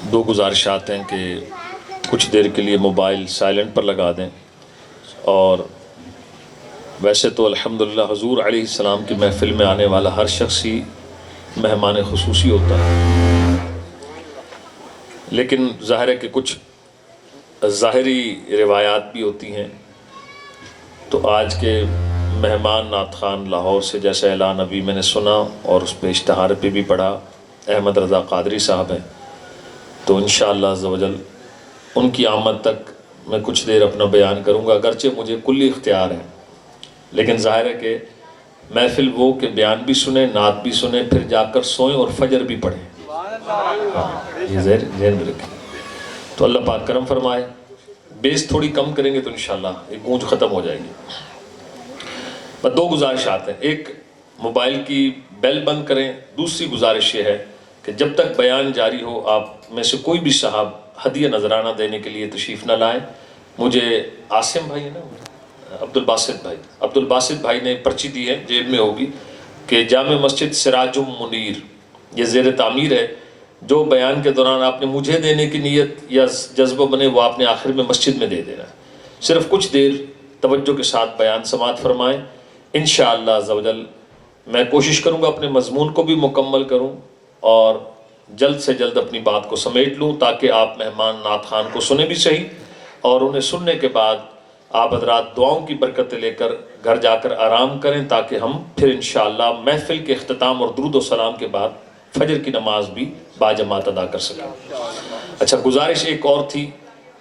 دو گزارشات ہیں کہ کچھ دیر کے لیے موبائل سائلنٹ پر لگا دیں، اور ویسے تو الحمدللہ حضور علیہ السلام کی محفل میں آنے والا ہر شخص ہی مہمان خصوصی ہوتا ہے، لیکن ظاہر ہے کہ کچھ ظاہری روایات بھی ہوتی ہیں۔ تو آج کے مہمان نعت خوان لاہور سے جیسے اعلان ابھی میں نے سنا اور اس پہ اشتہار پہ بھی پڑھا، احمد رضا قادری صاحب ہیں، تو انشاءاللہ عز و جل ان کی آمد تک میں کچھ دیر اپنا بیان کروں گا، اگرچہ مجھے کلی اختیار ہے، لیکن ظاہر ہے کہ محفل وہ کہ بیان بھی سنیں، نعت بھی سنیں، پھر جا کر سوئیں اور فجر بھی پڑھیں۔ یہ ذہن میں رکھیں۔ تو اللہ پاک کرم فرمائے، بیس تھوڑی کم کریں گے تو انشاءاللہ ایک گونج ختم ہو جائے گی۔ بس دو گزارشات ہیں، ایک موبائل کی بیل بند کریں، دوسری گزارش یہ ہے کہ جب تک بیان جاری ہو آپ میں سے کوئی بھی صاحب ہدیہ نذرانہ دینے کے لیے تشریف نہ لائیں۔ مجھے عاصم بھائی ہے نا، عبد الباسط بھائی نے پرچی دی ہے، جیب میں ہوگی، کہ جامع مسجد سراج منیر یہ زیر تعمیر ہے، جو بیان کے دوران آپ نے مجھے دینے کی نیت یا جذبہ بنے وہ آپ نے آخر میں مسجد میں دے دینا ہے۔ صرف کچھ دیر توجہ کے ساتھ بیان سماعت فرمائیں، انشاءاللہ عز و جل میں کوشش کروں گا اپنے مضمون کو بھی مکمل کروں اور جلد سے جلد اپنی بات کو سمیٹ لوں، تاکہ آپ مہمان نعت خوان کو سنیں بھی صحیح، اور انہیں سننے کے بعد آپ حضرات دعاؤں کی برکتیں لے کر گھر جا کر آرام کریں، تاکہ ہم پھر انشاءاللہ محفل کے اختتام اور درود و سلام کے بعد فجر کی نماز بھی باجماعت ادا کر سکیں۔ اچھا، گزارش ایک اور تھی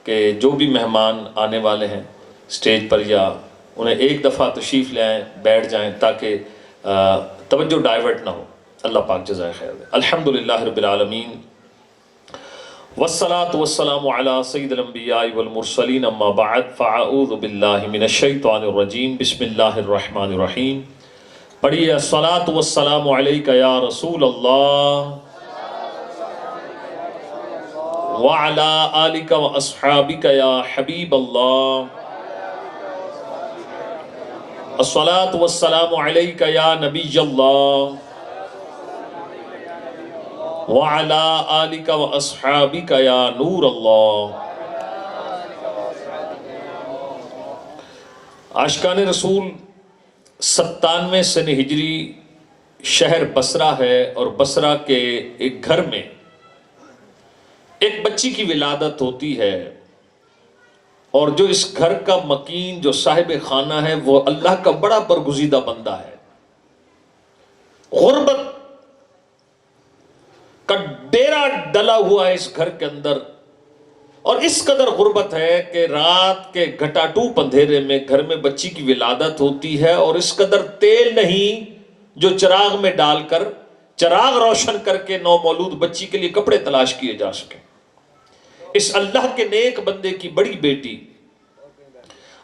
کہ جو بھی مہمان آنے والے ہیں سٹیج پر، یا انہیں ایک دفعہ تشریف لے آئیں، بیٹھ جائیں، تاکہ توجہ ڈائیورٹ نہ ہو۔ اللہ پاک جزائے خیر دے۔ الحمدللہ رب العالمین، والصلاة والسلام علی سید الانبیاء والمرسلین، اما بعد فاعوذ باللہ من الشیطان الرجیم، بسم اللہ الرحمن الرحیم۔ پڑھیے، الصلاة والسلام علیکہ یا رسول اللہ وعلی آلکہ واصحابکہ یا حبیب اللہ، الصلاة والسلام علیکہ یا نبی اللہ وعلی آلکہ واصحابکہ یا نور اللہ۔ عاشقان رسول 97 سن ہجری شہر بصرہ ہے، اور بصرہ کے ایک گھر میں ایک بچی کی ولادت ہوتی ہے، اور جو اس گھر کا مکین، جو صاحب خانہ ہے، وہ اللہ کا بڑا برگزیدہ بندہ ہے۔ غربت کا ڈیرا ڈلا ہوا ہے اس گھر کے اندر، اور اس قدر غربت ہے کہ رات کے گھٹاٹوپ اندھیرے میں گھر میں بچی کی ولادت ہوتی ہے، اور اس قدر تیل نہیں جو چراغ میں ڈال کر چراغ روشن کر کے نومولود بچی کے لیے کپڑے تلاش کیے جا سکیں۔ اس اللہ کے نیک بندے کی بڑی بیٹی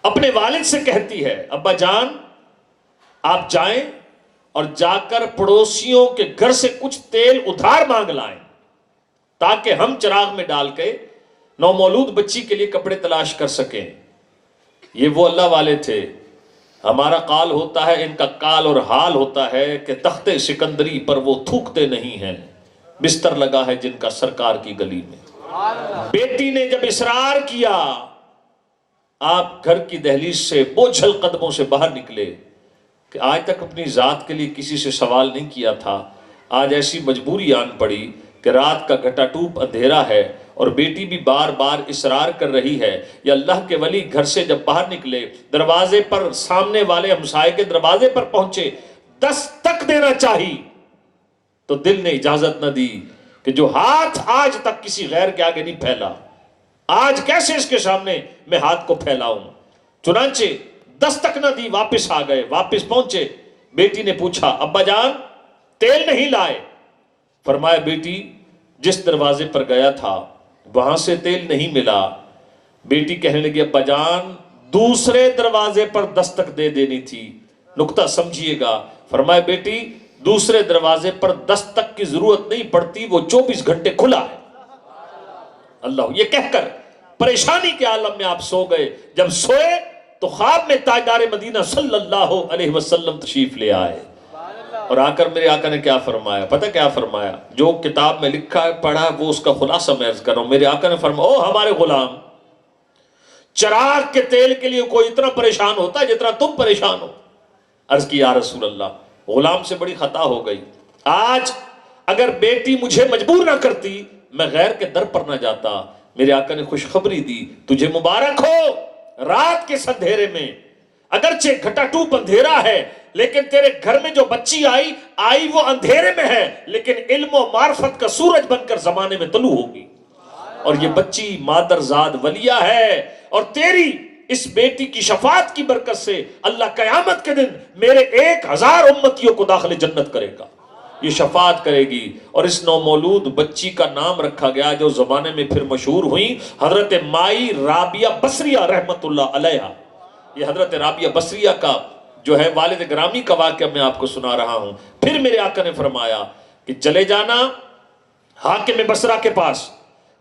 اپنے والد سے کہتی ہے، ابا جان آپ جائیں اور جا کر پڑوسیوں کے گھر سے کچھ تیل ادھار مانگ لائیں، تاکہ ہم چراغ میں ڈال کے نومولود بچی کے لیے کپڑے تلاش کر سکیں۔ یہ وہ اللہ والے تھے، ہمارا قال ہوتا ہے، ان کا قال اور حال ہوتا ہے کہ تخت سکندری پر وہ تھوکتے نہیں ہیں، بستر لگا ہے جن کا سرکار کی گلی میں۔ بیٹی نے جب اصرار کیا، آپ گھر کی دہلیز سے بوجھل قدموں سے باہر نکلے کہ آج تک اپنی ذات کے لیے کسی سے سوال نہیں کیا تھا، آج ایسی مجبوری آن پڑی کہ رات کا گھٹا ٹوپ اندھیرا ہے، اور بیٹی بھی بار بار اصرار کر رہی ہے۔ یا اللہ کے ولی گھر سے جب باہر نکلے، دروازے پر، سامنے والے ہمسائے کے دروازے پر پہنچے، دستک دینا چاہی تو دل نے اجازت نہ دی کہ جو ہاتھ آج تک کسی غیر کے آگے نہیں پھیلا، آج کیسے اس کے سامنے میں ہاتھ کو پھیلاؤں۔ چنانچہ دستک نہ دی، واپس آ گئے، واپس پہنچے۔ بیٹی نے پوچھا، ابا جان تیل نہیں لائے؟ فرمایا، بیٹی جس دروازے پر گیا تھا وہاں سے تیل نہیں ملا۔ بیٹی کہنے لگی، ابا جان دوسرے دروازے پر دستک دے دینی تھی، نکتہ سمجھیے گا۔ فرمایا، بیٹی دوسرے دروازے پر دستک کی ضرورت نہیں پڑتی، وہ 24 گھنٹے کھلا ہے۔ اللہ، یہ کہہ کر پریشانی کے عالم میں آپ سو گئے۔ جب سوئے تو خواب میں تاجدار مدینہ صلی اللہ علیہ وسلم تشریف لے آئے۔ اور آ کر میرے آقا نے کیا فرمایا، پتہ کیا فرمایا؟ جو کتاب میں لکھا ہے پڑھا ہے وہ اس کا خلاصہ میں عرض کر رہا ہوں۔ میرے آقا نے فرمایا، او ہمارے غلام، چراغ کے تیل کے لیے کوئی اتنا پریشان ہوتا ہے جتنا تم پریشان ہو؟ عرض کی، یا رسول اللہ، غلام سے بڑی خطا ہو گئی، آج اگر بیٹی مجھے مجبور نہ کرتی میں غیر کے در پر نہ جاتا۔ میرے آقا نے خوشخبری دی، تجھے مبارک ہو، رات کے اندھیرے میں اگرچہ گھٹا ٹوپ اندھیرا ہے لیکن تیرے گھر میں جو بچی آئی وہ اندھیرے میں ہے لیکن علم و معرفت کا سورج بن کر زمانے میں طلوع ہوگی، اور یہ بچی مادر زاد ولیہ ہے، اور تیری اس بیٹی کی شفاعت کی برکت سے اللہ قیامت کے دن میرے 1000 امتیوں کو داخل جنت کرے گا، یہ شفاعت کرے گی۔ اور اس نومولود بچی کا نام رکھا گیا جو زمانے میں پھر مشہور ہوئی، حضرت مائی رابعہ بصریہ رحمت اللہ علیہا۔ یہ حضرت رابعہ بصریہ کا جو ہے والد گرامی کا واقعہ میں آپ کو سنا رہا ہوں۔ پھر میرے آقا نے فرمایا کہ چلے جانا حاکم بصرہ کے پاس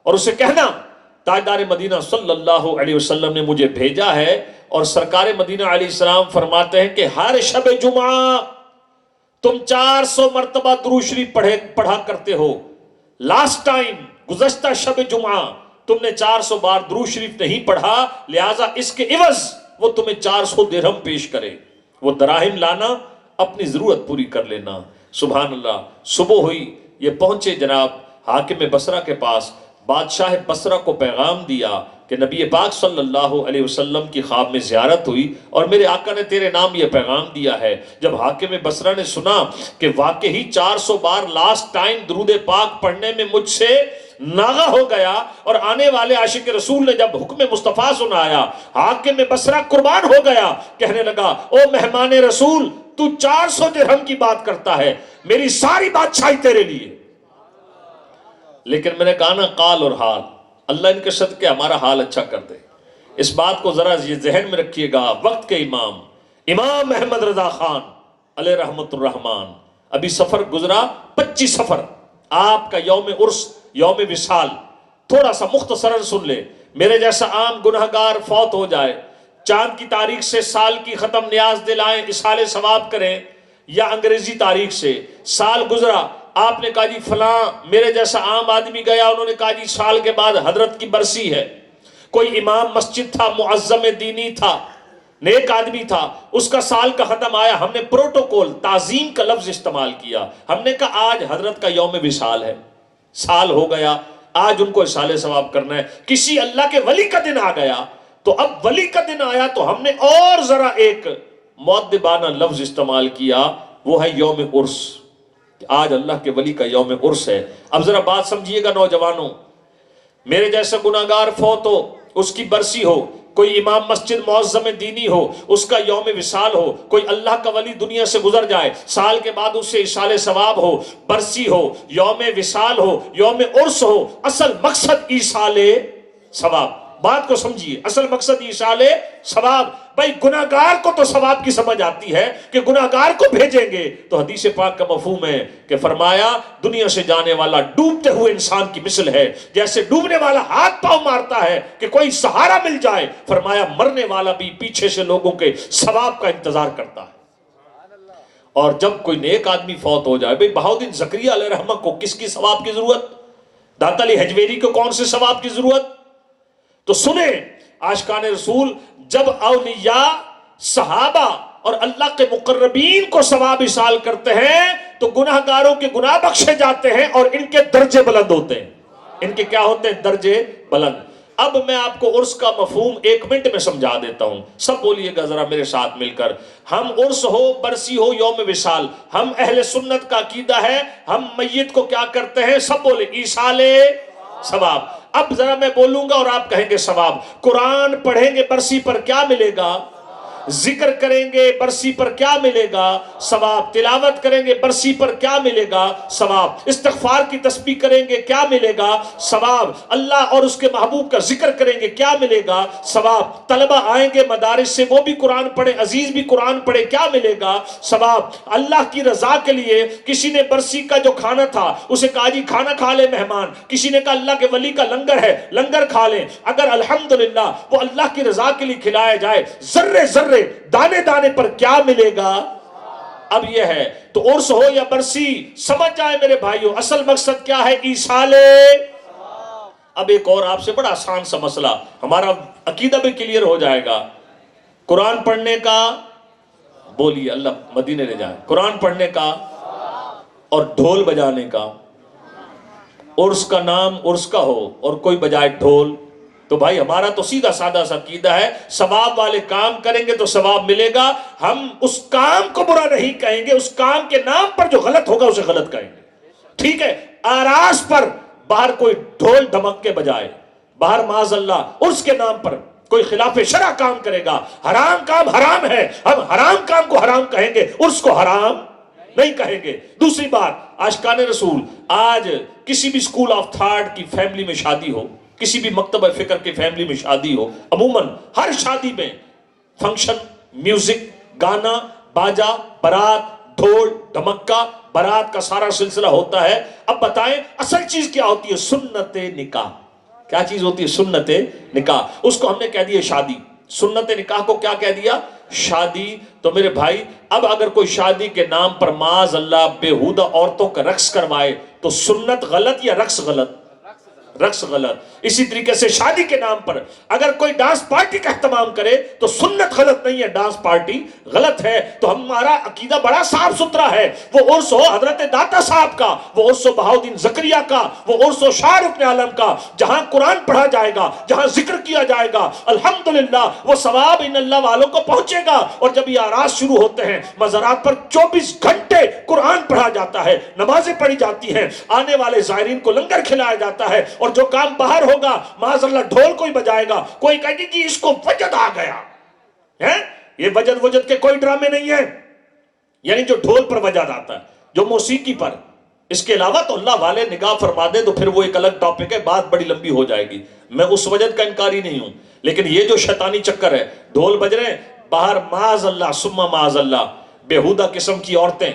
اور اسے کہنا تاجدار مدینہ صلی اللہ علیہ وسلم نے مجھے بھیجا ہے، اور سرکار مدینہ علیہ السلام فرماتے ہیں کہ ہر شب جمعہ تم 400 مرتبہ درود شریف پڑھا کرتے ہو، لاسٹ ٹائم گزشتہ شب جمعہ تم نے 400 بار درود شریف نہیں پڑھا، لہٰذا اس کے عوض وہ تمہیں 400 درہم پیش کرے، وہ دراہم لانا، اپنی ضرورت پوری کر لینا۔ سبحان اللہ۔ صبح ہوئی، یہ پہنچے جناب حاکم بصرہ کے پاس، بادشاہ بصرہ کو پیغام دیا کہ نبی پاک صلی اللہ علیہ وسلم کی خواب میں زیارت ہوئی اور میرے آقا نے تیرے نام یہ پیغام دیا ہے۔ جب حاکم بصرہ نے سنا کہ واقعی 400 بار لاسٹ ٹائم درود پاک پڑھنے میں مجھ سے ناغہ ہو گیا، اور آنے والے عاشق رسول نے جب حکم مصطفیٰ سنایا، حاکم بصرہ قربان ہو گیا، کہنے لگا، او مہمان رسول، تو 400 درہم کی بات کرتا ہے، میری ساری بادشاہی تیرے لیے۔ لیکن میں نے کہا نا، قال اور حال، اللہ ان کے صدقے ہمارا حال اچھا کر دے۔ اس بات کو ذرا یہ ذہن میں رکھیے گا، وقت کے امام احمد رضا خان علیہ رحمت الرحمن، ابھی سفر گزرا 25 سفر، آپ کا یوم عرس، یوم وصال، تھوڑا سا مختصراً سن لے۔ میرے جیسا عام گنہگار فوت ہو جائے، چاند کی تاریخ سے سال کی ختم نیاز دلائیں، اصحال ثواب کریں، یا انگریزی تاریخ سے سال گزرا، آپ نے کہا جی فلاں، میرے جیسا عام آدمی گیا، انہوں نے کہا جی سال کے بعد حضرت کی برسی ہے۔ کوئی امام مسجد تھا، معظم دینی تھا، نیک آدمی تھا، اس کا سال کا ختم آیا، ہم نے پروٹوکول، تعظیم کا لفظ استعمال کیا، ہم نے کہا آج حضرت کا یوم وصال ہے، سال ہو گیا، آج ان کو اصحال ثواب کرنا ہے۔ کسی اللہ کے ولی کا دن آ گیا، تو اب ولی کا دن آیا تو ہم نے اور ذرا ایک مؤدبانہ لفظ استعمال کیا، وہ ہے یوم عرس، آج اللہ کے ولی کا یوم عرس ہے۔ اب ذرا بات سمجھیے گا نوجوانوں، میرے جیسا گناہگار فوت ہو، اس کی برسی ہو، کوئی امام مسجد معظم دینی ہو، اس کا یوم وصال ہو، کوئی اللہ کا ولی دنیا سے گزر جائے، سال کے بعد اس سے اصحال ثواب ہو، برسی ہو، یوم وصال ہو، یوم عرس ہو، اصل مقصد اصحال ثواب۔ بات کو سمجھیے، اصل مقصد اصحال ثواب۔ بھائی گناہگار کو تو ثواب کی سمجھ آتی ہے کہ گناہگار کو بھیجیں گے، تو حدیث پاک کا مفہوم ہے کہ فرمایا دنیا سے جانے والا ڈوبتے ہوئے انسان کی مثل ہے، جیسے ڈوبنے والا ہاتھ پاؤں مارتا ہے کہ کوئی سہارا مل جائے، فرمایا مرنے والا بھی پیچھے سے لوگوں کے ثواب کا انتظار کرتا ہے۔ اور جب کوئی نیک آدمی فوت ہو جائے، بھئی بہاؤدین زکریا علیہ رحمہ کو کس کی ثواب کی ضرورت؟ داتا علی حجویری کو کون سے ثواب کی ضرورت؟ تو سنیں عاشقان رسول، جب اولیاء، صحابہ اور اللہ کے مقربین کو ثواب اصال کرتے ہیں تو گناہگاروں کے گناہ بخشے جاتے ہیں اور ان کے درجے بلند ہوتے ہیں۔ ان کے کیا ہوتے ہیں؟ درجے بلند۔ اب میں آپ کو عرس کا مفہوم 1 منٹ میں سمجھا دیتا ہوں، سب بولیے گا ذرا میرے ساتھ مل کر۔ ہم عرس ہو، برسی ہو، یوم وصال، ہم اہل سنت کا عقیدہ ہے، ہم میت کو کیا کرتے ہیں؟ سب بولے ایصال ثواب۔ اب ذرا میں بولوں گا اور آپ کہیں گے ثواب۔ قرآن پڑھیں گے برسی پر کیا ملے گا؟ ذکر کریں گے برسی پر کیا ملے گا؟ ثواب۔ تلاوت کریں گے برسی پر کیا ملے گا؟ ثواب۔ استغفار کی تسبیح کریں گے کیا ملے گا؟ ثواب۔ اللہ اور اس کے محبوب کا ذکر کریں گے کیا ملے گا؟ ثواب۔ طلبہ آئیں گے مدارس سے، وہ بھی قرآن پڑھے، عزیز بھی قرآن پڑھے، کیا ملے گا؟ ثواب۔ اللہ کی رضا کے لیے کسی نے برسی کا جو کھانا تھا اسے کہا جی کھانا کھا لے مہمان، کسی نے کہا اللہ کے ولی کا لنگر ہے، لنگر کھا لیں، اگر الحمدللہ وہ اللہ کی رضا کے لیے کھلایا جائے، ذرے ذرے دانے دانے پر کیا ملے گا؟ اب یہ ہے تو عرس ہو یا برسی، سمجھ جائے میرے بھائیوں اصل مقصد کیا ہے، ایصال۔ اب ایک اور آپ سے بڑا آسان سا مسئلہ، ہمارا عقیدہ بھی کلیئر ہو جائے گا۔ قرآن پڑھنے کا، بولیے اللہ مدینے لے جائے، قرآن پڑھنے کا اور ڈھول بجانے کا، عرس کا نام عرس کا ہو اور کوئی بجائے ڈھول، تو بھائی ہمارا تو سیدھا سادہ سا عقیدہ ہے، ثواب والے کام کریں گے تو ثواب ملے گا، ہم اس کام کو برا نہیں کہیں گے، اس کام کے نام پر جو غلط ہوگا اسے غلط کہیں گے، ٹھیک ہے؟ آراس پر باہر کوئی ڈھول دھمک کے بجائے، باہر معاذ اللہ عرس کے نام پر کوئی خلاف شرع کام کرے گا، حرام کام حرام ہے، ہم حرام کام کو حرام کہیں گے، عرس کو حرام نہیں کہیں گے۔ دوسری بات، عاشقان رسول، آج کسی بھی سکول آف تھاٹ کی فیملی میں شادی ہو، کسی بھی مکتبہ فکر کی فیملی میں شادی ہو، عموماً ہر شادی میں فنکشن، میوزک، گانا، باجا، بارات، ڈھول، دھمکہ، بارات کا سارا سلسلہ ہوتا ہے۔ اب بتائیں اصل چیز کیا ہوتی ہے؟ سنت نکاح۔ کیا چیز ہوتی ہے؟ سنت نکاح۔ اس کو ہم نے کہہ دیا شادی، سنت نکاح کو کیا کہہ دیا؟ شادی۔ تو میرے بھائی اب اگر کوئی شادی کے نام پر معاذ اللہ بیہودہ عورتوں کا رقص کروائے تو سنت غلط یا رقص غلط؟ رقص غلط۔ اسی طریقے سے شادی کے نام پر اگر کوئی ڈانس پارٹی کا اہتمام کرے تو سنت غلط نہیں ہے، ڈانس پارٹی غلط ہے۔ تو ہمارا عقیدہ بڑا صاف ستھرا ہے، وہ عرس ہو حضرت داتا صاحب کا، وہ عرس ہو بہاؤالدین زکریا کا، وہ عرس ہو شاہ رکن عالم کا، جہاں قرآن پڑھا جائے گا، جہاں ذکر کیا جائے گا، الحمدللہ وہ ثواب ان اللہ والوں کو پہنچے گا۔ اور جب یہ آراس شروع ہوتے ہیں، مزارات پر 24 گھنٹے قرآن پڑھا جاتا ہے، نمازیں پڑھی جاتی ہیں، آنے والے زائرین کو لنگر کھلایا جاتا ہے، اور جو کام باہر ہوگا معاذ اللہ ڈھول کوئی بجائے گا، کوئی کہے گی کہ اس کو وجد آ گیا ہے، یہ وجد کے کوئی ڈرامے نہیں ہیں، یعنی جو ڈھول پر وجد آتا ہے، جو موسیقی پر۔ اس کے علاوہ تو اللہ والے نگاہ فرما دے تو پھر وہ ایک الگ ٹاپک ہے، بات بڑی لمبی ہو جائے گی، میں اس وجد کا انکاری نہیں ہوں، لیکن یہ جو شیطانی چکر ہے، ڈھول بج رہے ہیں باہر معاذ اللہ ثم معاذ اللہ، بیہودہ قسم کی عورتیں،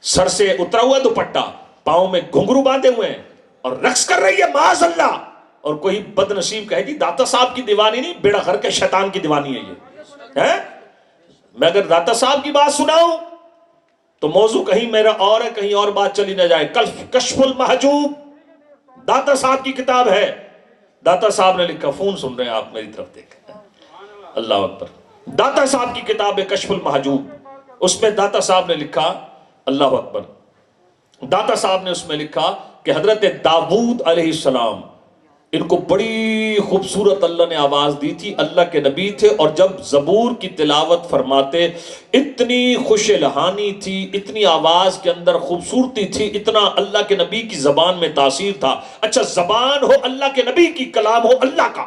سر سے اترا ہوا دوپٹہ، پاؤں میں گھنگرو باندھے ہوئے ہیں اور رقص کر رہی ہے معاذ اللہ، اور کوئی بد نصیب کہے گی داتا صاحب کی دیوانی نہیں، بیڑا غر کے شیطان کی دیوانی ہے یہ ہے۔ میں اگر داتا صاحب کی بات سناؤں تو موضوع کہیں میرا اور ہے، کہیں اور بات چلی نہ جائے۔ کشف المحجوب داتا صاحب کی کتاب ہے، داتا صاحب نے لکھا، فون سن رہے ہیں آپ میری طرف دیکھیں، اللہ اکبر، داتا صاحب کی کتاب ہے کشف المحجوب، اس میں داتا صاحب نے لکھا، اللہ اکبر، داتا صاحب نے اس میں لکھا کہ حضرت داؤد علیہ السلام، ان کو بڑی خوبصورت اللہ نے آواز دی تھی، اللہ کے نبی تھے، اور جب زبور کی تلاوت فرماتے اتنی خوش لہانی تھی، اتنی آواز کے اندر خوبصورتی تھی، اتنا اللہ کے نبی کی زبان میں تاثیر تھا۔ اچھا زبان ہو اللہ کے نبی کی، کلام ہو اللہ کا،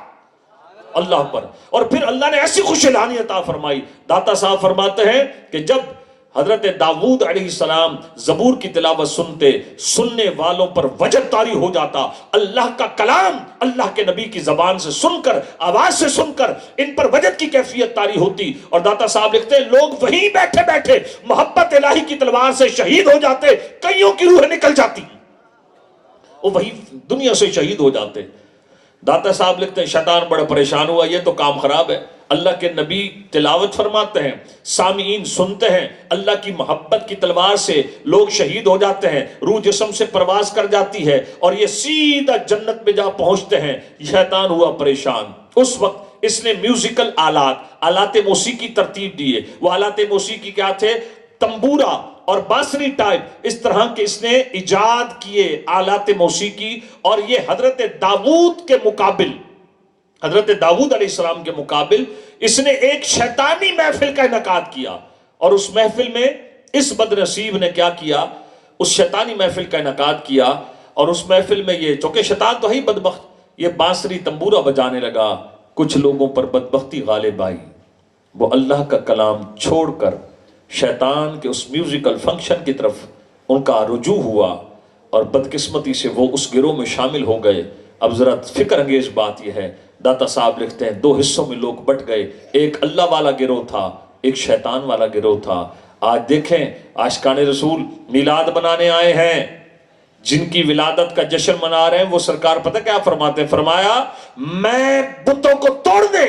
اللہ پر، اور پھر اللہ نے ایسی خوش لہانی عطا فرمائی۔ داتا صاحب فرماتے ہیں کہ جب حضرت داؤد علیہ السلام زبور کی تلاوت سنتے، سننے والوں پر وجد طاری ہو جاتا، اللہ کا کلام اللہ کے نبی کی زبان سے سن کر، آواز سے سن کر ان پر وجد کی کیفیت طاری ہوتی، اور داتا صاحب لکھتے ہیں لوگ وہیں بیٹھے بیٹھے محبت الہی کی تلوار سے شہید ہو جاتے، کئیوں کی روح نکل جاتی، وہ وہی دنیا سے شہید ہو جاتے۔ داتا صاحب لکھتے ہیں شیطان بڑا پریشان ہوا، یہ تو کام خراب ہے، اللہ کے نبی تلاوت فرماتے ہیں، سامعین سنتے ہیں، اللہ کی محبت کی تلوار سے لوگ شہید ہو جاتے ہیں، روح جسم سے پرواز کر جاتی ہے اور یہ سیدھا جنت میں جا پہنچتے ہیں۔ شیطان ہوا پریشان، اس وقت اس نے میوزیکل آلات موسیقی ترتیب دیے۔ وہ آلات موسیقی کیا تھے؟ تنبورا اور بانسری ٹائپ، اس طرح کے اس نے ایجاد کیے آلات موسیقی، اور یہ حضرت داؤد کے مقابل، حضرت داؤد علیہ السلام کے مقابل اس نے ایک شیطانی محفل کا انعقاد کیا، اور اس محفل میں اس بد نصیب نے کیا کیا؟ اس شیطانی محفل کا انعقاد کیا، اور اس محفل میں یہ چونکہ شیطان تو ہی بدبخت، یہ بانسری تنبورا بجانے لگا، کچھ لوگوں پر بدبختی غالب آئی، وہ اللہ کا کلام چھوڑ کر شیطان کے اس میوزیکل فنکشن کی طرف ان کا رجوع ہوا، اور بدقسمتی سے وہ اس گروہ میں شامل ہو گئے۔ اب ذرا فکر انگیز بات یہ ہے، داتا صاحب لکھتے ہیں دو حصوں میں لوگ بٹ گئے، ایک اللہ والا گروہ تھا، ایک شیطان والا گروہ تھا۔ آج دیکھیں عاشقان رسول میلاد بنانے آئے ہیں، جن کی ولادت کا جشن منا رہے ہیں، وہ سرکار پتہ کیا فرماتے ہیں؟ فرمایا میں بتوں کو توڑ دیں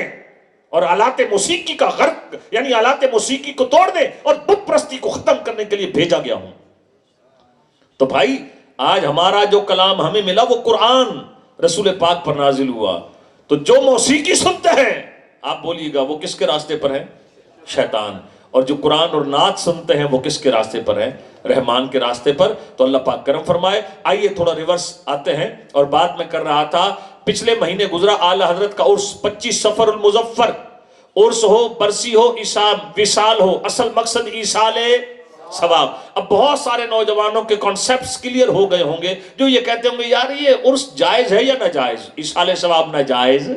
اور آلات موسیقی کا غرق یعنی آلات موسیقی کو توڑنے اور بت پرستی کو ختم کرنے کے لیے بھیجا گیا ہوں۔ تو بھائی آج ہمارا جو کلام ہمیں ملا وہ قرآن رسول پاک پر نازل ہوا، تو جو موسیقی سنتے ہیں آپ بولیے گا وہ کس کے راستے پر ہیں؟ شیطان۔ اور جو قرآن اور نعت سنتے ہیں وہ کس کے راستے پر ہیں؟ رحمان کے راستے پر۔ تو اللہ پاک کرم فرمائے۔ آئیے تھوڑا ریورس آتے ہیں، اور بات میں کر رہا تھا پچھلے مہینے گزرا اعلی حضرت کا عرس 25 صفر المظفر، عرس ہو، برسی ہو، وصال ہو، اصل مقصد ایصال ثواب۔ اب بہت سارے نوجوانوں کے کانسیپٹس کلیئر ہو گئے ہوں گے جو یہ کہتے ہوں گے یار یہ عرس جائز ہے یا ناجائز؟ ایصال ثواب ناجائز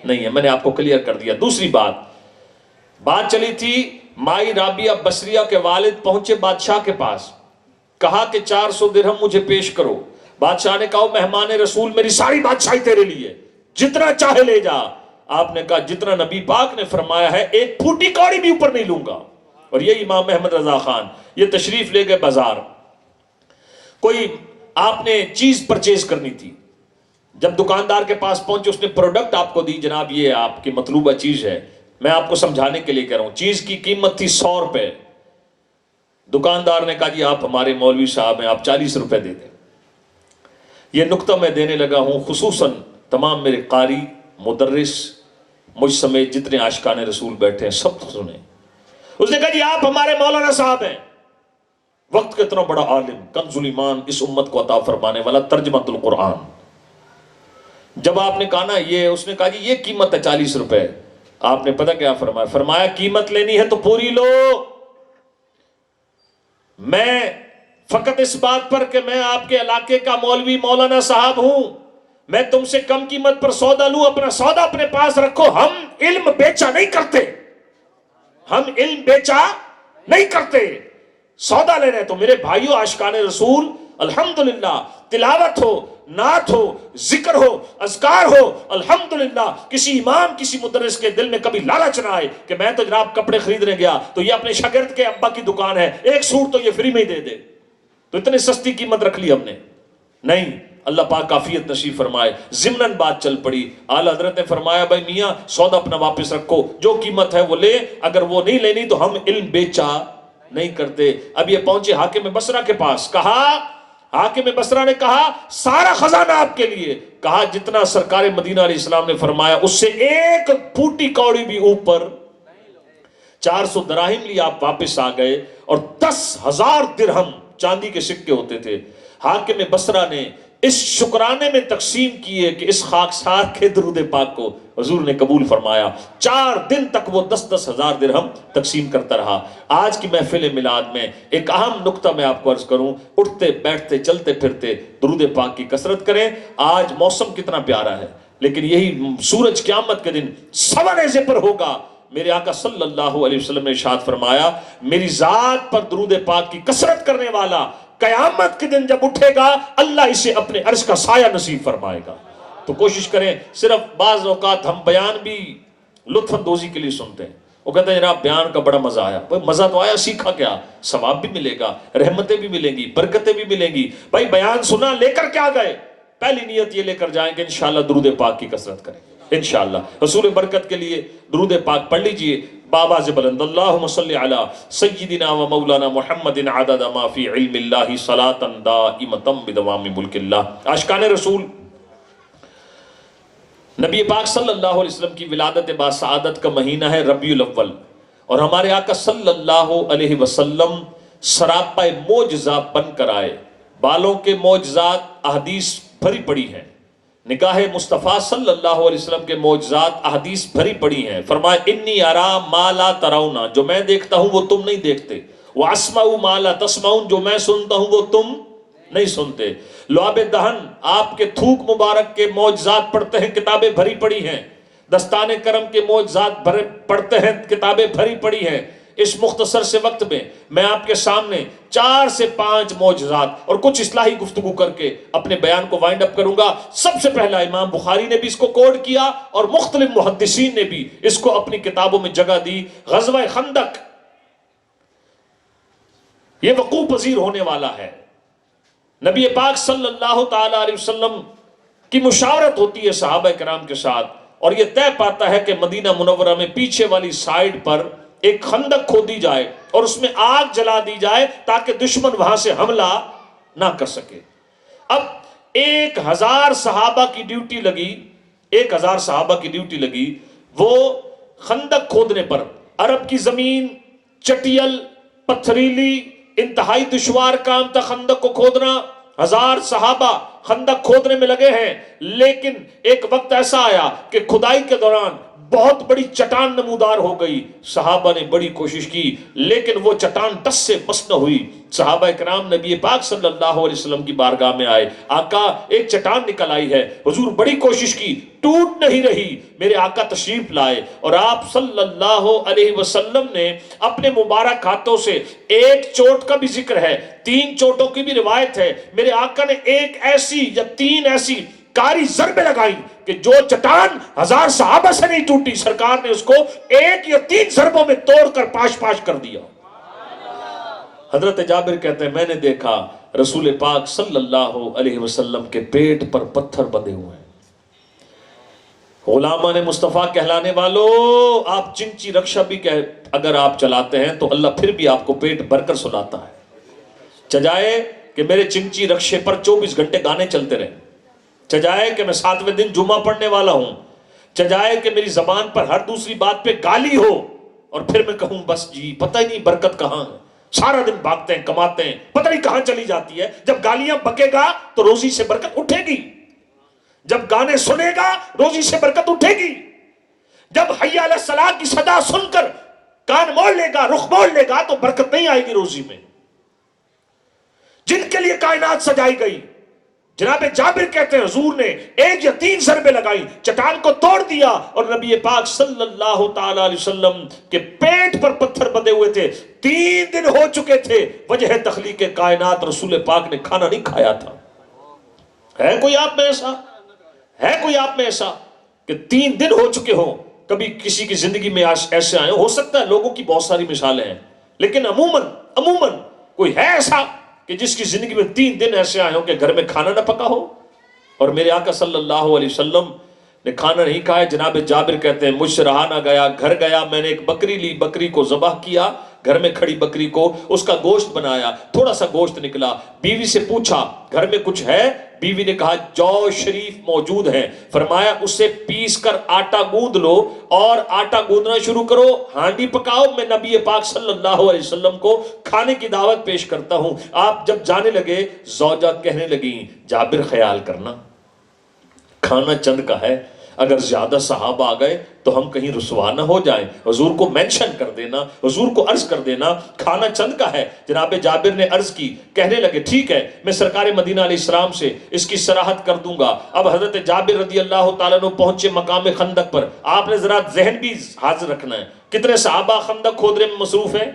نہیں ہے، میں نے آپ کو کلیئر کر دیا۔ دوسری بات چلی تھی، مائی رابعہ بصریہ کے والد پہنچے بادشاہ کے پاس، کہا کہ 400 درہم مجھے پیش کرو۔ بادشاہ نے کہا مہمان رسول میری ساری بادشاہی تیرے لیے، جتنا چاہے لے جا۔ آپ نے کہا جتنا نبی پاک نے فرمایا ہے ایک پھوٹی کوڑی بھی اوپر نہیں لوں گا۔ اور یہ امام محمد رضا خان یہ تشریف لے گئے بازار، کوئی آپ نے چیز پرچیز کرنی تھی، جب دکاندار کے پاس پہنچے اس نے پروڈکٹ آپ کو دی، جناب یہ آپ کی مطلوبہ چیز ہے، میں آپ کو سمجھانے کے لیے کہہ رہا ہوں، چیز کی قیمت تھی 100 روپے، دکاندار نے کہا جی آپ ہمارے مولوی صاحب ہیں، آپ 40 روپے دے دیں۔ یہ نقطہ میں دینے لگا ہوں خصوصاً تمام میرے قاری مدرس مجھ سمیت جتنے عاشقان رسول بیٹھے ہیں سب تو سنیں۔ اس نے کہا جی آپ ہمارے مولانا صاحب ہیں، وقت کا اتنا بڑا عالم، کنز الایمان اس امت کو عطا فرمانے والا، ترجمۃ القرآن۔ جب آپ نے کہا نا یہ، اس نے کہا جی یہ قیمت ہے 40 روپے، آپ نے پتہ کیا فرمایا؟ فرمایا قیمت لینی ہے تو پوری لو، میں فقط اس بات پر کہ میں آپ کے علاقے کا مولوی مولانا صاحب ہوں، میں تم سے کم قیمت پر سودا لوں، اپنا سودا اپنے پاس رکھو۔ ہم علم بیچا نہیں کرتے، ہم علم بیچا نہیں کرتے، سودا لے رہے۔ تو میرے بھائیو عاشقان رسول، الحمدللہ تلاوت ہو، نعت ہو، ذکر ہو، اذکار ہو، الحمدللہ کسی امام کسی مدرس کے دل میں کبھی لالچ نہ آئے کہ میں تو جناب کپڑے خریدنے گیا تو یہ اپنے شاگرد کے ابا کی دکان ہے، ایک سوٹ تو یہ فری میں ہی دے دے، تو اتنی سستی قیمت رکھ لی ہم نے۔ نہیں، اللہ پاک کافیت نصیب فرمائے۔ ضمناً بات چل پڑی، اعلیٰ حضرت نے فرمایا بھائی میاں سودا اپنا واپس رکھو، جو قیمت ہے وہ لے، اگر وہ نہیں لینی تو ہم علم بیچا نہیں کرتے۔ اب یہ پہنچے حاکم بصرہ کے پاس، کہا حاکم بصرہ نے کہا سارا خزانہ آپ کے لیے، کہا جتنا سرکار مدینہ علیہ السلام نے فرمایا اس سے ایک پھوٹی کوڑی بھی اوپر۔ 400 دراہم لیے آپ واپس آ گئے، اور 10,000 درہم چاندی کے سکے ہوتے تھے، حاکم بصرہ نے اس شکرانے میں تقسیم کیے کہ اس خاکسار کے درود پاک کو حضور نے قبول فرمایا۔ 4 دن تک وہ 10-10 ہزار درہم تقسیم کرتا رہا۔ آج کی محفل میلاد میں ایک اہم نقطہ میں آپ کو عرض کروں، اٹھتے بیٹھتے چلتے پھرتے درود پاک کی کثرت کریں۔ آج موسم کتنا پیارا ہے، لیکن یہی سورج قیامت کے دن سوا نیزے پر ہوگا۔ میرے آقا صلی اللہ علیہ وسلم نے ارشاد فرمایا میری ذات پر درود پاک کی کثرت کرنے والا قیامت کے دن جب اٹھے گا اللہ اسے اپنے عرش کا سایہ نصیب فرمائے گا۔ تو کوشش کریں، صرف بعض اوقات ہم بیان بھی لطف اندوزی کے لیے سنتے ہیں، وہ کہتے ہیں جناب بیان کا بڑا مزہ آیا۔ بھائی مزہ تو آیا، سیکھا کیا؟ ثواب بھی ملے گا، رحمتیں بھی ملیں گی، برکتیں بھی ملیں گی۔ بھائی بیان سنا، لے کر کیا گئے؟ پہلی نیت یہ لے کر جائیں کہ انشاءاللہ درود پاک کی کثرت کریں انشاءاللہ۔ حصول برکت کے لیے درود پاک پڑھ لیجئے بآواز بلند، اللہم صلی علی سیدنا و مولانا محمد عدد ما فی علم اللہ صلاة دائمتا بدوام ملک اللہ۔ عاشقان رسول، نبی پاک صلی اللہ علیہ وسلم کی ولادت با سعادت کا مہینہ ہے ربیع الاول، اور ہمارے آقا صلی اللہ علیہ وسلم سراپا معجزہ بن کر آئے۔ بالوں کے معجزات احادیث بھری پڑی ہیں، نکاح مصطفیٰ صلی اللہ علیہ وسلم کے معجزات احادیث بھری پڑی ہیں۔ فرمایا انی ارا ما لا ترون، جو میں دیکھتا ہوں وہ تم نہیں دیکھتے، واسمع ما لا تسمعون، جو میں سنتا ہوں وہ تم نہیں سنتے۔ لعاب دہن، آپ کے تھوک مبارک کے معجزات پڑھتے ہیں، کتابیں بھری پڑی ہیں۔ دستان کرم کے معجزات پڑھتے ہیں، کتابیں بھری پڑی ہیں۔ اس مختصر سے وقت میں آپ کے سامنے 4 سے 5 معجزات اور کچھ اصلاحی گفتگو کر کے اپنے بیان کو وائنڈ اپ کروں گا۔ سب سے پہلا امام بخاری نے بھی اس کو کوڈ کیا اور مختلف محدثین نے بھی اس کو اپنی کتابوں میں جگہ دی۔ غزوہ خندق یہ وقوع پذیر ہونے والا ہے۔ نبی پاک صلی اللہ تعالی علیہ وسلم کی مشاورت ہوتی ہے صحابہ کرام کے ساتھ، اور یہ طے پاتا ہے کہ مدینہ منورہ میں پیچھے والی سائیڈ پر ایک خندق کھودی جائے اور اس میں آگ جلا دی جائے تاکہ دشمن وہاں سے حملہ نہ کر سکے۔ اب 1000 صحابہ کی ڈیوٹی لگی، 1000 صحابہ کی ڈیوٹی لگی وہ خندق کھودنے پر۔ عرب کی زمین چٹیل، پتھریلی، انتہائی دشوار کام تھا خندق کو کھودنا۔ 1000 صحابہ خندق کھودنے میں لگے ہیں، لیکن ایک وقت ایسا آیا کہ کھدائی کے دوران بہت بڑی چٹان نمودار ہو گئی۔ صحابہ نے بڑی کوشش کی لیکن وہ چٹان ٹس سے مس نہ ہوئی۔ صحابہ کرام نبی پاک صلی اللہ علیہ وسلم کی بارگاہ میں آئے، آقا ایک چٹان نکل آئی ہے۔ حضور بڑی کوشش کی، ٹوٹ نہیں رہی۔ میرے آقا تشریف لائے اور آپ صلی اللہ علیہ وسلم نے اپنے مبارک ہاتھوں سے ایک چوٹ کا بھی ذکر ہے، 3 چوٹوں کی بھی روایت ہے، میرے آقا نے ایک ایسی یا 3 ایسی کاری ضربیں لگائی کہ جو چٹان 1000 صحابہ سے نہیں ٹوٹی، سرکار نے اس کو 1 یا 3 ضربوں میں توڑ کر پاش پاش کر دیا۔ حضرت جابر کہتے ہیں میں نے دیکھا رسول پاک صلی اللہ علیہ وسلم کے پیٹ پر پتھر بندھے ہوئے ہیں۔ غلامان مصطفیٰ کہلانے والو، آپ چنچی رکشہ بھی اگر آپ چلاتے ہیں تو اللہ پھر بھی آپ کو پیٹ بھر کر سلاتا ہے۔ چجائے کہ میرے چنچی رکشے پر 24 گھنٹے گانے چلتے رہے، چجائے کہ میں 7ویں دن جمعہ پڑھنے والا ہوں، چجائے کہ میری زبان پر ہر دوسری بات پہ گالی ہو اور پھر میں کہوں بس جی پتہ ہی نہیں برکت کہاں ہے، سارا دن بھاگتے ہیں کماتے ہیں پتہ نہیں کہاں چلی جاتی ہے۔ جب گالیاں بکے گا تو روزی سے برکت اٹھے گی، جب گانے سنے گا روزی سے برکت اٹھے گی، جب حی علی الصلاۃ کی صدا سن کر کان موڑ لے گا، رخ موڑ لے گا تو برکت نہیں آئے گی روزی میں۔ جن کے لیے کائنات سجائی گئی، جناب جابر کہتے ہیں حضور نے 1 یا 3 ضربیں لگائی، چٹان کو توڑ دیا اور نبی پاک صلی اللہ تعالی علیہ وسلم کے پیٹ پر پتھر بندھے ہوئے تھے۔ 3 دن ہو چکے تھے، وجہ تخلیق کائنات رسول پاک نے کھانا نہیں کھایا تھا۔ ہے کوئی آپ میں ایسا؟ ہے کوئی آپ میں ایسا کہ 3 دن ہو چکے ہوں؟ کبھی کسی کی زندگی میں ایسے آئے ہو سکتا ہے، لوگوں کی بہت ساری مثالیں ہیں، لیکن عموماً کوئی ہے ایسا کہ جس کی زندگی میں 3 دن ایسے آئے ہوں کہ گھر میں کھانا نہ پکا ہو؟ اور میرے آقا صلی اللہ علیہ وسلم نے کھانا نہیں کھایا۔ جناب جابر کہتے ہیں مجھ سے رہا نہ گیا، گھر گیا، میں نے ایک بکری لی، بکری کو ذبح کیا، گھر میں کھڑی بکری کو اس کا گوشت بنایا، تھوڑا سا گوشت نکلا، بیوی سے پوچھا گھر میں کچھ ہے؟ بیوی نے کہا جو شریف موجود ہے، فرمایا اسے پیس کر آٹا گوندھ لو اور آٹا گوندھنا شروع کرو، ہانڈی پکاؤ، میں نبی پاک صلی اللہ علیہ وسلم کو کھانے کی دعوت پیش کرتا ہوں۔ آپ جب جانے لگے زوجہ کہنے لگیں جابر خیال کرنا کھانا چند کا ہے، اگر زیادہ صحابہ آ گئے تو ہم کہیں رسوا نہ ہو جائیں، حضور کو مینشن کر دینا، حضور کو عرض کر دینا کھانا چند کا ہے۔ جناب جابر نے عرض کی، کہنے لگے ٹھیک ہے میں سرکار مدینہ علیہ السلام سے اس کی صراحت کر دوں گا۔ اب حضرت جابر رضی اللہ تعالیٰ عنہ پہنچے مقام خندق پر۔ آپ نے ذرا ذہن بھی حاضر رکھنا ہے، کتنے صحابہ خندق کھودنے میں مصروف ہیں؟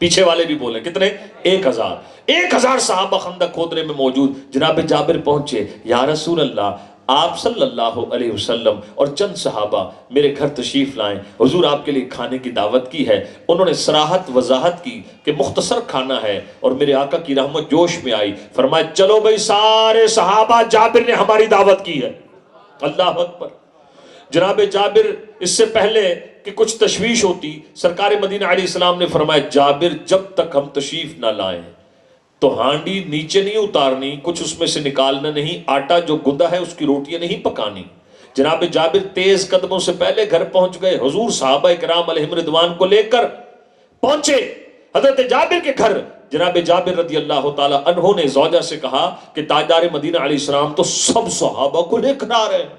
پیچھے والے بھی بولیں کتنے؟ 1000 صحابہ خندق کھودنے میں موجود۔ جناب جابر پہنچے، یا رسول اللہ آپ صلی اللہ علیہ وسلم اور چند صحابہ میرے گھر تشریف لائیں، حضور آپ کے لیے کھانے کی دعوت کی ہے۔ انہوں نے صراحت وضاحت کی کہ مختصر کھانا ہے، اور میرے آقا کی رحمت جوش میں آئی، فرمایا چلو بھئی سارے صحابہ، جابر نے ہماری دعوت کی ہے۔ اللہ اکبر۔ جناب جابر اس سے پہلے کہ کچھ تشویش ہوتی، سرکار مدینہ علیہ السلام نے فرمایا جابر جب تک ہم تشریف نہ لائیں تو ہانڈی نیچے نہیں اتارنی، کچھ اس میں سے نکالنا نہیں، آٹا جو گندا ہے اس کی روٹیاں نہیں پکانی۔ جناب جابر تیز قدموں سے پہلے گھر پہنچ گئے، حضور صحابہ کرام علیہم رضوان کو لے کر پہنچے حضرت جابر کے گھر۔ جناب جابر رضی اللہ تعالی عنہ نے زوجہ سے کہا کہ تاجدار مدینہ علیہ السلام تو سب صحابہ کو لے کر آ رہے ہیں۔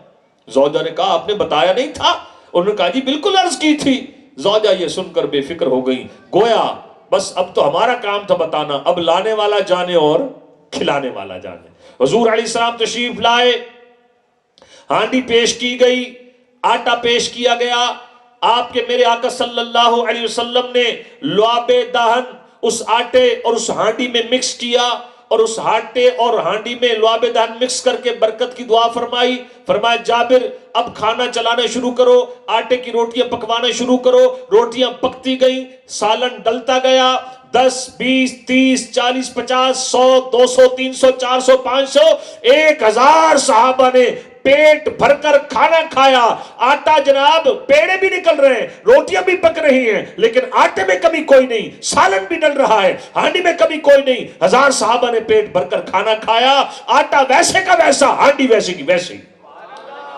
زوجہ نے کہا آپ نے بتایا نہیں تھا؟ انہوں نے کہا جی بالکل عرض کی تھی۔ زوجہ یہ سن کر بے فکر ہو گئی، گویا بس اب تو ہمارا کام تھا بتانا، اب لانے والا جانے اور کھلانے والا جانے۔ حضور علیہ السلام تشریف لائے، ہانڈی پیش کی گئی، آٹا پیش کیا گیا۔ آپ کے میرے آقا صلی اللہ علیہ وسلم نے لعاب دہن اس آٹے اور اس ہانڈی میں مکس کیا، اور اس آٹے اور ہانڈی میں لعاب دہن مکس کر کے برکت کی دعا فرمائی۔ فرمایا جابر اب کھانا چلانا شروع کرو، آٹے کی روٹیاں پکوانا شروع کرو۔ روٹیاں پکتی گئیں، سالن ڈلتا گیا، 10 20 30 40 50 100 200 300 400 500 1000 صحابہ نے پیٹ بھر کر کھانا کھایا. آٹا جناب پیڑے بھی نکل رہے ہیں, روٹیاں بھی پک رہی ہیں, لیکن آٹے میں کمی کوئی نہیں, سالن بھی ڈل رہا ہے, ہانڈی میں کمی کوئی نہیں. 1000 صحابہ نے پیٹ بھر کر کھانا کھایا, آٹا ویسے کا ویسا, ہانڈی ویسے کی ویسے.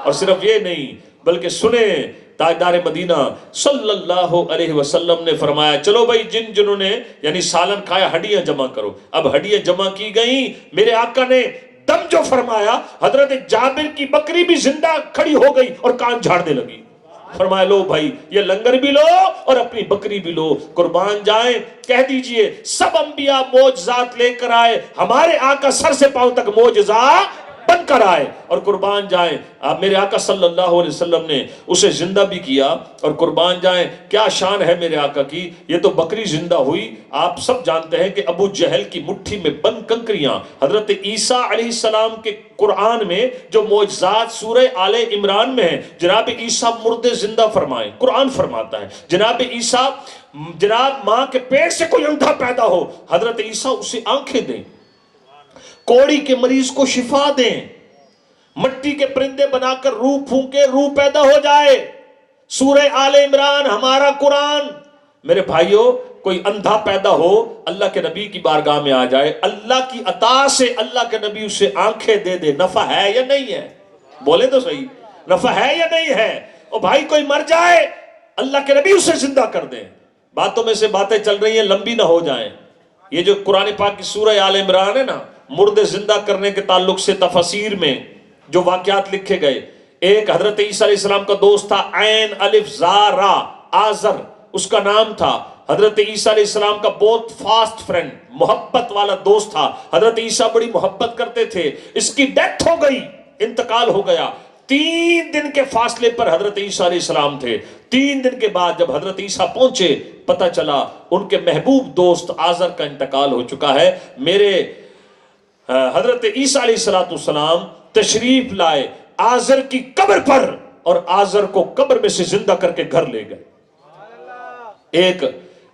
اور صرف یہ نہیں بلکہ سنیں, تاجدار مدینہ صلی اللہ علیہ وسلم نے فرمایا چلو بھائی جنہوں نے یعنی سالن کھایا ہڈیاں جمع کرو. اب ہڈیاں جمع کی گئیں, میرے آقا نے دم جو فرمایا, حضرت جابر کی بکری بھی زندہ کھڑی ہو گئی اور کان جھاڑنے لگی. فرمایا لو بھائی یہ لنگر بھی لو اور اپنی بکری بھی لو, قربان جائیں. کہہ دیجئے سب انبیاء معجزات لے کر آئے, ہمارے آقا سر سے پاؤں تک معجزہ بن کر آئے, اور قربان جائیں آپ میرے آقا صلی اللہ علیہ وسلم نے اسے زندہ بھی کیا. اور قربان جائیں کیا شان ہے میرے آقا کی. یہ تو بکری زندہ ہوئی. آپ سب جانتے ہیں کہ ابو جہل کی مٹھی میں بند کنکریاں, حضرت عیسیٰ علیہ السلام کے قرآن میں جو معجزات سورہ آل عمران میں ہیں, جناب عیسیٰ مردے زندہ فرمائیں, قرآن فرماتا ہے. جناب عیسیٰ جناب ماں کے پیٹ سے کوئی اندھا پیدا ہو, حضرت عیسیٰ اسے آنکھیں دیں, کوڑی کے مریض کو شفا دیں, مٹی کے پرندے بنا کر روح پھونکے روح پیدا ہو جائے. سورہ آل عمران ہمارا قرآن. میرے بھائیوں کوئی اندھا پیدا ہو, اللہ کے نبی کی بارگاہ میں آ جائے, اللہ کی عطا سے اللہ کے نبی اسے آنکھیں دے دے, نفع ہے یا نہیں ہے؟ بولے تو صحیح, نفع ہے یا نہیں ہے؟ اور بھائی کوئی مر جائے, اللہ کے نبی اسے زندہ کر دیں. باتوں میں سے باتیں چل رہی ہیں, لمبی نہ ہو جائیں. یہ جو قرآن پاک کی سورہ آل عمران ہے نا, مردے زندہ کرنے کے تعلق سے تفسیر میں جو واقعات لکھے گئے, ایک حضرت عیسیٰ علیہ السلام کا دوست تھا, عین الف زا را, آزر اس کا نام تھا. حضرت عیسیٰ علیہ السلام کا بہت فاسٹ فرینڈ, محبت والا دوست تھا. حضرت عیسیٰ بڑی محبت کرتے تھے. اس کی ڈیتھ ہو گئی, انتقال ہو گیا. 3 دن کے فاصلے پر حضرت عیسیٰ علیہ السلام تھے. 3 دن کے بعد جب حضرت عیسیٰ پہنچے, پتہ چلا ان کے محبوب دوست آزر کا انتقال ہو چکا ہے. میرے حضرت عیسیٰ علیہ السلام تشریف لائے آزر کی قبر پر, اور آزر کو قبر میں سے زندہ کر کے گھر لے گئے. ایک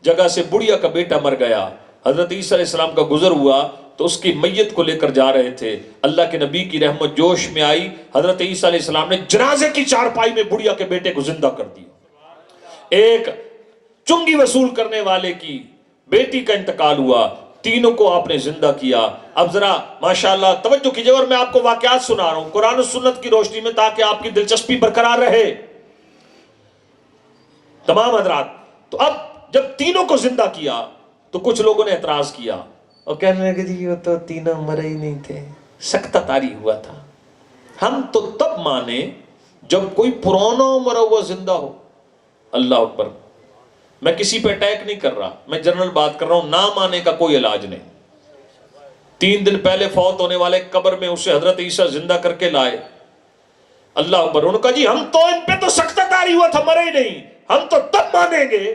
جگہ سے بڑھیا کا بیٹا مر گیا, حضرت عیسیٰ علیہ السلام کا گزر ہوا تو اس کی میت کو لے کر جا رہے تھے. اللہ کے نبی کی رحمت جوش میں آئی, حضرت عیسیٰ علیہ السلام نے جنازے کی چارپائی میں بڑھیا کے بیٹے کو زندہ کر دیا. ایک چنگی وصول کرنے والے کی بیٹی کا انتقال ہوا, تینوں کو آپ نے زندہ کیا. اب ذرا ماشاءاللہ توجہ کیجئے, اور میں آپ کو واقعات سنا رہا ہوں قرآن و سنت کی روشنی میں, تاکہ آپ کی دلچسپی برقرار رہے. تمام حضرات, تو اب جب تینوں کو زندہ کیا تو کچھ لوگوں نے اعتراض کیا اور کہنے لگے جی وہ تو تینوں مرے ہی نہیں تھے, سکتہ طاری ہوا تھا. ہم تو تب مانے جب کوئی پرانا مرا ہوا زندہ ہو. اللہ اکبر. میں کسی پہ اٹیک نہیں کر رہا, میں جنرل بات کر رہا ہوں. نہ مانے کا کوئی علاج نہیں. 3 دن پہلے فوت ہونے والے قبر میں اسے حضرت عیسیٰ زندہ کر کے لائے. اللہ اکبر. انہوں نے کہا جی ہم تو ان پہ تو سکتہ طاری ہوا تھا, مرے ہی نہیں. ہم تو تب مانیں گے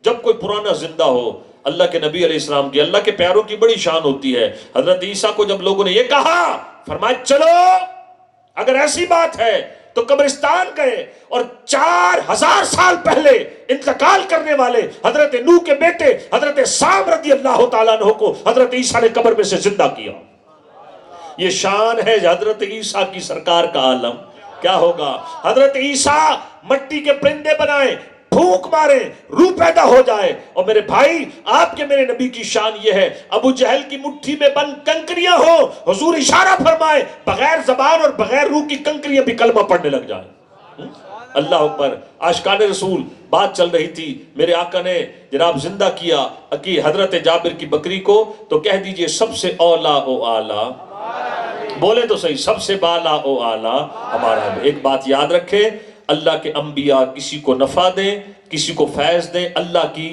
جب کوئی پرانا زندہ ہو. اللہ کے نبی علیہ السلام کی, اللہ کے پیاروں کی بڑی شان ہوتی ہے. حضرت عیسیٰ کو جب لوگوں نے یہ کہا, فرمایا چلو اگر ایسی بات ہے تو قبرستان گئے, اور 4000 سال پہلے انتقال کرنے والے حضرت نوح کے بیٹے حضرت سام رضی اللہ تعالیٰ عنہ کو حضرت عیسیٰ نے قبر میں سے زندہ کیا. یہ شان ہے حضرت عیسیٰ کی سرکار کا عالم. کیا ہوگا, حضرت عیسیٰ مٹی کے پرندے بنائیں, پھونک مارے, روح پیدا ہو جائے. اور میرے بھائی آپ کے میرے نبی کی شان یہ ہے, ابو جہل کی مٹھی میں بند کنکریاں ہو, حضور اشارہ فرمائے بغیر زبان اور بغیر روح کی کنکریاں بھی کلمہ پڑھنے لگ جائیں. اللہ اکبر. عاشقان رسول بات چل رہی تھی, میرے آقا نے جناب زندہ کیا کہ حضرت جابر کی بکری کو, تو کہہ دیجئے سب سے اولا او آلہ, بولے تو صحیح, سب سے بالا او آلہ ہمارا. ایک بات یاد رکھے, اللہ کے انبیاء کسی کو نفع دیں, کسی کو فیض دیں, اللہ کی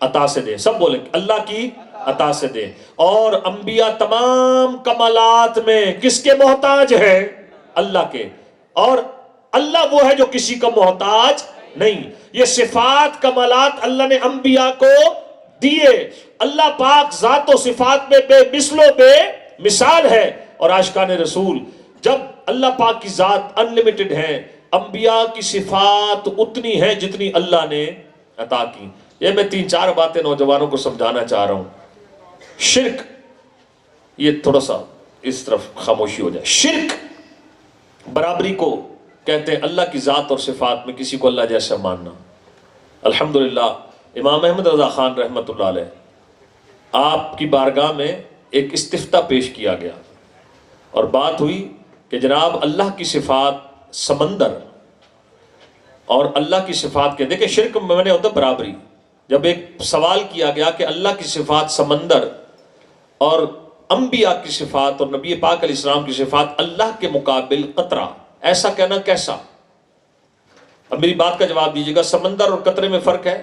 عطا سے دیں. سب بولیں اللہ کی عطا سے دیں. اور انبیاء تمام کمالات میں کس کے محتاج ہیں؟ اللہ کے. اور اللہ وہ ہے جو کسی کا محتاج نہیں. یہ صفات کمالات اللہ نے انبیاء کو دیے. اللہ پاک ذات و صفات میں بے مثل و بے مثال ہے. اور عاشقان رسول, جب اللہ پاک کی ذات انلیمیٹڈ ہے, انبیاء کی صفات اتنی ہیں جتنی اللہ نے عطا کی. یہ میں 3-4 باتیں نوجوانوں کو سمجھانا چاہ رہا ہوں. شرک، یہ تھوڑا سا اس طرف خاموشی ہو جائے. شرک برابری کو کہتے ہیں اللہ کی ذات اور صفات میں کسی کو اللہ جیسا ماننا. الحمدللہ امام احمد رضا خان رحمۃ اللہ علیہ، آپ کی بارگاہ میں ایک استفتاء پیش کیا گیا اور بات ہوئی کہ جناب اللہ کی صفات سمندر اور اللہ کی صفات کے، دیکھیں شرک میں نے ہوتا برابری. جب ایک سوال کیا گیا کہ اللہ کی صفات سمندر اور انبیاء کی صفات اور نبی پاک علیہ السلام کی صفات اللہ کے مقابل قطرہ، ایسا کہنا کیسا؟ اب میری بات کا جواب دیجیے گا. سمندر اور قطرے میں فرق ہے؟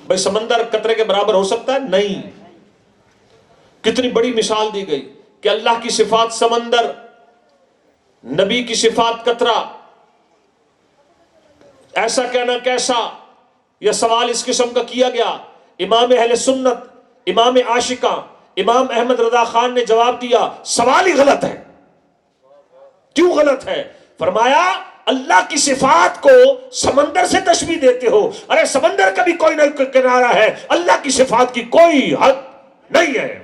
بھئی سمندر قطرے کے برابر ہو سکتا ہے؟ نہیں. کتنی بڑی مثال دی گئی کہ اللہ کی صفات سمندر، نبی کی صفات قطرہ، ایسا کہنا کیسا؟ یہ سوال اس قسم کا کیا گیا. امام اہل سنت، امام عاشقہ، امام احمد رضا خان نے جواب دیا سوال ہی غلط ہے. کیوں غلط ہے؟ فرمایا اللہ کی صفات کو سمندر سے تشبیہ دیتے ہو. ارے سمندر کا بھی کوئی نہ کنارہ ہے، اللہ کی صفات کی کوئی حد نہیں ہے.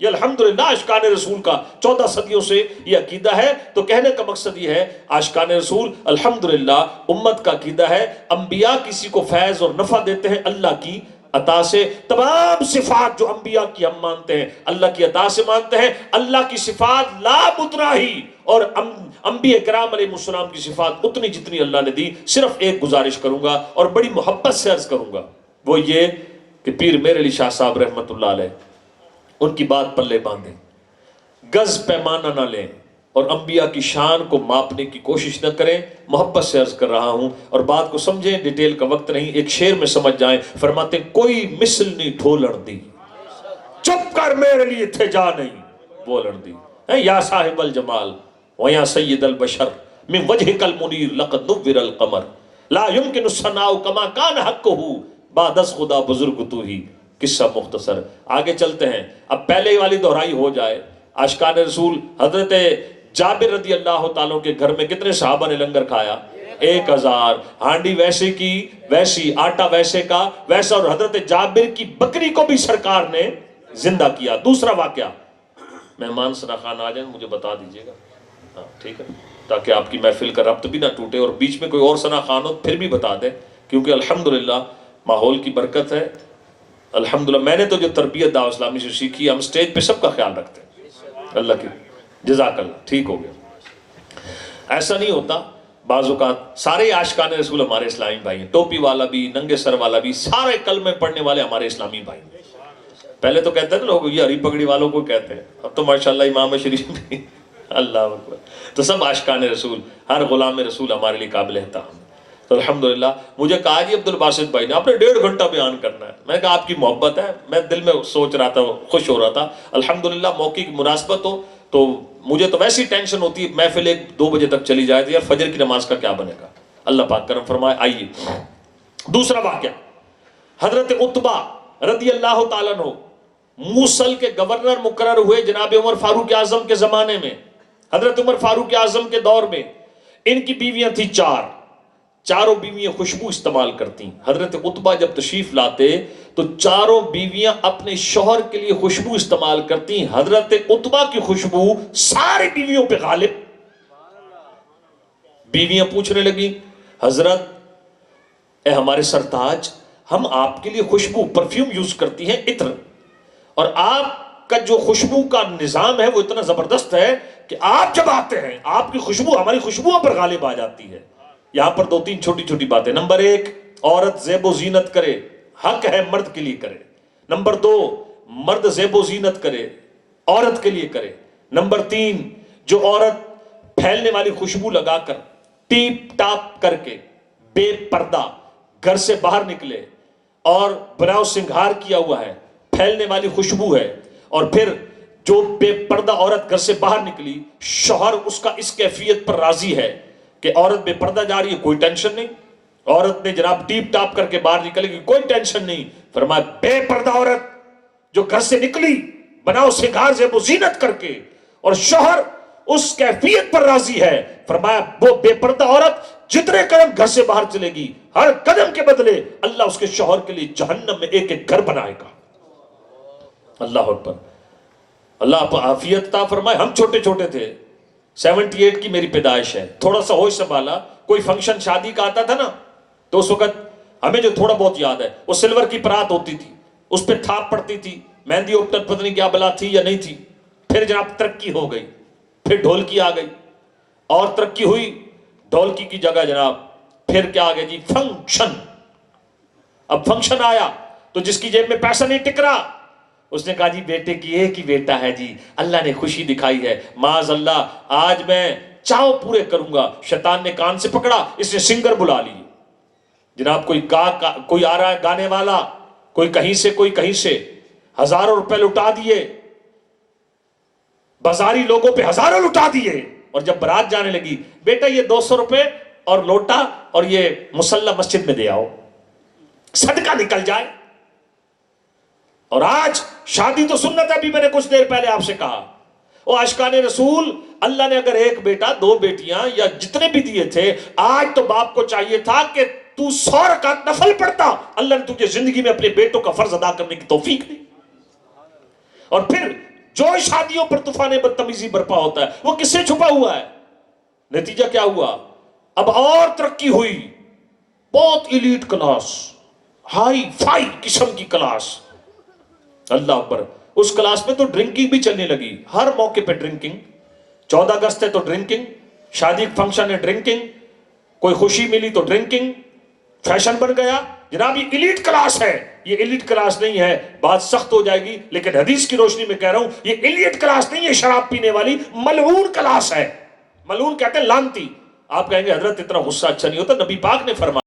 یہ الحمدللہ عاشقان رسول کا 14 صدیوں سے یہ عقیدہ ہے. تو کہنے کا مقصد یہ ہے عاشقان رسول الحمدللہ امت کا عقیدہ ہے انبیاء کسی کو فیض اور نفع دیتے ہیں اللہ کی عطا سے. تمام صفات جو انبیاء کی ہم مانتے ہیں اللہ کی عطا سے مانتے ہیں. اللہ کی صفات لا متراہی اور انبیاء کرام علیہ السلام کی صفات اتنی جتنی اللہ نے دی. صرف ایک گزارش کروں گا اور بڑی محبت سے عرض کروں گا، وہ یہ کہ پیر میر علی شاہ صاحب رحمۃ اللہ علیہ ان کی بات پلے باندھیں، گز پیمانہ نہ لیں اور انبیاء کی شان کو ماپنے کی کوشش نہ کریں. محبت سے عرض کر رہا ہوں اور بات کو سمجھیں، ڈیٹیل کا وقت نہیں. ایک شعر میں سمجھ جائیں. فرماتے کوئی مثل نہیں ڈھولن دی، چپ کر میرے لیے تھے جا نہیں بولن دی. یا صاحب الجمال ویا سید البشر من وجهك المنیر لقد نور القمر لا يمكن الثناء كما كان حقه بعد از خدا بزرگ تو ہی. قصہ مختصر، آگے چلتے ہیں. اب پہلے والی دہرائی ہو جائے. عاشقان رسول حضرت جابر رضی اللہ تعالیٰ کے گھر میں کتنے صحابہ نے لنگر کھایا؟ 1000. ہانڈی ویسے کی ویسی، آٹا ویسے کا ویسا، اور حضرت جابر کی بکری کو بھی سرکار نے زندہ کیا. دوسرا واقعہ، مہمان ثنا خان آ جائیں مجھے بتا دیجئے گا، ہاں ٹھیک ہے، تاکہ آپ کی محفل کا ربط بھی نہ ٹوٹے اور بیچ میں کوئی اور ثنا خان ہو پھر بھی بتا دیں، کیونکہ الحمدللہ ماحول کی برکت ہے. الحمدللہ میں نے تو جو تربیت دعوت اسلامی سے سیکھی، ہم سٹیج پہ سب کا خیال رکھتے ہیں. اللہ کی جزاک اللہ، ٹھیک ہو گیا. ایسا نہیں ہوتا بعض اوقات سارے عاشقان رسول ہمارے اسلامی بھائی ہیں، ٹوپی والا بھی، ننگے سر والا بھی، سارے کلمے پڑھنے والے ہمارے اسلامی بھائی ہیں. پہلے تو کہتے ہیں لوگ یہ ہری پگڑی والوں کو کہتے ہیں، اب تو ماشاءاللہ امام شریف بھی اللہ اکبر. تو سب عاشقان رسول، ہر غلام رسول ہمارے لیے قابل احترام. تو الحمدللہ مجھے کہا جی عبد الباسط بھائی نے آپ نے 1.5 گھنٹہ بیان کرنا ہے. میں نے کہا آپ کی محبت ہے، میں دل میں سوچ رہا تھا، خوش ہو رہا تھا. الحمدللہ موقع کی مناسبت ہو تو مجھے تو ویسی ٹینشن ہوتی ہے محفل 1-2 بجے تک چلی جائے تو یار فجر کی نماز کا کیا بنے گا. اللہ پاک کرم فرمائے. آئیے دوسرا واقعہ، حضرت عتبہ رضی اللہ تعالیٰ عنہ موصل کے گورنر مقرر ہوئے جناب عمر فاروق اعظم کے زمانے میں. حضرت عمر فاروق اعظم کے دور میں ان کی بیویاں تھیں 4، چاروں بیویاں خوشبو استعمال کرتی. حضرت عتبہ جب تشریف لاتے تو چاروں بیویاں اپنے شوہر کے لیے خوشبو استعمال کرتی. حضرت عتبہ کی خوشبو ساری بیویوں پہ غالب. بیویاں پوچھنے لگی حضرت اے ہمارے سرتاج، ہم آپ کے لیے خوشبو پرفیوم یوز کرتی ہیں، عطر، اور آپ کا جو خوشبو کا نظام ہے وہ اتنا زبردست ہے کہ آپ جب آتے ہیں آپ کی خوشبو ہماری خوشبوؤں پر غالب آ جاتی ہے. یہاں پر 2-3 چھوٹی چھوٹی باتیں. نمبر 1، عورت زیب و زینت کرے، حق ہے مرد کے لیے کرے. نمبر 2، مرد زیب و زینت کرے، عورت کے لیے کرے. نمبر 3، جو عورت پھیلنے والی خوشبو لگا کر ٹیپ ٹاپ کر کے بے پردہ گھر سے باہر نکلے اور براؤ سنگھار کیا ہوا ہے، پھیلنے والی خوشبو ہے، اور پھر جو بے پردہ عورت گھر سے باہر نکلی، شوہر اس کا اس کیفیت پر راضی ہے کہ عورت بے پردہ جا رہی ہے، کوئی ٹینشن نہیں. عورت نے جناب ٹیپ ٹاپ کر کے باہر نکلے گی، کوئی ٹینشن نہیں. فرمایا بے پردہ عورت جو گھر سے نکلی بناؤ سنگھار زیب و زینت کر کے، اور شوہر اس کیفیت پر راضی ہے. فرمایا وہ بے پردہ عورت جتنے قدم گھر سے باہر چلے گی ہر قدم کے بدلے اللہ اس کے شوہر کے لیے جہنم میں ایک ایک گھر بنائے گا. اللہ اکبر. اللہ عافیت عطا فرمائے. ہم چھوٹے چھوٹے تھے, 78 کی میری پیدائش ہے, تھوڑا سا ہوش سنبھالا, کوئی فنکشن شادی کا آتا تھا نا تو اس وقت ہمیں جو تھوڑا بہت یاد ہے وہ سلور کی پرات ہوتی تھی, اس پہ تھاپ پڑتی تھی, مہندی اوپٹن پتہ نہیں کیا بلا تھی یا نہیں تھی. پھر جناب ترقی ہو گئی, پھر ڈھولکی آ گئی اور ترقی ہوئی, ڈھولکی کی جگہ جناب پھر کیا آ گیا جی, فنکشن. اب فنکشن آیا تو جس کی جیب میں پیسہ نہیں ٹک رہا اس نے کہا جی بیٹے کی ایک ہی بیٹا ہے جی, اللہ نے خوشی دکھائی ہے, معاذ اللہ آج میں چاؤ پورے کروں گا. شیطان نے کان سے پکڑا, اس نے سنگر بلا لی جناب, کوئی آ رہا ہے گانے والا, کوئی کہیں سے کوئی کہیں سے, ہزاروں روپے لٹا دیے, بازاری لوگوں پہ ہزاروں لٹا دیے. اور جب برات جانے لگی, بیٹا یہ 200 روپے اور لوٹا اور یہ مصلی مسجد میں دے آؤ, صدقہ نکل جائے. اور آج شادی تو سنت ہے, ابھی میں نے کچھ دیر پہلے آپ سے کہا, او عاشقان رسول, اللہ نے اگر ایک بیٹا 2 بیٹیاں یا جتنے بھی دیے تھے, آج تو باپ کو چاہیے تھا کہ تو 100 رکعت نفل پڑھتا. اللہ نے تجھے زندگی میں اپنے بیٹوں کا فرض ادا کرنے کی توفیق دی. اور پھر جو شادیوں پر طوفان بدتمیزی برپا ہوتا ہے وہ کس سے چھپا ہوا ہے؟ نتیجہ کیا ہوا؟ اب اور ترقی ہوئی, بہت ایلیٹ کلاس, ہائی فائی قسم کی کلاس. اللہ اکبر. اس کلاس میں تو ڈرنکنگ بھی چلنے لگی, ہر موقع پہ ڈرنکنگ. 14 اگست ہے تو ڈرنکنگ, شادی فنکشن ہے ڈرنکنگ, کوئی خوشی ملی تو ڈرنکنگ, فیشن بن گیا. جناب یہ ایلیٹ کلاس ہے. یہ ایلیٹ کلاس نہیں ہے, بات سخت ہو جائے گی لیکن حدیث کی روشنی میں کہہ رہا ہوں, یہ ایلیٹ کلاس نہیں ہے, شراب پینے والی ملعون کلاس ہے. ملعون کہتے ہیں لعنتی. آپ کہیں گے حضرت اتنا غصہ اچھا نہیں ہوتا, نبی پاک نے فرمایا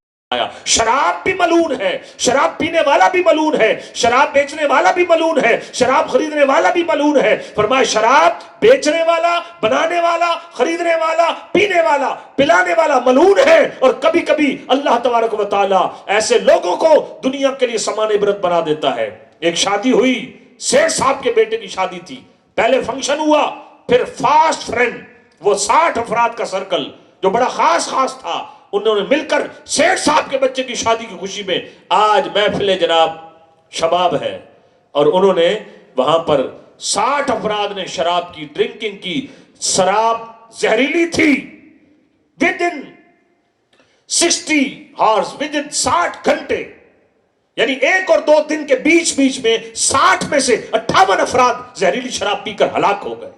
شراب بھی ملعون ہے, شراب پینے والا بھی ملعون ہے, شراب بیچنے والا بھی ملعون ہے, شراب خریدنے والا بھی ملعون ہے. فرمایا شراب بیچنے والا, بنانے والا, خریدنے والا, پینے والا, پلانے والا ملعون ہے. اور کبھی کبھی اللہ تبارک و تعالی ایسے لوگوں کو دنیا کے لیے سامان عبرت بنا دیتا ہے. ایک شادی ہوئی, سیٹھ صاحب کے بیٹے کی شادی تھی, پہلے فنکشن ہوا, پھر فاسٹ فرینڈ, وہ 60 افراد کا سرکل جو بڑا خاص تھا, انہوں نے مل کر سیٹھ صاحب کے بچے کی شادی کی خوشی میں آج محفل جناب شباب ہے, اور انہوں نے وہاں پر 60 افراد نے شراب کی, ڈرنکنگ کی. شراب زہریلی تھی. within 60 hours, within 60 گھنٹے, یعنی 1 اور 2 دن کے بیچ میں 60 میں سے 58 افراد زہریلی شراب پی کر ہلاک ہو گئے.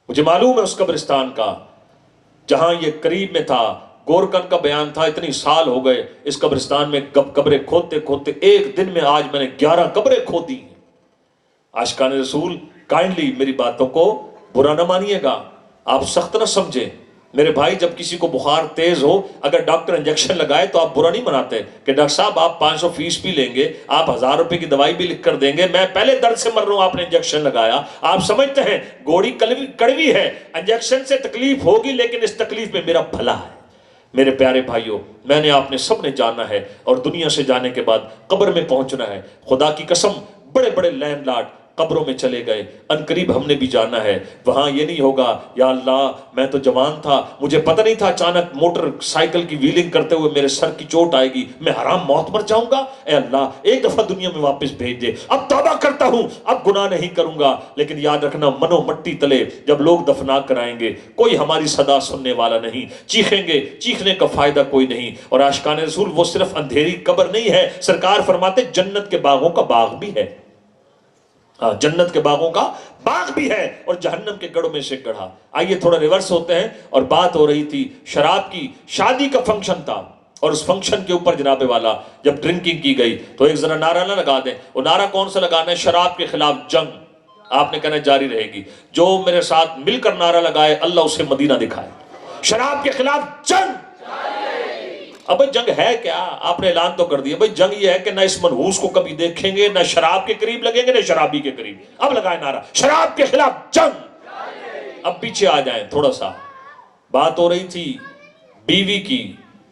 مجھے معلوم ہے اس قبرستان کا جہاں یہ قریب میں تھا, گورکن کا بیان تھا, اتنی سال ہو گئے اس قبرستان میں قبریں کھودتے ایک دن میں آج میں نے 11 قبریں کھود دی. عاشقان رسول کائنڈلی میری باتوں کو برا نہ مانیے گا, آپ سخت نہ سمجھیں. میرے بھائی جب کسی کو بخار تیز ہو, اگر ڈاکٹر انجیکشن لگائے تو آپ برا نہیں مناتے کہ ڈاکٹر صاحب آپ 500 فیس بھی لیں گے, آپ 1000 روپے کی دوائی بھی لکھ کر دیں گے, میں پہلے درد سے مر رہا ہوں, آپ نے انجیکشن لگایا. آپ سمجھتے ہیں گوڑی کڑوی ہے, انجیکشن سے تکلیف ہوگی لیکن اس تکلیف میں میرا بھلا ہے. میرے پیارے بھائیوں, میں نے آپ نے سب نے جانا ہے اور دنیا سے جانے کے بعد قبر میں پہنچنا ہے. خدا کی قسم بڑے بڑے لینڈ لارڈ قبروں میں چلے گئے, انقریب ہم نے بھی جانا ہے. وہاں یہ نہیں ہوگا یا اللہ میں تو جوان تھا, مجھے پتہ نہیں تھا اچانک موٹر سائیکل کی ویلنگ کرتے ہوئے میرے سر کی چوٹ آئے گی, میں حرام موت مر جاؤں گا. اے اللہ ایک دفعہ دنیا میں واپس بھیج دے, اب توبہ کرتا ہوں, اب گناہ نہیں کروں گا. لیکن یاد رکھنا منو مٹی تلے جب لوگ دفنا کرائیں گے کوئی ہماری صدا سننے والا نہیں, چیخیں گے, چیخنے کا فائدہ کوئی نہیں. اور عاشقان رسول وہ صرف اندھیری قبر نہیں ہے, سرکار فرماتے جنت کے باغوں کا باغ بھی ہے. جنت کے باغوں کا باغ بھی ہے اور جہنم کے گڑھوں میں سے گڑھا. آئیے تھوڑا ریورس ہوتے ہیں, اور بات ہو رہی تھی شراب کی. شادی کا فنکشن تھا اور اس فنکشن کے اوپر جناب والا جب ڈرنکنگ کی گئی تو ایک ذرا نعرہ نہ لگا دیں. وہ نعرہ کون سا لگانا ہے؟ شراب کے خلاف جنگ. آپ نے کہنا جاری رہے گی. جو میرے ساتھ مل کر نعرہ لگائے اللہ اسے مدینہ دکھائے. شراب کے خلاف جنگ. اب جنگ ہے کیا؟ آپ نے اعلان تو کر دیا بھائی جنگ یہ ہے کہ نہ اس منحوس کو کبھی دیکھیں گے, نہ شراب کے قریب لگیں گے, نہ شرابی کے قریب. اب لگائے نعرہ شراب کے خلاف جنگ. اب پیچھے آ جائیں تھوڑا سا. بات ہو رہی تھی بیوی کی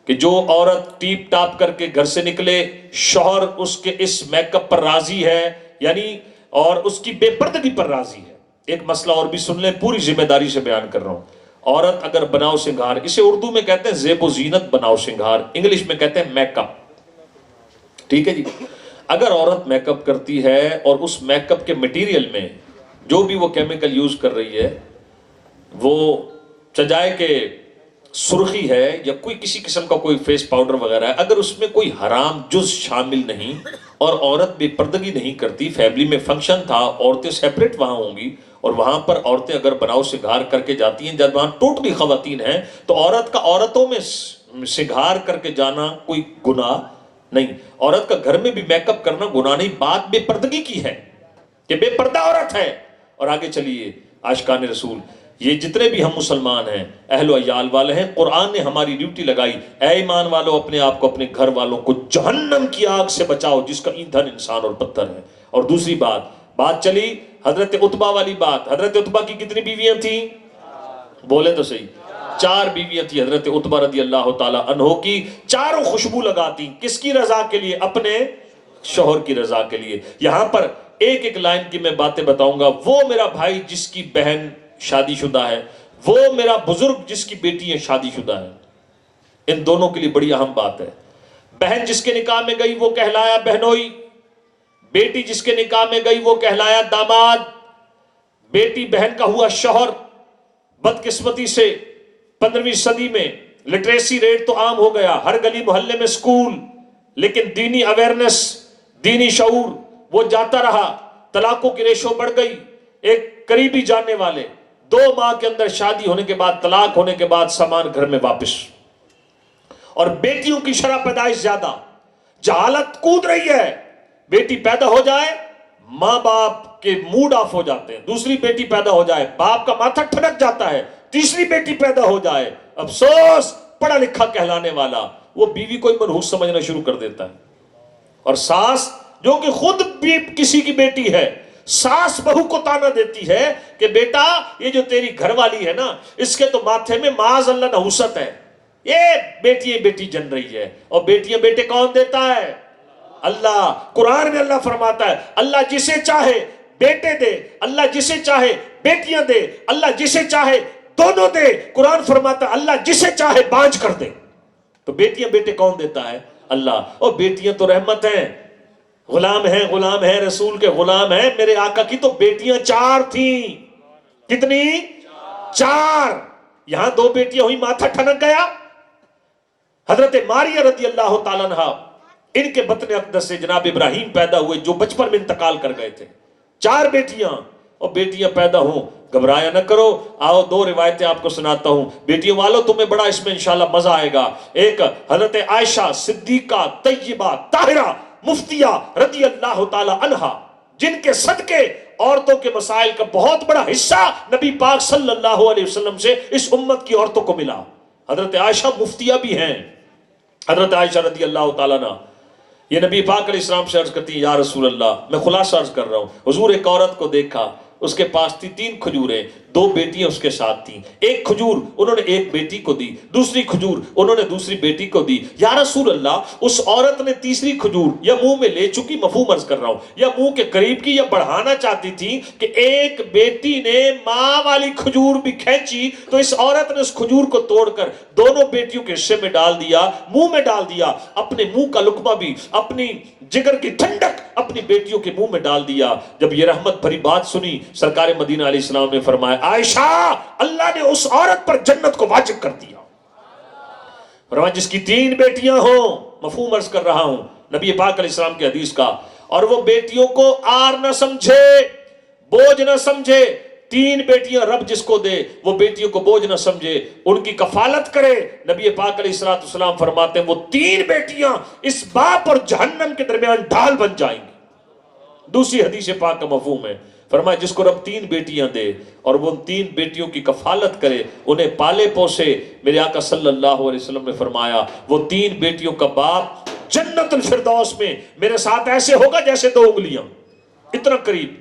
کہ جو عورت ٹیپ ٹاپ کر کے گھر سے نکلے, شوہر اس کے اس میک اپ پر راضی ہے, یعنی اور اس کی بے پردگی پر راضی ہے. ایک مسئلہ اور بھی سن لیں، پوری ذمہ داری سے بیان کر رہا ہوں. عورت اگر بناؤ سنگھار، اسے اردو میں کہتے ہیں زیب و زینت بناؤ سنگھار، انگلش میں کہتے ہیں میک اپ. ٹھیک ہے جی. اگر عورت میک اپ کرتی ہے اور اس میک اپ کے مٹیریل میں جو بھی وہ کیمیکل یوز کر رہی ہے، وہ چجائے کہ سرخی ہے یا کوئی کسی قسم کا کوئی فیس پاؤڈر وغیرہ ہے، اگر اس میں کوئی حرام جز شامل نہیں اور عورت بے پردگی نہیں کرتی، فیملی میں فنکشن تھا، عورتیں سیپریٹ وہاں ہوں گی، اور وہاں پر عورتیں اگر بناؤ سنگھار کر کے جاتی ہیں، جب وہاں ٹوٹلی خواتین ہیں، تو عورت کا عورتوں میں سنگھار کر کے جانا کوئی گناہ نہیں. عورت کا گھر میں بھی میک اپ کرنا گناہ نہیں، بات بے پردگی کی ہے کہ بے پردہ عورت ہے. اور آگے چلیے عاشقان رسول، یہ جتنے بھی ہم مسلمان ہیں، اہل و عیال والے ہیں، قرآن نے ہماری ڈیوٹی لگائی، اے ایمان والو اپنے آپ کو اپنے گھر والوں کو جہنم کی آگ سے بچاؤ جس کا ایندھن انسان اور پتھر ہے. اور دوسری بات چلی حضرت عتبہ والی بات. حضرت عتبہ کی کتنی بیویاں تھیں؟ بولے تو صحیح. 4 بیویاں تھیں حضرت عتبہ رضی اللہ تعالیٰ عنہ کی. چاروں خوشبو لگاتی، کس کی رضا کے لیے؟ اپنے شوہر کی رضا کے لیے. یہاں پر ایک ایک لائن کی میں باتیں بتاؤں گا. وہ میرا بھائی جس کی بہن شادی شدہ ہے، وہ میرا بزرگ جس کی بیٹی ہے شادی شدہ ہے، ان دونوں کے لیے بڑی اہم بات ہے. بہن جس کے نکاح میں گئی وہ کہلایا بہنوئی، بیٹی جس کے نکاح میں گئی وہ کہلایا داماد. بیٹی بہن کا ہوا شوہر. بدقسمتی سے 15ویں صدی میں لٹریسی ریٹ تو عام ہو گیا، ہر گلی محلے میں سکول، لیکن دینی اویرنس، دینی شعور وہ جاتا رہا. طلاقوں کی ریشو بڑھ گئی. ایک قریبی جاننے والے 2 ماہ کے اندر شادی ہونے کے بعد، طلاق ہونے کے بعد سامان گھر میں واپس. اور بیٹیوں کی شرح پیدائش زیادہ، جہالت کود رہی ہے. بیٹی پیدا ہو جائے ماں باپ کے موڈ آف ہو جاتے ہیں. دوسری بیٹی پیدا ہو جائے باپ کا ماتھا ٹھنک جاتا ہے. تیسری بیٹی پیدا ہو جائے، افسوس پڑھا لکھا کہلانے والا وہ بیوی کو منحوس سمجھنا شروع کر دیتا ہے. اور ساس جو کہ خود بھی کسی کی بیٹی ہے، ساس بہو کو تانا دیتی ہے کہ بیٹا یہ جو تیری گھر والی ہے نا، اس کے تو ماتھے میں معاذ اللہ نحوست ہے، یہ بیٹی جن رہی ہے. اور بیٹیاں بیٹے کون دیتا ہے؟ اللہ. قرآن میں اللہ فرماتا ہے اللہ جسے چاہے بیٹے دے، اللہ جسے چاہے بیٹیاں دے، اللہ جسے چاہے دونوں دے. قرآن فرماتا ہے اللہ جسے چاہے بانجھ کر دے. تو بیٹیاں بیٹے کون دیتا ہے؟ اللہ. اور بیٹیاں تو رحمت ہیں، غلام ہیں رسول کے غلام ہیں. میرے آقا کی تو بیٹیاں 4 تھیں. کتنی؟ 4. یہاں 2 بیٹیاں ہوئی، ماتھا ٹھنک گیا. حضرت ماریہ رضی اللہ تعالیٰ عنہ، ان کے بطن اقدس سے جناب ابراہیم پیدا ہوئے جو بچپن میں انتقال کر گئے تھے. 4 بیٹیاں. اور بیٹیاں پیدا ہوں گھبرایا نہ کرو. آؤ 2 روایتیں آپ کو سناتا ہوں. بیٹیوں والوں تمہیں بڑا اس میں انشاءاللہ مزہ آئے گا. ایک حضرت عائشہ صدیقہ طیبہ طاہرہ مفتیہ رضی اللہ تعالی عنہا، جن کے صدقے عورتوں کے مسائل کا بہت بڑا حصہ نبی پاک صلی اللہ علیہ وسلم سے اس امت کی عورتوں کو ملا. حضرت عائشہ مفتیہ بھی ہیں. حضرت عائشہ رضی اللہ تعالیٰ عنہ یہ نبی پاک علیہ السلام سے عرض کرتی ہیں یا رسول اللہ، میں خلاصہ عرض کر رہا ہوں، حضور ایک عورت کو دیکھا، اس کے پاس تھی 3 کھجوریں، 2 بیٹیاں اس کے ساتھ تھیں. ایک کھجور انہوں نے ایک بیٹی کو دی، دوسری کھجور انہوں نے دوسری بیٹی کو دی. یا رسول اللہ، اس عورت نے تیسری کھجور یا منہ میں لے چکی، مفہوم عرض کر رہا ہوں، یا منہ کے قریب کی، یا بڑھانا چاہتی تھی کہ ایک بیٹی نے ماں والی کھجور بھی کھینچی تو اس عورت نے اس کھجور کو توڑ کر دونوں بیٹیوں کے حصے میں ڈال دیا، منہ میں ڈال دیا، اپنے منہ کا لقمہ بھی، اپنی جگر کی ٹھنڈک اپنی بیٹیوں کے منہ میں ڈال دیا. جب یہ رحمت بھری بات سنی، سرکار مدینہ علیہ السلام نے فرمایا عائشہ، اللہ نے اس عورت پر جنت کو واجب کر دیا. فرمایا جس کی 3 بیٹیاں ہوں، مفہوم عرض کر رہا ہوں نبی پاک علیہ السلام کی حدیث کا، اور وہ بیٹیوں کو آر نہ سمجھے، بوجھ نہ سمجھے. 3 بیٹیاں رب جس کو دے وہ بیٹیوں کو بوجھ نہ سمجھے، ان کی کفالت کرے. نبی پاک علیہ السلام فرماتے ہیں وہ 3 بیٹیاں اس باپ اور جہنم کے درمیان ڈھال بن جائیں گی. دوسری حدیث پاک کا مفہوم ہے، فرمایا جس کو رب 3 بیٹیاں دے اور وہ 3 بیٹیوں کی کفالت کرے، انہیں پالے پوسے. میرے آقا صلی اللہ علیہ وسلم نے فرمایا وہ 3 بیٹیوں کا باپ جنت الفردوس میں میرے ساتھ ایسے ہوگا جیسے 2 انگلیاں، اتنا قریب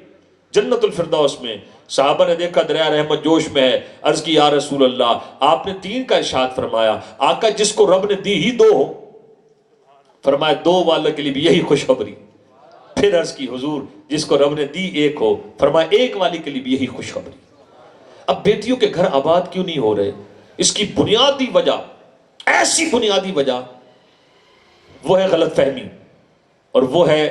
جنت الفردوس میں. صحابہ نے دیکھا دریا رحمت جوش میں ہے، عرض کی یا رسول اللہ، آپ نے 3 کا ارشاد فرمایا، آقا جس کو رب نے دی ہی 2 ہو. فرمایا 2 والے کے لیے بھی یہی خوشخبری. پھر عرض کی حضور جس کو رب نے دی ایک ہو، فرمایا ایک والی کے لیے بھی یہی خوشخبری۔ اب بیٹیوں کے گھر آباد کیوں نہیں ہو رہے؟ اس کی بنیادی وجہ، ایسی بنیادی وجہ، وہ ہے غلط فہمی، اور وہ ہے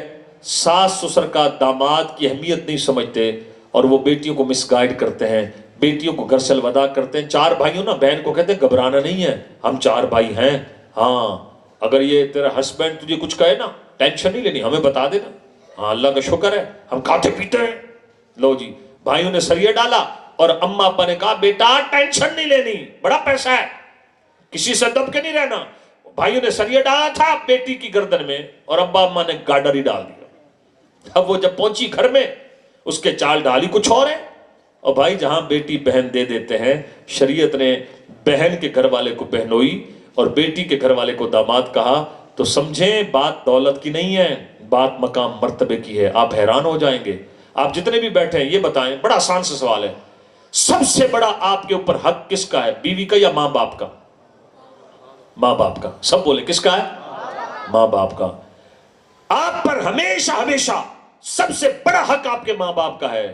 ساس سسر کا داماد کی اہمیت نہیں سمجھتے، اور وہ بیٹیوں کو مس گائیڈ کرتے ہیں، بیٹیوں کو گھر سے الوداع کرتے ہیں۔ 4 بھائیوں نا، بہن کو کہتے ہیں گھبرانا نہیں ہے، ہم 4 بھائی ہیں، ہاں اگر یہ تیرا ہسبینڈ تجھے کچھ کہے نا ٹینشن نہیں لینی، ہمیں بتا دینا، ہاں اللہ کا شکر ہے ہم کھاتے پیتے ہیں۔ لو جی، بھائیوں نے سریہ ڈالا اور اماں ابا نے کہا بیٹا ٹینشن نہیں لینی، بڑا پیسہ ہے، کسی سے دب کے نہیں رہنا۔ بھائیوں نے سریہ ڈالا تھا بیٹی کی گردن میں، اور ابا اماں نے گاڈر ہی ڈال دیا۔ اب وہ جب پہنچی گھر میں، اس کے چال ڈالی کچھ اور ہے۔ اور بھائی جہاں بیٹی بہن دے دیتے ہیں، شریعت نے بہن کے گھر والے کو بہنوئی اور بیٹی کے گھر والے کو داماد کہا، تو سمجھیں بات دولت کی نہیں ہے، بات مقام مرتبے کی ہے۔ آپ حیران ہو جائیں گے، آپ جتنے بھی بیٹھے ہیں یہ بتائیں، بڑا آسان سے سوال ہے، سب سے بڑا آپ کے اوپر حق کس کا ہے، بیوی کا یا ماں باپ کا؟ ماں باپ کا۔ سب بولے کس کا ہے؟ ماں باپ کا۔ آپ پر ہمیشہ ہمیشہ سب سے بڑا حق آپ کے ماں باپ کا ہے،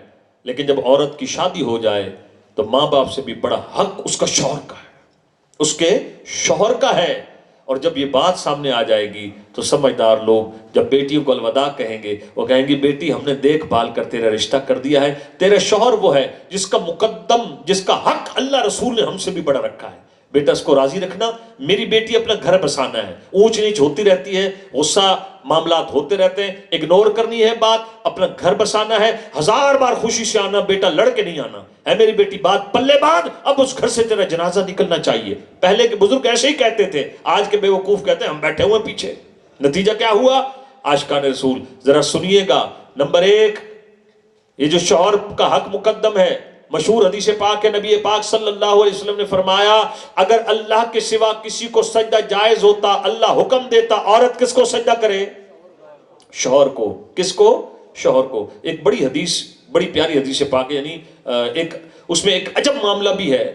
لیکن جب عورت کی شادی ہو جائے تو ماں باپ سے بھی بڑا حق اس کا شوہر کا ہے، اس کے شوہر کا ہے۔ اور جب یہ بات سامنے آ جائے گی تو سمجھدار لوگ جب بیٹیوں کو الوداع کہیں گے، وہ کہیں گی بیٹی ہم نے دیکھ بھال کر تیرا رشتہ کر دیا ہے، تیرا شوہر وہ ہے جس کا مقدم، جس کا حق اللہ رسول نے ہم سے بھی بڑا رکھا ہے، بیٹا اس کو راضی رکھنا۔ میری بیٹی اپنا گھر بسانا ہے، اونچ نیچ ہوتی رہتی ہے، غصہ معاملات ہوتے رہتے ہیں، اگنور کرنی ہے بات، اپنا گھر بسانا ہے، 1000 بار خوشی سے آنا، بیٹا لڑ کے نہیں آنا ہے۔ میری بیٹی بات پلے باندھ، اب اس گھر سے تیرا جنازہ نکلنا چاہیے۔ پہلے کے بزرگ ایسے ہی کہتے تھے، آج کے بے وقوف کہتے ہیں ہم بیٹھے ہوئے پیچھے۔ نتیجہ کیا ہوا؟ عاشقان رسول ذرا سنیے گا، نمبر 1 یہ جو شوہر کا حق مقدم ہے، مشہور حدیث پاک ہے، نبی پاک صلی اللہ علیہ وسلم نے فرمایا اگر اللہ کے سوا کسی کو سجدہ جائز ہوتا، اللہ حکم دیتا عورت کس کو سجدہ کرے؟ شوہر کو۔ کس کو؟ شوہر کو۔ ایک بڑی حدیث، بڑی پیاری حدیث پاک ہے، یعنی اس میں ایک عجب معاملہ بھی ہے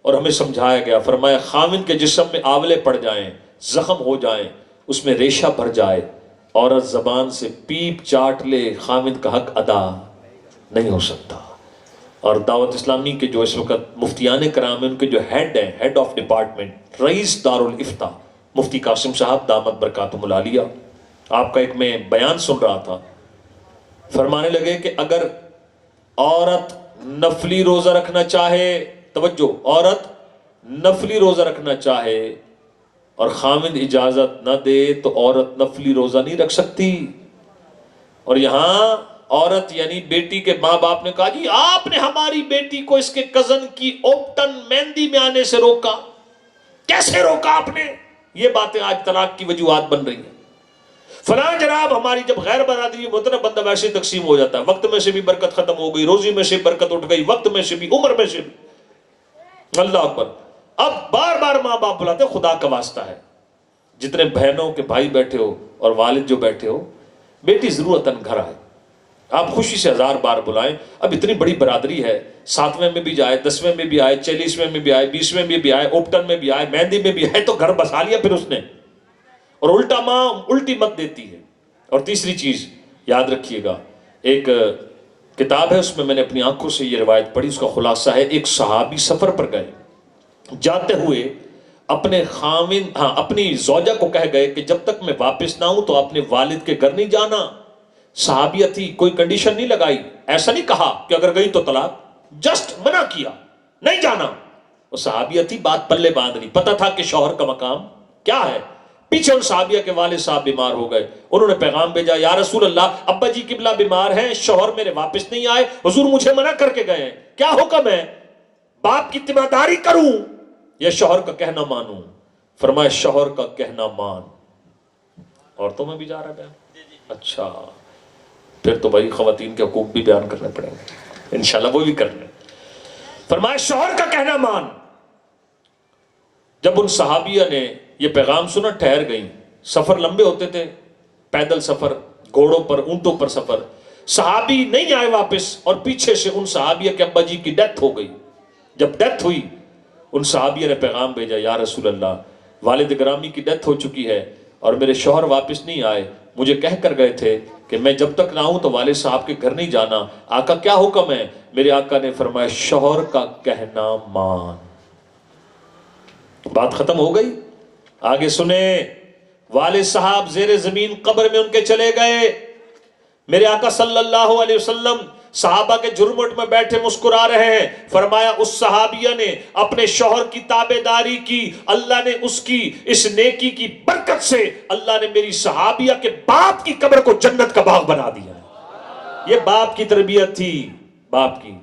اور ہمیں سمجھایا گیا۔ فرمایا خاوند کے جسم میں آولے پڑ جائیں، زخم ہو جائیں، اس میں ریشہ بھر جائے، عورت زبان سے پیپ چاٹ لے، خاوند کا حق ادا نہیں ہو سکتا۔ اور دعوت اسلامی کے جو اس وقت مفتیان کرام ہیں، ان کے جو ہیڈ ہیں، ہیڈ آف ڈپارٹمنٹ، رئیس دارالافتاء مفتی قاسم صاحب دامت برکاتہم العالیہ، آپ کا ایک میں بیان سن رہا تھا، فرمانے لگے کہ اگر عورت نفلی روزہ رکھنا چاہے، توجہ، عورت نفلی روزہ رکھنا چاہے اور خاوند اجازت نہ دے تو عورت نفلی روزہ نہیں رکھ سکتی۔ اور یہاں عورت یعنی بیٹی کے ماں باپ نے کہا جی آپ نے ہماری بیٹی کو اس کے کزن کی اوپٹن مہندی میں آنے سے روکا، کیسے روکا آپ نے؟ یہ باتیں آج طلاق کی وجوہات بن رہی ہیں۔ فلاں جناب ہماری جب غیر برادری مطلب بندہ ویسے تقسیم ہو جاتا ہے، وقت میں سے بھی برکت ختم ہو گئی، روزی میں سے برکت اٹھ گئی، وقت میں سے بھی، عمر میں سے بھی۔ اللہ اکبر۔ اب بار بار ماں باپ بلاتے، خدا کا واسطہ ہے، جتنے بہنوں کے بھائی بیٹھے ہو اور والد جو بیٹھے ہو، بیٹی ضرورتاً گھر آئے، آپ خوشی سے 1000 بار بلائیں۔ اب اتنی بڑی برادری ہے، 7ویں میں بھی جائے، 10ویں میں بھی آئے، 40ویں میں بھی آئے، 20ویں میں بھی آئے، اوپٹن میں بھی آئے، مہندی میں بھی آئے، تو گھر بسا لیا پھر اس نے، اور الٹا ماں الٹی مت دیتی ہے۔ اور تیسری چیز یاد رکھیے گا، ایک کتاب ہے اس میں نے اپنی آنکھوں سے یہ روایت پڑھی، اس کا خلاصہ ہے، ایک صحابی سفر پر گئے، جاتے ہوئے اپنے خاوند اپنی زوجہ کو کہہ گئے کہ جب تک میں واپس نہ ہوں تو اپنے والد کے گھر نہیں جانا۔ صحابیہ تھی، کوئی کنڈیشن نہیں لگائی، ایسا نہیں کہا کہ اگر گئی تو طلاق، جسٹ منع کیا نہیں جانا۔ وہ صحابیہ تھی، بات پلے باندھ رہی، پتہ تھا کہ شوہر کا مقام کیا ہے۔ پیچھے ان صحابیہ کے والد صاحب بیمار ہو گئے، انہوں نے پیغام بھیجا، یا رسول اللہ ابا جی قبلہ بیمار ہیں، شوہر میرے واپس نہیں آئے، حضور مجھے منع کر کے گئے ہیں، کیا حکم ہے؟ باپ کی تیمارداری کروں یا شوہر کا کہنا مانوں؟ فرمایا شوہر کا کہنا مان۔ عورتوں میں بھی جا رہا بیان؟ اچھا، پھر تو بھائی خواتین کے حقوق بھی بیان کرنے پڑیں گے انشاءاللہ، وہ بھی کرنے۔ فرمایا شوہر کا کہنا مان۔ جب ان صحابیہ نے یہ پیغام سنا ٹھہر گئیں، سفر لمبے ہوتے تھے، پیدل سفر، گھوڑوں پر، اونٹوں پر سفر، صحابی نہیں آئے واپس، اور پیچھے سے ان صحابیہ کے ابا جی کی ڈیتھ ہو گئی۔ جب ڈیتھ ہوئی ان صحابیہ نے پیغام بھیجا، یا رسول اللہ والد گرامی کی ڈیتھ ہو چکی ہے اور میرے شوہر واپس نہیں آئے، مجھے کہہ کر گئے تھے کہ میں جب تک نہ ہوں تو والد صاحب کے گھر نہیں جانا. آقا کیا حکم ہے؟ میرے آقا نے فرمایا شوہر کا کہنا مان. بات ختم ہو گئی. آگے سنیں. والد صاحب زیر زمین قبر میں ان کے چلے گئے. میرے آقا صلی اللہ علیہ وسلم صحابہ کے جھرمٹ میں بیٹھے مسکرا رہے ہیں. فرمایا اس صحابیہ نے اپنے شوہر کی تابعداری کی, اللہ نے اس کی اس نیکی کی برکت سے اللہ نے میری صحابیہ کے باپ کی قبر کو جنت کا باغ بنا دیا. یہ باپ کی تربیت تھی, باپ کی.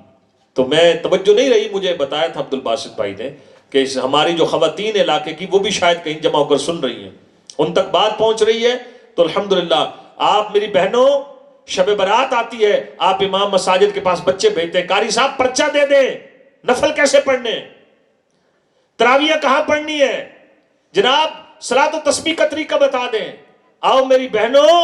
تو میں توجہ نہیں رہی, مجھے بتایا تھا عبد الباسط بھائی نے کہ ہماری جو خواتین علاقے کی وہ بھی شاید کہیں جمع ہو کر سن رہی ہیں, ان تک بات پہنچ رہی ہے. تو الحمدللہ آپ میری بہنوں, شب برات آتی ہے, آپ امام مساجد کے پاس بچے بھیجتے ہیں, قاری صاحب پرچہ دے دیں, نفل کیسے پڑھنے, تراویح کہاں پڑھنی ہے, جناب صلاۃ و تسبیح کا طریقہ بتا دیں. آؤ میری بہنوں,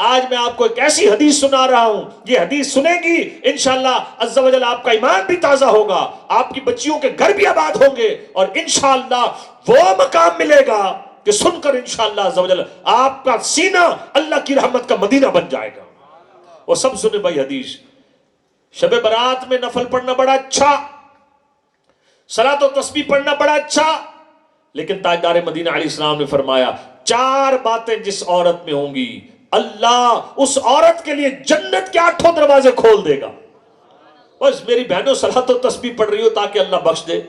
آج میں آپ کو ایک ایسی حدیث سنا رہا ہوں, یہ حدیث سنے گی انشاءاللہ عز و جل آپ کا ایمان بھی تازہ ہوگا, آپ کی بچیوں کے گھر بھی آباد ہوں گے, اور انشاءاللہ وہ مقام ملے گا کہ سن کر انشاءاللہ عز و جل آپ کا سینہ اللہ کی رحمت کا مدینہ بن جائے گا. وہ سب سنے بھائی حدیث. شب برات میں نفل پڑھنا بڑا اچھا, صلاۃ و تسبیح پڑھنا بڑا اچھا, لیکن تاجدار مدینہ علیہ السلام نے فرمایا 4 باتیں جس عورت میں ہوں گی اللہ اس عورت کے لیے جنت کے 8 دروازے کھول دے گا. بس میری بہنوں صلاۃ و تسبیح پڑھ رہی ہو تاکہ اللہ بخش دے,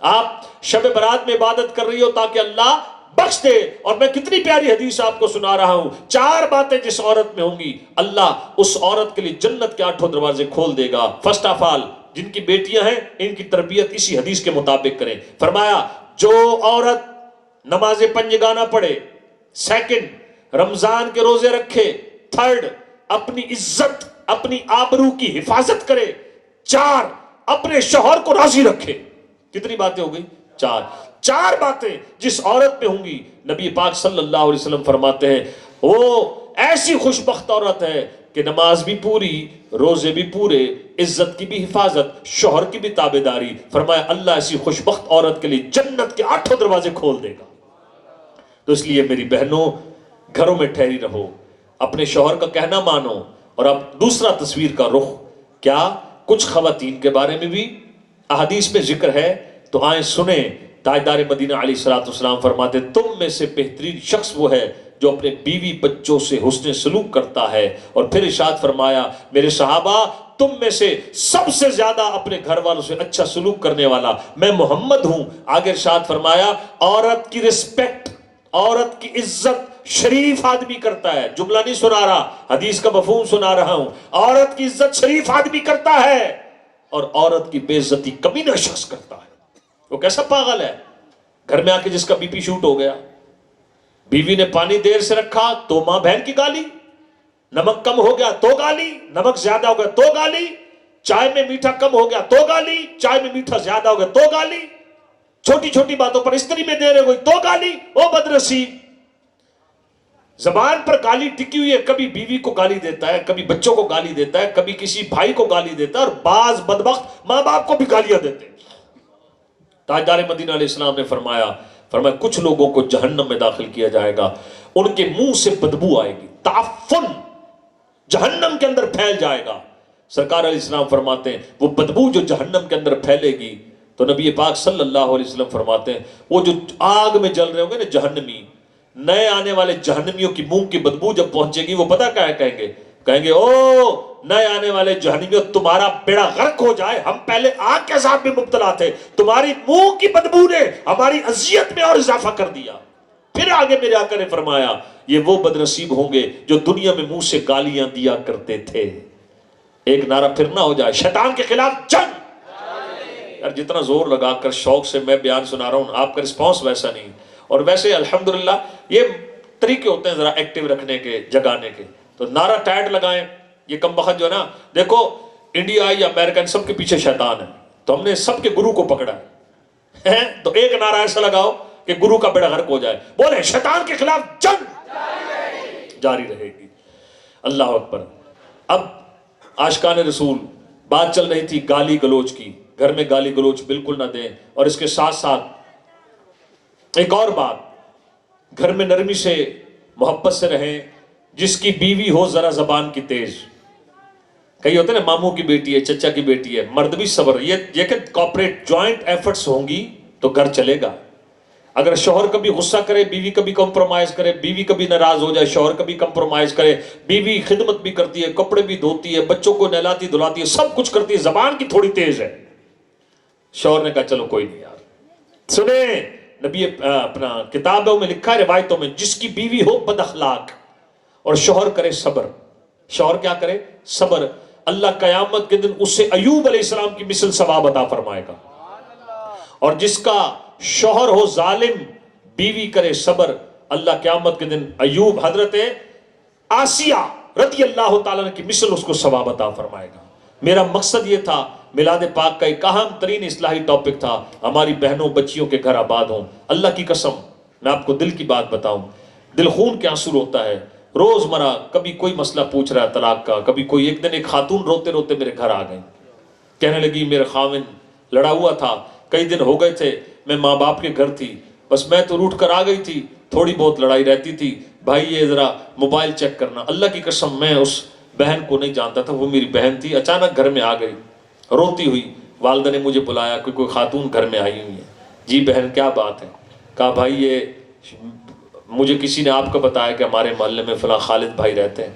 آپ شب برات میں عبادت کر رہی ہو تاکہ اللہ بخش دے. اور میں کتنی پیاری حدیث آپ کو سنا رہا ہوں, 4 باتیں جس عورت میں ہوں گی اللہ اس عورت کے لیے جنت کے 8 دروازے کھول دے گا. فرسٹ آف آل, جن کی بیٹیاں ہیں ان کی تربیت اسی حدیث کے مطابق کریں. فرمایا جو عورت نماز پنجگانہ پڑھے, سیکنڈ رمضان کے روزے رکھے, تھرڈ اپنی عزت اپنی آبرو کی حفاظت کرے, 4 اپنے شوہر کو راضی رکھے. کتنی باتیں ہو گئی؟ 4 باتیں جس عورت میں ہوں گی نبی پاک صلی اللہ علیہ وسلم فرماتے ہیں وہ ایسی خوشبخت عورت ہے کہ نماز بھی پوری, روزے بھی پورے, عزت کی بھی حفاظت, شوہر کی بھی تابعداری. فرمایا اللہ ایسی خوشبخت عورت کے لیے جنت کے 8 دروازے کھول دے گا. تو اس لیے میری بہنوں گھروں میں ٹھہری رہو, اپنے شوہر کا کہنا مانو. اور اب دوسرا تصویر کا رخ, کیا کچھ خواتین کے بارے میں بھی احادیث میں ذکر ہے, تو آئیں سنیں. تاجدار مدینہ علیہ الصلوۃ والسلام فرماتے تم میں سے بہترین شخص وہ ہے جو اپنے بیوی بچوں سے حسن سلوک کرتا ہے. اور پھر ارشاد فرمایا میرے صحابہ تم میں سے سب سے زیادہ اپنے گھر والوں سے اچھا سلوک کرنے والا میں محمد ہوں. آگے ارشاد فرمایا عورت کی رسپیکٹ, عورت کی عزت شریف آدمی کرتا ہے. جملہ نہیں سنا رہا, حدیث کا مفہوم سنا رہا ہوں. عورت کی عزت شریف آدمی کرتا ہے اور عورت کی بے عزتی کمینہ شخص کرتا ہے. وہ کیسا پاگل ہے, گھر میں آ کے جس کا بی پی شوٹ ہو گیا, بیوی نے پانی دیر سے رکھا تو ماں بہن کی گالی, نمک کم ہو گیا تو گالی, نمک زیادہ ہو گیا تو گالی, چائے میں میٹھا کم ہو گیا تو گالی, چائے میں میٹھا زیادہ ہو گیا تو گالی, چھوٹی چھوٹی باتوں پر استری میں دیر ہو گئی تو گالی. او بدنصیب, زبان پر گالی ٹکی ہوئی ہے, کبھی بیوی کو گالی دیتا ہے, کبھی بچوں کو گالی دیتا ہے, کبھی کسی بھائی کو گالی دیتا ہے, اور بعض بدبخت ماں باپ کو بھی گالیاں دیتے ہیں. تاجدار مدینہ علیہ السلام نے فرمایا کچھ لوگوں کو جہنم میں داخل کیا جائے گا, ان کے منہ سے بدبو آئے گی, تعفن جہنم کے اندر پھیل جائے گا. سرکار علیہ السلام فرماتے ہیں وہ بدبو جو جہنم کے اندر پھیلے گی تو نبی پاک صلی اللہ علیہ وسلم فرماتے ہیں وہ جو آگ میں جل رہے ہوں گے نا جہنمی, نئے آنے والے جہنمیوں کی منہ کی بدبو جب پہنچے گی وہ پتہ کیا کہیں گے, کہیں گے او نئے آنے والے جہنمیوں تمہارا بیڑا غرق ہو جائے, ہم پہلے آگ کے عذاب میں مبتلا تھے, تمہاری منہ کی بدبو نے ہماری اذیت میں اور اضافہ کر دیا. پھر آگے میرے آقا نے فرمایا یہ وہ بدنصیب ہوں گے جو دنیا میں منہ سے گالیاں دیا کرتے تھے. ایک نعرہ پھر نہ ہو جائے, شیطان کے خلاف جنگ. یار جتنا زور لگا کر شوق سے میں بیان سنا رہا ہوں, آپ کا رسپانس ویسا نہیں. اور ویسے الحمدللہ یہ طریقے ہوتے ہیں ذرا ایکٹیو رکھنے کے, جگانے کے. تو نعرہ ٹائٹ لگائیں. یہ کم بخت جو ہے نا, دیکھو انڈیا یا امریکن سب کے پیچھے شیطان ہے, تو ہم نے سب کے گرو کو پکڑا ہے, تو ایک نعرہ ایسا لگاؤ کہ گرو کا بیڑا غرق ہو جائے. بولے شیطان کے خلاف جنگ جاری رہے گی. اللہ اکبر. اب عاشقان رسول بات چل رہی تھی گالی گلوچ کی, گھر میں گالی گلوچ بالکل نہ دیں. اور اس کے ساتھ ساتھ ایک اور بات, گھر میں نرمی سے محبت سے رہیں, جس کی بیوی ہو ذرا زبان کی تیز. کئی ہوتے ہیں نا ماموں کی بیٹی ہے, چچا کی بیٹی ہے, مرد بھی صبر. یہ کہ کوپریٹ جوائنٹ ایفرٹس ہوں گی تو گھر چلے گا. اگر شوہر کبھی غصہ کرے, بیوی کبھی کمپرومائز کرے, بیوی کبھی ناراض ہو جائے, شوہر کبھی کمپرومائز کرے, بیوی خدمت بھی کرتی ہے, کپڑے بھی دھوتی ہے, بچوں کو نہلاتی دھلاتی ہے, سب کچھ کرتی ہے, زبان کی تھوڑی تیز ہے. شوہر نے کہا چلو کوئی نہیں یار. سنیں نبی اپنا کتابوں میں لکھا ہے, روایتوں میں, جس کی بیوی ہو بد اخلاق اور شوہر کرے صبر. شوہر کیا کرے؟ صبر. اللہ قیامت کے دن اسے ایوب علیہ السلام کی مثل ثواب عطا فرمائے گا. اور جس کا شوہر ہو ظالم, بیوی کرے صبر, اللہ قیامت کے دن ایوب, حضرت آسیہ رضی اللہ تعالیٰ کی مثل اس کو ثواب عطا فرمائے گا. میرا مقصد یہ تھا, میلاد پاک کا ایک اہم ترین اصلاحی ٹاپک تھا, ہماری بہنوں بچیوں کے گھر آباد ہوں. اللہ کی قسم میں آپ کو دل کی بات بتاؤں, دل خون کے آنسو روتا ہے. روزمرہ کبھی کوئی مسئلہ پوچھ رہا ہے طلاق کا, کبھی کوئی. ایک دن ایک خاتون روتے روتے میرے گھر آ گئی, کہنے لگی میرے خاوند لڑا ہوا تھا, کئی دن ہو گئے تھے, میں ماں باپ کے گھر تھی, بس میں تو روٹھ کر آ گئی تھی, تھوڑی بہت لڑائی رہتی تھی, بھائی یہ ذرا موبائل چیک کرنا. اللہ کی قسم میں اس بہن کو نہیں جانتا تھا, وہ میری بہن تھی. اچانک گھر میں آ گئی روتی ہوئی. والدہ نے مجھے بلایا کہ کوئی خاتون گھر میں آئی ہوئی ہے. جی بہن کیا بات ہے؟ کہا بھائی یہ مجھے کسی نے آپ کا بتایا کہ ہمارے محلے میں فلاں خالد بھائی رہتے ہیں,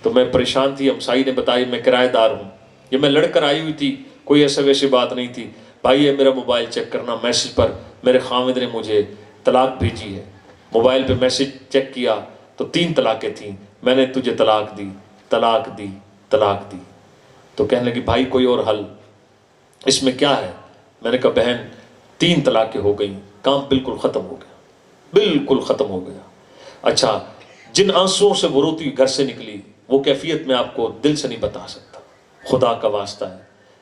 تو میں پریشان تھی, ہمسائی نے بتایا میں کرایہ دار ہوں, یہ میں لڑ کر آئی ہوئی تھی, کوئی ایسا ویسی بات نہیں تھی. بھائی یہ میرا موبائل چیک کرنا, میسج پر میرے خاوند نے مجھے طلاق بھیجی ہے. موبائل پہ میسج چیک کیا تو 3 طلاقیں تھیں. میں نے تجھے طلاق دی, طلاق دی, طلاق دی. تو کہنے لگی بھائی کوئی اور حل, اس میں کیا ہے؟ میں نے کہا بہن 3 طلاقیں ہو گئیں, کام بالکل ختم ہو گیا, بالکل ختم ہو گیا. اچھا, جن آنسوؤں سے وہ روتی گھر سے نکلی وہ کیفیت میں آپ کو دل سے نہیں بتا سکتا. خدا کا واسطہ ہے,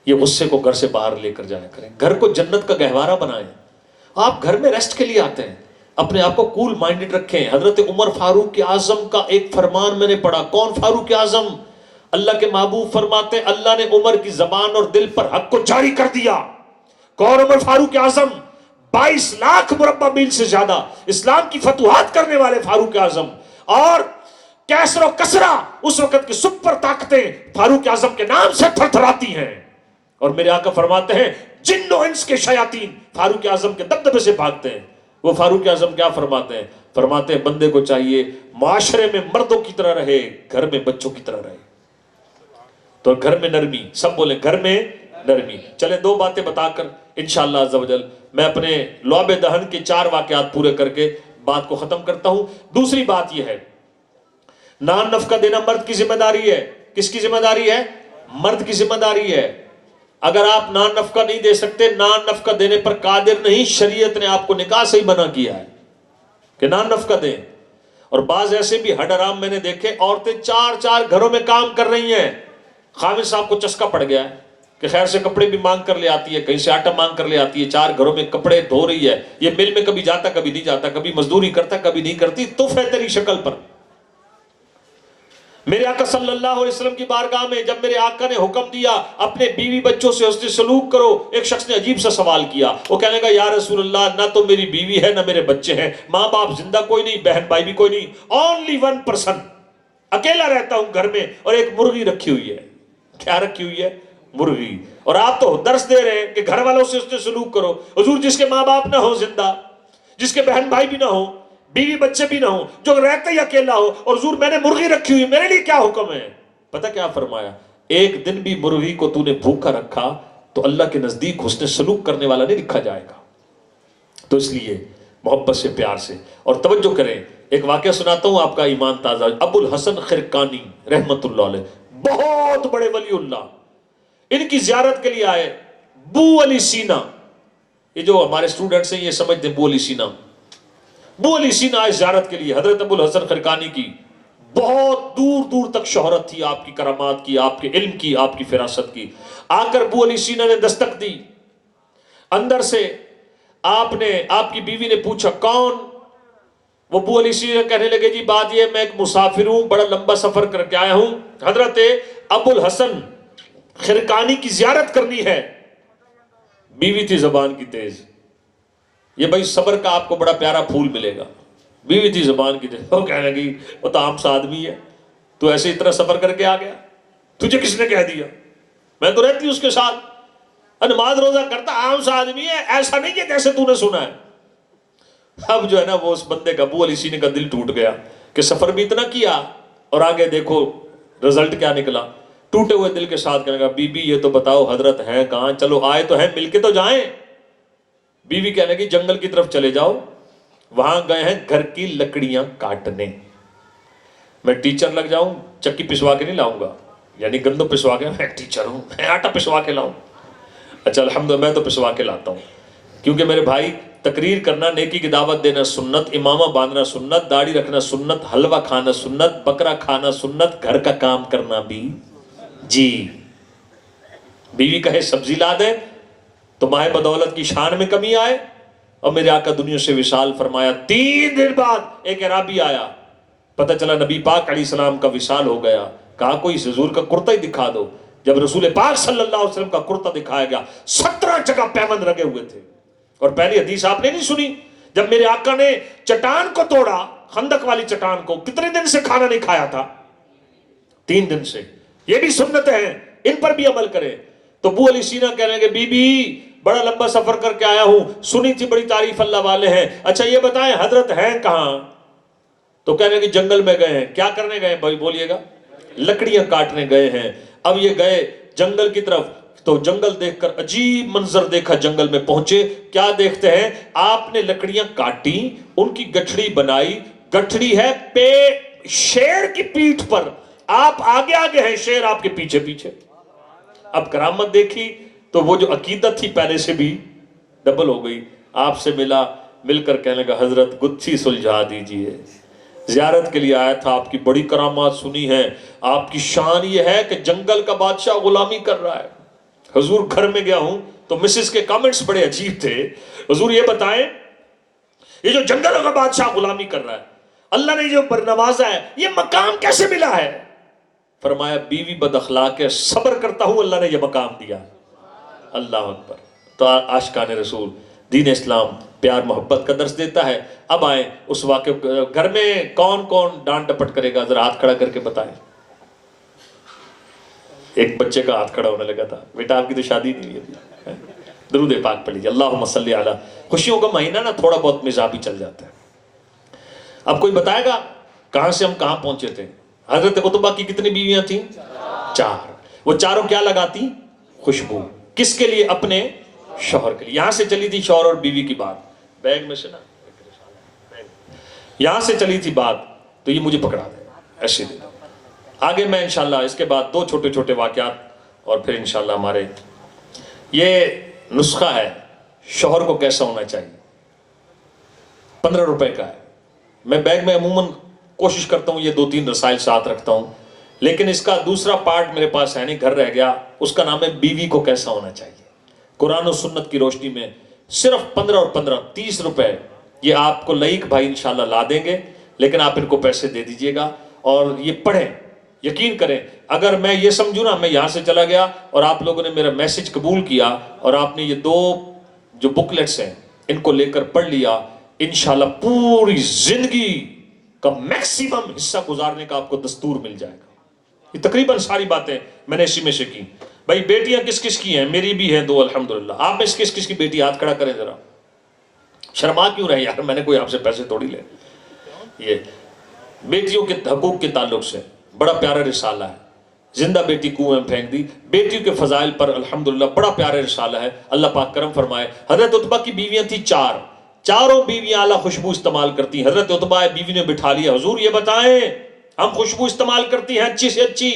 یہ غصے کو گھر سے باہر لے کر جایا کریں, گھر کو جنت کا گہوارہ بنائیں. آپ گھر میں ریسٹ کے لیے آتے ہیں, اپنے آپ کو کول مائنڈڈ رکھیں. حضرت عمر فاروق اعظم کا ایک فرمان میں نے پڑھا. کون فاروق اعظم؟ اللہ کے محبوب فرماتے ہیں اللہ نے عمر کی زبان اور دل پر حق کو جاری کر دیا. کون عمر فاروق اعظم؟ 22 لاکھ مربع میل سے زیادہ اسلام کی فتوحات کرنے والے فاروق اعظم. اور کیسر و کسرا اس وقت کی سپر طاقتیں فاروق اعظم کے نام سے تھر تھراتی ہیں. اور میرے آقا فرماتے ہیں جن و انس کے شیاطین فاروق اعظم کے دبدبے سے بھاگتے ہیں. وہ فاروق اعظم کیا فرماتے ہیں؟ فرماتے ہیں بندے کو چاہیے معاشرے میں مردوں کی طرح رہے, گھر میں بچوں کی طرح رہے. تو گھر میں نرمی, سب بولیں گھر میں نرمی. چلیں 2 باتیں بتا کر انشاءاللہ عز و جل میں اپنے لعب دہن کے 4 واقعات پورے کر کے بات کو ختم کرتا ہوں. دوسری بات یہ ہے, نان نفقہ دینا مرد کی ذمہ داری ہے. کس کی ذمہ داری ہے؟ مرد کی ذمہ داری ہے. اگر آپ نان نفقہ نہیں دے سکتے, نان نفقہ دینے پر قادر نہیں, شریعت نے آپ کو نکاح سے ہی منع کیا ہے کہ نان نفقہ دیں. اور بعض ایسے بھی حرام میں نے دیکھے, عورتیں 4 گھروں میں کام کر رہی ہیں. خامد صاحب کو چسکا پڑ گیا ہے کہ خیر سے کپڑے بھی مانگ کر لے آتی ہے, کہیں سے آٹا مانگ کر لے آتی ہے, 4 گھروں میں کپڑے دھو رہی ہے. یہ مل میں کبھی جاتا کبھی نہیں جاتا, کبھی مزدوری کرتا کبھی نہیں کرتی. تف ہے تیری شکل پر. میرے آقا صلی اللہ علیہ وسلم کی بارگاہ میں جب میرے آقا نے حکم دیا اپنے بیوی بچوں سے حسن سلوک کرو, ایک شخص نے عجیب سا سوال کیا. وہ کہنے لگا یا رسول اللہ, نہ تو میری بیوی ہے نہ میرے بچے ہیں, ماں باپ زندہ کوئی نہیں, بہن بھائی بھی کوئی نہیں, only one person, اکیلا رہتا ہوں گھر میں, اور ایک مرغی رکھی ہوئی ہے. کیا رکھی ہوئی ہے؟ مرغی. اور آپ تو درس دے رہے ہیں کہ گھر والوں سے حسن سلوک کرو. حضور جس کے ماں باپ نہ ہو زندہ, جس کے بہن بھائی بھی نہ ہو, بیوی بچے بھی نہ ہو, جو رہتا ہی اکیلا ہو, اور حضور میں نے مرغی رکھی ہوئی, میرے لیے کیا حکم ہے؟ پتہ کیا فرمایا؟ ایک دن بھی مرغی کو تو نے بھوکا رکھا تو اللہ کے نزدیک حسن سلوک کرنے والا نہیں لکھا جائے گا. تو اس لیے محبت سے, پیار سے. اور توجہ کریں, ایک واقعہ سناتا ہوں آپ کا ایمان تازہ. ابو الحسن خرقانی رحمت اللہ علیہ, بہت بڑے ولی اللہ, ان کی زیارت کے لیے آئے. بو علی سینا, یہ جو ہمارے اسٹوڈنٹس ہیں یہ سمجھتے ہیں بو علی سینا. بو علی سینا آئے زیارت کے لیے حضرت ابو الحسن خرقانی کی. بہت دور دور تک شہرت تھی آپ کی کرامات کی, آپ کے علم کی, آپ کی فراست کی. آ کر بو علی سینا نے دستک دی. اندر سے آپ کی بیوی نے پوچھا کون؟ وہ بو علی سینا کہنے لگے جی بات یہ, میں ایک مسافر ہوں, بڑا لمبا سفر کر کے آیا ہوں, حضرت ابو الحسن خرقانی کی زیارت کرنی ہے. بیوی تھی زبان کی تیز. یہ بھائی صبر کا آپ کو بڑا پیارا پھول ملے گا. بیوی تھی زبان کی تیز. وہ کہنے لگی وہ تو عام سا آدمی ہے, تو ایسے اتنا سفر کر کے آ گیا؟ تجھے کس نے کہہ دیا؟ میں تو رہتی اس کے ساتھ، نماز روزہ کرتا عام سا آدمی ہے، ایسا نہیں ہے جیسے تو نے سنا ہے۔ اب جو ہے نا وہ اس بندے کا، ابو علی سینے کا دل ٹوٹ گیا کہ سفر بھی اتنا کیا اور آگے دیکھو رزلٹ کیا نکلا۔ ٹوٹے ہوئے دل کے ساتھ کہنے لگا بی بی یہ تو بتاؤ حضرت ہیں کہاں؟ چلو آئے تو ہیں، مل کے تو جائیں۔ بیوی کہنے لگی جنگل کی طرف چلے جاؤ، وہاں گئے ہیں گھر کی لکڑیاں کاٹنے۔ میں ٹیچر لگ جاؤں چکی پسوا کے نہیں لاؤں گا، یعنی گندم پسوا کے، میں ٹیچر ہوں میں آٹا پسوا کے لاؤں؟ اچھا الحمدللہ میں تو پسوا کے لاتا ہوں، کیونکہ میرے بھائی تقریر کرنا، نیکی کی دعوت دینا سنت، امامہ باندھنا سنت، داڑھی رکھنا سنت، حلوہ کھانا سنت، بکرا کھانا سنت، گھر کا کام کرنا بھی جی۔ بیوی کہے سبزی لا دے تو ماہ بدولت کی شان میں کمی آئے، اور میرے آقا دنیا سے وصال فرمایا۔ 3 دن بعد ایک عرابی آیا، پتہ چلا نبی پاک علیہ السلام کا وصال ہو گیا۔ کہا کوئی حضور کا کرتا ہی دکھا دو۔ جب رسول پاک صلی اللہ علیہ وسلم کا کرتا دکھایا گیا، 17 جگہ پیوند لگے ہوئے تھے۔ اور پہلی حدیث آپ نے نہیں سنی؟ جب میرے آقا نے چٹان کو توڑا، خندق والی چٹان کو، کتنے دن سے کھانا نہیں کھایا تھا؟ 3 دن سے۔ یہ بھی سنت ہیں، ان پر بھی عمل کریں۔ تو ابو علی سینا کہنے لگے بی بی بڑا لمبا سفر کر کے آیا ہوں، سنی تھی بڑی تعریف اللہ والے ہیں، اچھا یہ بتائیں حضرت ہیں کہاں؟ تو کہنے لگے جنگل میں گئے ہیں۔ کیا کرنے گئے بھائی بولیے گا؟ لکڑیاں کاٹنے گئے ہیں۔ اب یہ گئے جنگل کی طرف، تو جنگل دیکھ کر عجیب منظر دیکھا، جنگل میں پہنچے، کیا دیکھتے ہیں؟ آپ نے لکڑیاں کاٹی، ان کی گٹھڑی بنائی، گٹھڑی ہے شیر کی پیٹھ پر، آپ آگے آگے ہیں، شیر آپ کے پیچھے پیچھے۔ اب کرامت دیکھی تو وہ جو عقیدت تھی پہلے سے بھی ڈبل ہو گئی۔ آپ سے مل کر کہنے لگا حضرت گتھی سلجھا دیجئے، زیارت کے لیے آیا تھا، آپ کی بڑی کرامات سنی ہے، آپ کی شان یہ ہے کہ جنگل کا بادشاہ غلامی کر رہا ہے۔ حضور گھر میں گیا ہوں تو مسز کے کامنٹس بڑے عجیب تھے، حضور یہ بتائیں یہ جو جنگل کا بادشاہ غلامی کر رہا ہے، اللہ نے جو نوازا ہے، یہ مقام کیسے ملا ہے؟ فرمایا بیوی بد اخلاق ہے، صبر کرتا ہوں اللہ نے یہ مقام دیا۔ اللہ اکبر۔ تو عاشقان رسول، دین اسلام پیار محبت کا درس دیتا ہے۔ اب آئیں اس واقعے، گھر میں کون کون ڈانٹ ڈپٹ کرے گا؟ ذرا ہاتھ کھڑا کر کے بتائیں۔ ایک بچے کا ہاتھ کھڑا ہونے لگا تھا، بیٹا آپ کی تو شادی نہیں ہوئی ابھی۔ درود پاک پڑھ لیجیے، اللہم صلی علی۔ خوشیوں کا مہینہ نا تھوڑا بہت مزاح چل جاتا ہے۔ اب کوئی بتائے گا کہاں سے ہم کہاں پہنچے تھے؟ حضرت عتبہ کی کتنی بیویاں تھیں؟ 4۔ وہ چاروں کیا لگاتی؟ خوشبو۔ کس کے لیے؟ اپنے شوہر کے لیے۔ یہاں سے چلی تھی شوہر اور بیوی کی بات، بیگ میں سے نا یہاں سے چلی تھی بات، تو یہ مجھے پکڑا دے ایسے دے۔ آگے میں انشاءاللہ اس کے بعد 2 چھوٹے چھوٹے واقعات، اور پھر انشاءاللہ ہمارے یہ نسخہ ہے شوہر کو کیسا ہونا چاہیے۔ 15 روپے کا ہے۔ میں بیگ میں عموماً کوشش کرتا ہوں یہ 2-3 رسائل ساتھ رکھتا ہوں، لیکن اس کا دوسرا پارٹ میرے پاس ہے نہیں، گھر رہ گیا۔ اس کا نام ہے بیوی کو کیسا ہونا چاہیے۔ قرآن و سنت کی روشنی میں صرف 15 اور 15 30 روپے یہ آپ کو لئیک بھائی انشاءاللہ لا دیں گے، لیکن آپ ان کو پیسے دے دیجئے گا اور یہ پڑھیں۔ یقین کریں اگر میں یہ سمجھوں نا میں یہاں سے چلا گیا اور آپ لوگوں نے میرا میسج قبول کیا اور آپ نے یہ 2 جو بکلیٹس ہیں ان کو لے کر پڑھ لیا، انشاءاللہ پوری زندگی کا میکسیمم حصہ گزارنے کا آپ کو دستور مل جائے گا۔ یہ تقریباً ساری باتیں میں نے اسی میں سے کی۔ بھائی بیٹیاں کس کس کی ہیں؟ میری بھی ہیں 2 الحمدللہ۔ آپ میں کس کس کی بیٹی؟ ہاتھ کھڑا کریں ذرا۔ شرما کیوں رہے یار، میں نے کوئی آپ سے پیسے توڑی لے۔ یہ بیٹیوں کے حقوق کے تعلق سے بڑا پیارا رسالہ ہے، زندہ بیٹی کنویں میں پھینک دی، بیٹیوں کے فضائل پر الحمدللہ بڑا پیارا رسالہ ہے، اللہ پاک کرم فرمائے۔ حضرت عتبہ کی بیویاں تھیں 4، چاروں بیویاں اعلیٰ خوشبو استعمال کرتی ہیں۔ حضرت عتبہ بیوی نے بٹھا لیا، حضور یہ بتائیں ہم خوشبو استعمال کرتی ہیں اچھی سے اچھی،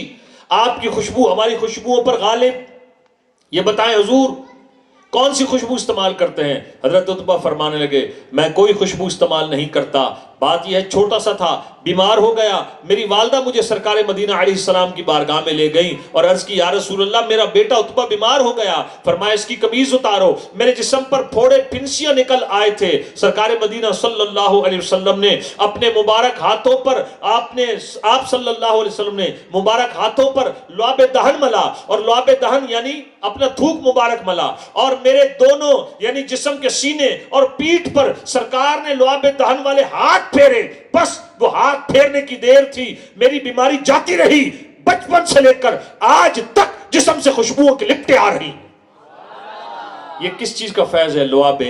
آپ کی خوشبو ہماری خوشبوؤں پر غالب، یہ بتائیں حضور کون سی خوشبو استعمال کرتے ہیں؟ حضرت عتبہ فرمانے لگے میں کوئی خوشبو استعمال نہیں کرتا، بات یہ ہے چھوٹا سا تھا، بیمار ہو گیا، میری والدہ مجھے سرکار مدینہ علیہ السلام کی بارگاہ میں لے گئیں اور عرض کی یا رسول اللہ میرا بیٹا عتبہ بیمار ہو گیا، فرمایا اس کی قمیض اتارو، میرے جسم پر پھوڑے پھنسیاں نکل آئے تھے، سرکار مدینہ صلی اللہ علیہ وسلم نے اپنے مبارک ہاتھوں پر آپ صلی اللہ علیہ وسلم نے مبارک ہاتھوں پر لعاب دہن ملا، اور لعاب دہن یعنی اپنا تھوک مبارک ملا، اور میرے دونوں یعنی جسم کے سینے اور پیٹھ پر سرکار نے لعاب دہن والے ہاتھ ہاتھ پھیرے، بس وہ ہاتھ پھیرنے کی دیر تھی، میری بیماری جاتی رہی، بچپن سے لے کر آج تک جسم سے خوشبوؤں کی لپٹیں آ رہی۔ یہ کس چیز کا فیض ہے؟ لعاب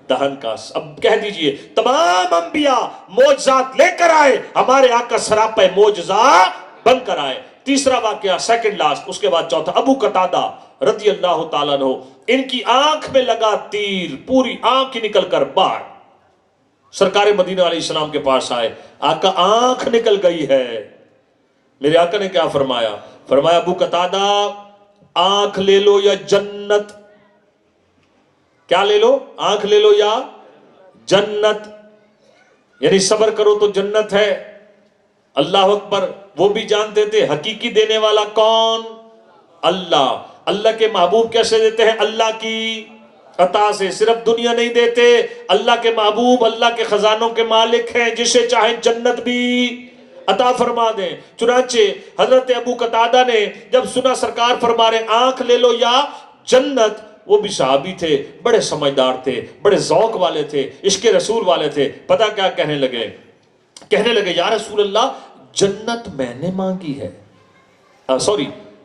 دہن کا۔ اب کہہ دیجئے تمام انبیاء معجزات لے کر آئے، ہمارے آقا سراپا معجزہ بن کر آئے۔ تیسرا واقعہ، سیکنڈ لاسٹ، اس کے بعد چوتھا، ابو قتادہ رضی اللہ تعالیٰ عنہ، ان کی آنکھ میں لگا تیر، پوری آنکھ ہی نکل کر باہر۔ سرکار مدینہ علیہ السلام کے پاس آئے، آقا آنکھ نکل گئی ہے۔ میرے آقا نے کیا فرمایا؟ فرمایا ابو قتادہ آنکھ لے لو یا جنت۔ کیا لے لو؟ آنکھ لے لو یا جنت، یعنی صبر کرو تو جنت ہے۔ اللہ اکبر۔ وہ بھی جانتے تھے حقیقی دینے والا کون؟ اللہ۔ اللہ کے محبوب کیسے دیتے ہیں؟ اللہ کی عطا سے، صرف دنیا نہیں دیتے۔ اللہ کے محبوب اللہ کے خزانوں کے مالک ہیں، جسے چاہیں جنت بھی عطا فرما دیں۔ چنانچہ حضرت ابو قتادہ نے جب سنا سرکار فرما رہے آنکھ لے لو یا جنت، وہ بھی صحابی تھے، بڑے سمجھدار تھے، بڑے ذوق والے تھے، عشق رسول والے تھے۔ پتہ کیا کہنے لگے؟ کہنے لگے یا رسول اللہ جنت میں نے مانگی ہے،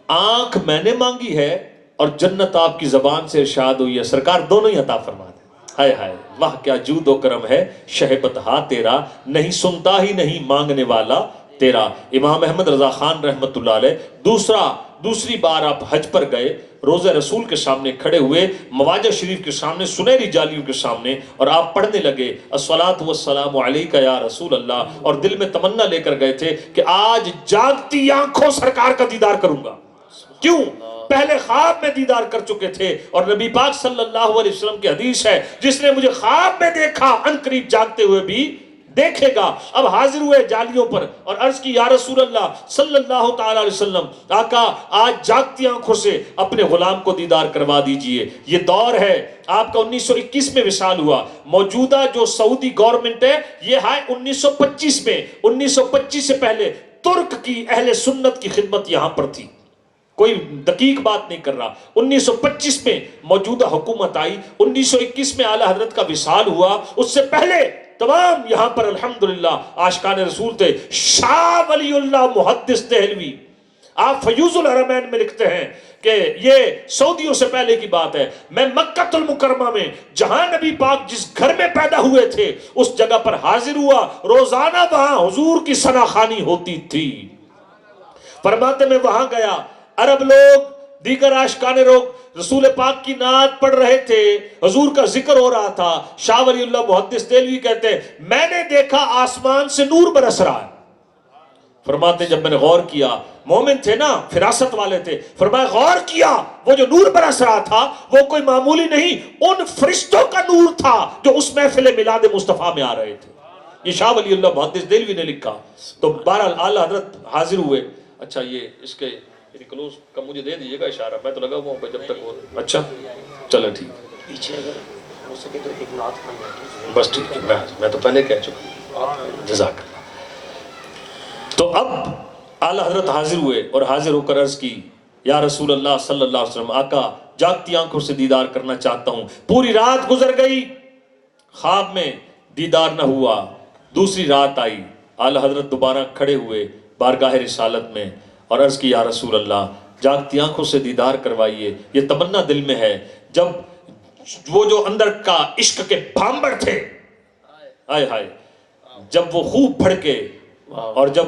آنکھ میں نے مانگی ہے اور جنت آپ کی زبان سے ارشاد ہوئی ہے، سرکار دونوں ہی عطا فرما دیں۔ ہائے ہائے، واہ کیا جود و کرم ہے، شہبت ہاں تیرا، نہیں سنتا ہی نہیں مانگنے والا تیرا۔ امام احمد رضا خان رحمت اللہ علیہ دوسری بار آپ حج پر گئے، روزہ رسول کے سامنے کھڑے ہوئے، مواجہ شریف کے سامنے، سنہری جالیوں کے سامنے، اور آپ پڑھنے لگے الصلاۃ والسلام علیک یا رسول اللہ، اور دل میں تمنا لے کر گئے تھے کہ آج جاگتی آنکھوں سرکار کا دیدار کروں گا۔ کیوں؟ پہلے خواب میں دیدار کر چکے تھے، اور نبی پاک صلی اللہ علیہ وسلم کی حدیث ہے جس نے مجھے خواب میں دیکھا ان قریب جاگتے ہوئے بھی دیکھے گا۔ اب حاضر ہوئے جالیوں پر اور عرض کی یا رسول اللہ صلی اللہ تعالی علیہ وسلم، آقا آج جاگتی آنکھوں سے اپنے غلام کو دیدار کروا دیجئے۔ یہ دور ہے، آپ کا 1921 میں وصال ہوا، موجودہ جو سعودی گورنمنٹ ہے یہ ہے 1925 میں، 1925 سے پہلے ترک کی اہل سنت کی خدمت یہاں پر تھی، کوئی دقیق بات نہیں کر رہا۔ 1925 میں موجودہ حکومت آئی، 1921 میں اعلیٰ حضرت کا وصال ہوا، اس سے پہلے تمام یہاں پر الحمدللہ عاشقان رسول تھے۔ شاہ ولی اللہ محدث دہلوی آپ فیوض الحرمین میں لکھتے ہیں کہ یہ سعودیوں سے پہلے کی بات ہے، میں مکہ المکرمہ میں جہاں نبی پاک جس گھر میں پیدا ہوئے تھے اس جگہ پر حاضر ہوا، روزانہ وہاں حضور کی ثنا خوانی ہوتی تھی۔ فرماتے میں وہاں گیا، عرب لوگ، دیگر عاشقان لوگ رسول پاک کی نعت پڑھ رہے تھے، حضور کا ذکر ہو رہا تھا۔ شاہ ولی اللہ محدث دہلوی کہتے ہیں میں نے دیکھا آسمان سے نور برس رہا ہے۔ فرماتے جب میں نے غور کیا، مومن تھے نا، فراست والے تھے، فرمایا غور کیا وہ جو نور برس رہا تھا وہ کوئی معمولی نہیں، ان فرشتوں کا نور تھا جو اس محفل میلاد مصطفیٰ میں آ رہے تھے۔ یہ شاہ ولی اللہ محدث دہلوی نے لکھا۔ تو بہرحال اعلیٰ حضرت حاضر ہوئے۔ اچھا یہ اس کے کلوز کا مجھے دے دیجئے گا اشارہ، میں تو لگا ہوا ہوں جب تک وہ اچھا چلو ٹھیک پیچھے اگر ہو سکے تو ایک نعت پڑھ بس ٹھیک ہے، میں تو پہلے کہہ چکا ہوں، جزاک اللہ۔ تو اب اعلیٰ حضرت حاضر ہوئے اور حاضر ہو کر عرض کی یا رسول اللہ صلی اللہ علیہ وسلم، آقا جاگتی آنکھوں سے دیدار کرنا چاہتا ہوں، پوری رات گزر گئی خواب میں دیدار نہ ہوا، دوسری رات آئی، اعلیٰ حضرت دوبارہ کھڑے ہوئے بارگاہ رسالت میں اور عرض کی یا رسول اللہ جاگتی آنکھوں سے دیدار کروائیے، یہ تمنا دل میں ہے۔ جب وہ جو اندر کا عشق کے بھامبڑ تھے، آئے ہائے، جب وہ خوب بھڑکے اور جب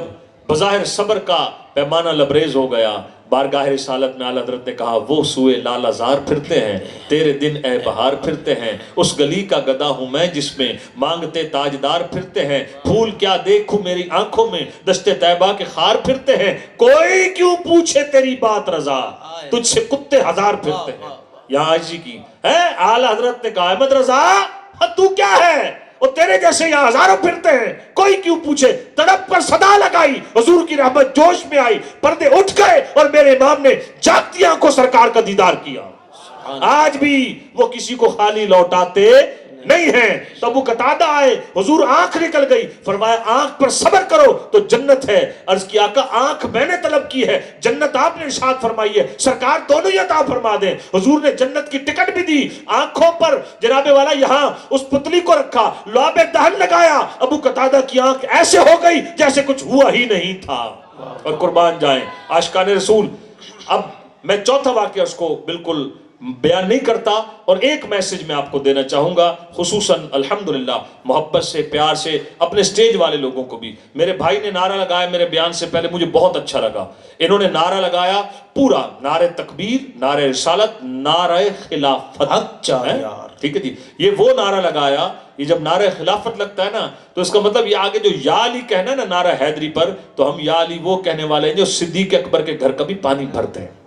بظاہر صبر کا پیمانہ لبریز ہو گیا، بارگاہ رسالت میں اعلیٰ حضرت نے کہا وہ سوئے لالہ زار پھرتے ہیں، تیرے دن اے بہار پھرتے ہیں، اس گلی کا گدا ہوں میں جس میں مانگتے تاجدار پھرتے ہیں، پھول کیا دیکھوں میری آنکھوں میں دشت طیبہ کے خار پھرتے ہیں، کوئی کیوں پوچھے تیری بات رضا تجھ سے کتے ہزار پھرتے ہیں۔ یہاں عاجزی کی ہے، اعلیٰ حضرت نے کہا احمد رضا تو کیا ہے، اور تیرے جیسے یہاں ہزاروں پھرتے ہیں، کوئی کیوں پوچھے۔ تڑپ پر صدا لگائی، حضور کی رحمت جوش میں آئی، پردے اٹھ گئے اور میرے امام نے جاگتی آنکھوں سرکار کا دیدار کیا۔ آج بھی وہ کسی کو خالی لوٹاتے نہیں ہیں. تو ابو قتادہ آئے, حضور آنکھ نکل گئی, فرمایا آنکھ پر صبر کرو تو جنت ہے. عرض کیا آقا آنکھ میں نے طلب کی ہے, جنت آپ نے ارشاد فرمائی ہے, سرکار دونوں ہی عطا فرما دیں. حضور نے جنت کی ٹکٹ بھی دی. آنکھوں پر جناب والا یہاں اس پتلی کو رکھا, لعاب دہن لگایا, ابو قتادہ کی آنکھ ایسے ہو گئی جیسے کچھ ہوا ہی نہیں تھا. اور قربان جائیں عاشقان رسول. اب میں چوتھا واقعہ اس کو بالکل بیان نہیں کرتا, اور ایک میسج میں آپ کو دینا چاہوں گا, خصوصاً الحمدللہ محبت سے, پیار سے, اپنے سٹیج والے لوگوں کو بھی. میرے بھائی نے نعرہ لگایا میرے بیان سے پہلے, مجھے بہت اچھا لگا. انہوں نے نعرہ لگایا پورا, نعرہ تکبیر, نعرہ رسالت, نعرہ خلافت. اچھا یار, ٹھیک ہے جی, یہ وہ نعرہ لگایا. یہ جب نعرہ خلافت لگتا ہے نا تو اس کا مطلب یہ آگے جو یا علی کہنا ہے نا نعرہ حیدری پر, تو ہم یا علی وہ کہنے والے ہیں جو صدیق اکبر کے گھر کا بھی پانی بھرتے ہیں,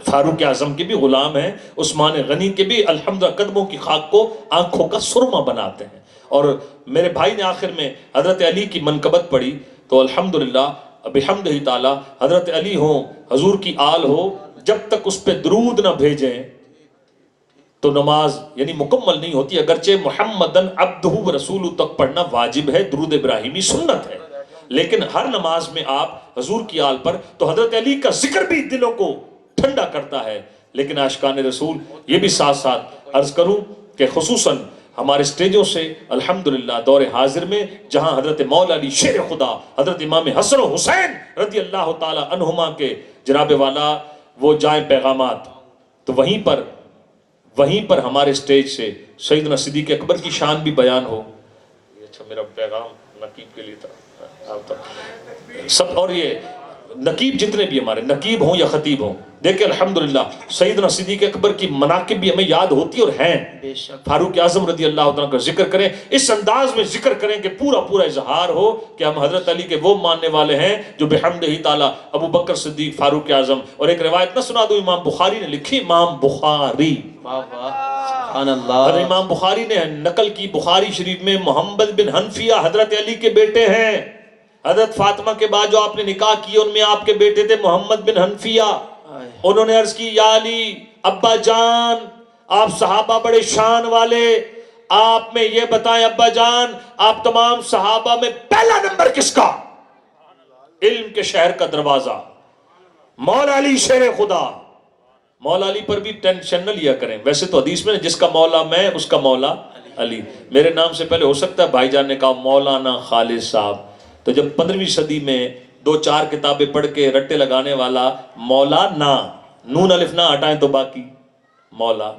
فاروق اعظم کے بھی غلام ہیں, عثمان غنی کے بھی الحمدللہ قدموں کی خاک کو آنکھوں کا سرما بناتے ہیں. اور میرے بھائی نے آخر میں حضرت علی کی منقبت پڑھی, تو الحمدللہ بحمدہ تعالی حضرت علی ہوں, حضور کی آل ہو, جب تک اس پہ درود نہ بھیجیں تو نماز یعنی مکمل نہیں ہوتی. اگرچہ محمدن عبدہ و رسولہ تک پڑھنا واجب ہے, درود ابراہیمی سنت ہے, لیکن ہر نماز میں آپ حضور کی آل پر, تو حضرت علی کا ذکر بھی دلوں کو ٹھنڈا کرتا ہے. لیکن عاشقان رسول یہ بھی ساتھ ساتھ عرض کروں کہ خصوصاً ہمارے سٹیجوں سے الحمدللہ دور حاضر میں جہاں حضرت مولا علی شیر خدا, حضرت امام حسن و حسین رضی اللہ تعالی عنہما کے جناب والا وہ جائیں پیغامات, تو وہیں پر ہمارے سٹیج سے سیدنا صدیق اکبر کی شان بھی بیان ہو. اچھا میرا پیغام نقیب کے لیے تھا سب, اور یہ نقیب جتنے بھی ہمارے نقیب ہوں یا خطیب ہوں, دیکھیں الحمدللہ سیدنا صدیق اکبر کی مناقب بھی ہمیں یاد ہوتی اور ہیں. فاروق اعظم رضی اللہ عنہ کا ذکر کریں, اس انداز میں ذکر کریں کہ پورا اظہار ہو کہ ہم حضرت علی کے وہ ماننے والے ہیں جو بحمدہ تعالی ابو بکر صدیق, فاروق اعظم. اور ایک روایت نہ سنا دوں, امام بخاری نے لکھی, امام بخاری سبحان اللہ, امام بخاری نے نقل کی بخاری شریف میں, محمد بن حنفیہ حضرت علی کے بیٹے ہیں. حضرت فاطمہ کے بعد جو آپ نے نکاح کیے ان میں آپ کے بیٹے تھے محمد بن حنفیہ. انہوں نے عرض کی, یا علی ابا جان, آپ صحابہ بڑے شان والے, آپ میں یہ بتائیں ابا جان, آپ تمام صحابہ میں پہلا نمبر کس کا؟ علم کے شہر کا دروازہ مولا علی شیر خدا. مولا علی پر بھی ٹینشن نہ لیا کریں. ویسے تو حدیث میں جس کا مولا میں اس کا مولا علی. میرے نام سے پہلے ہو سکتا ہے بھائی جان نے کہا مولانا خالد صاحب, تو جب 15ویں صدی میں 2-4 کتابیں پڑھ کے رٹے لگانے والا مولانا, نون الف نہ ہٹائیں تو باقی مولا,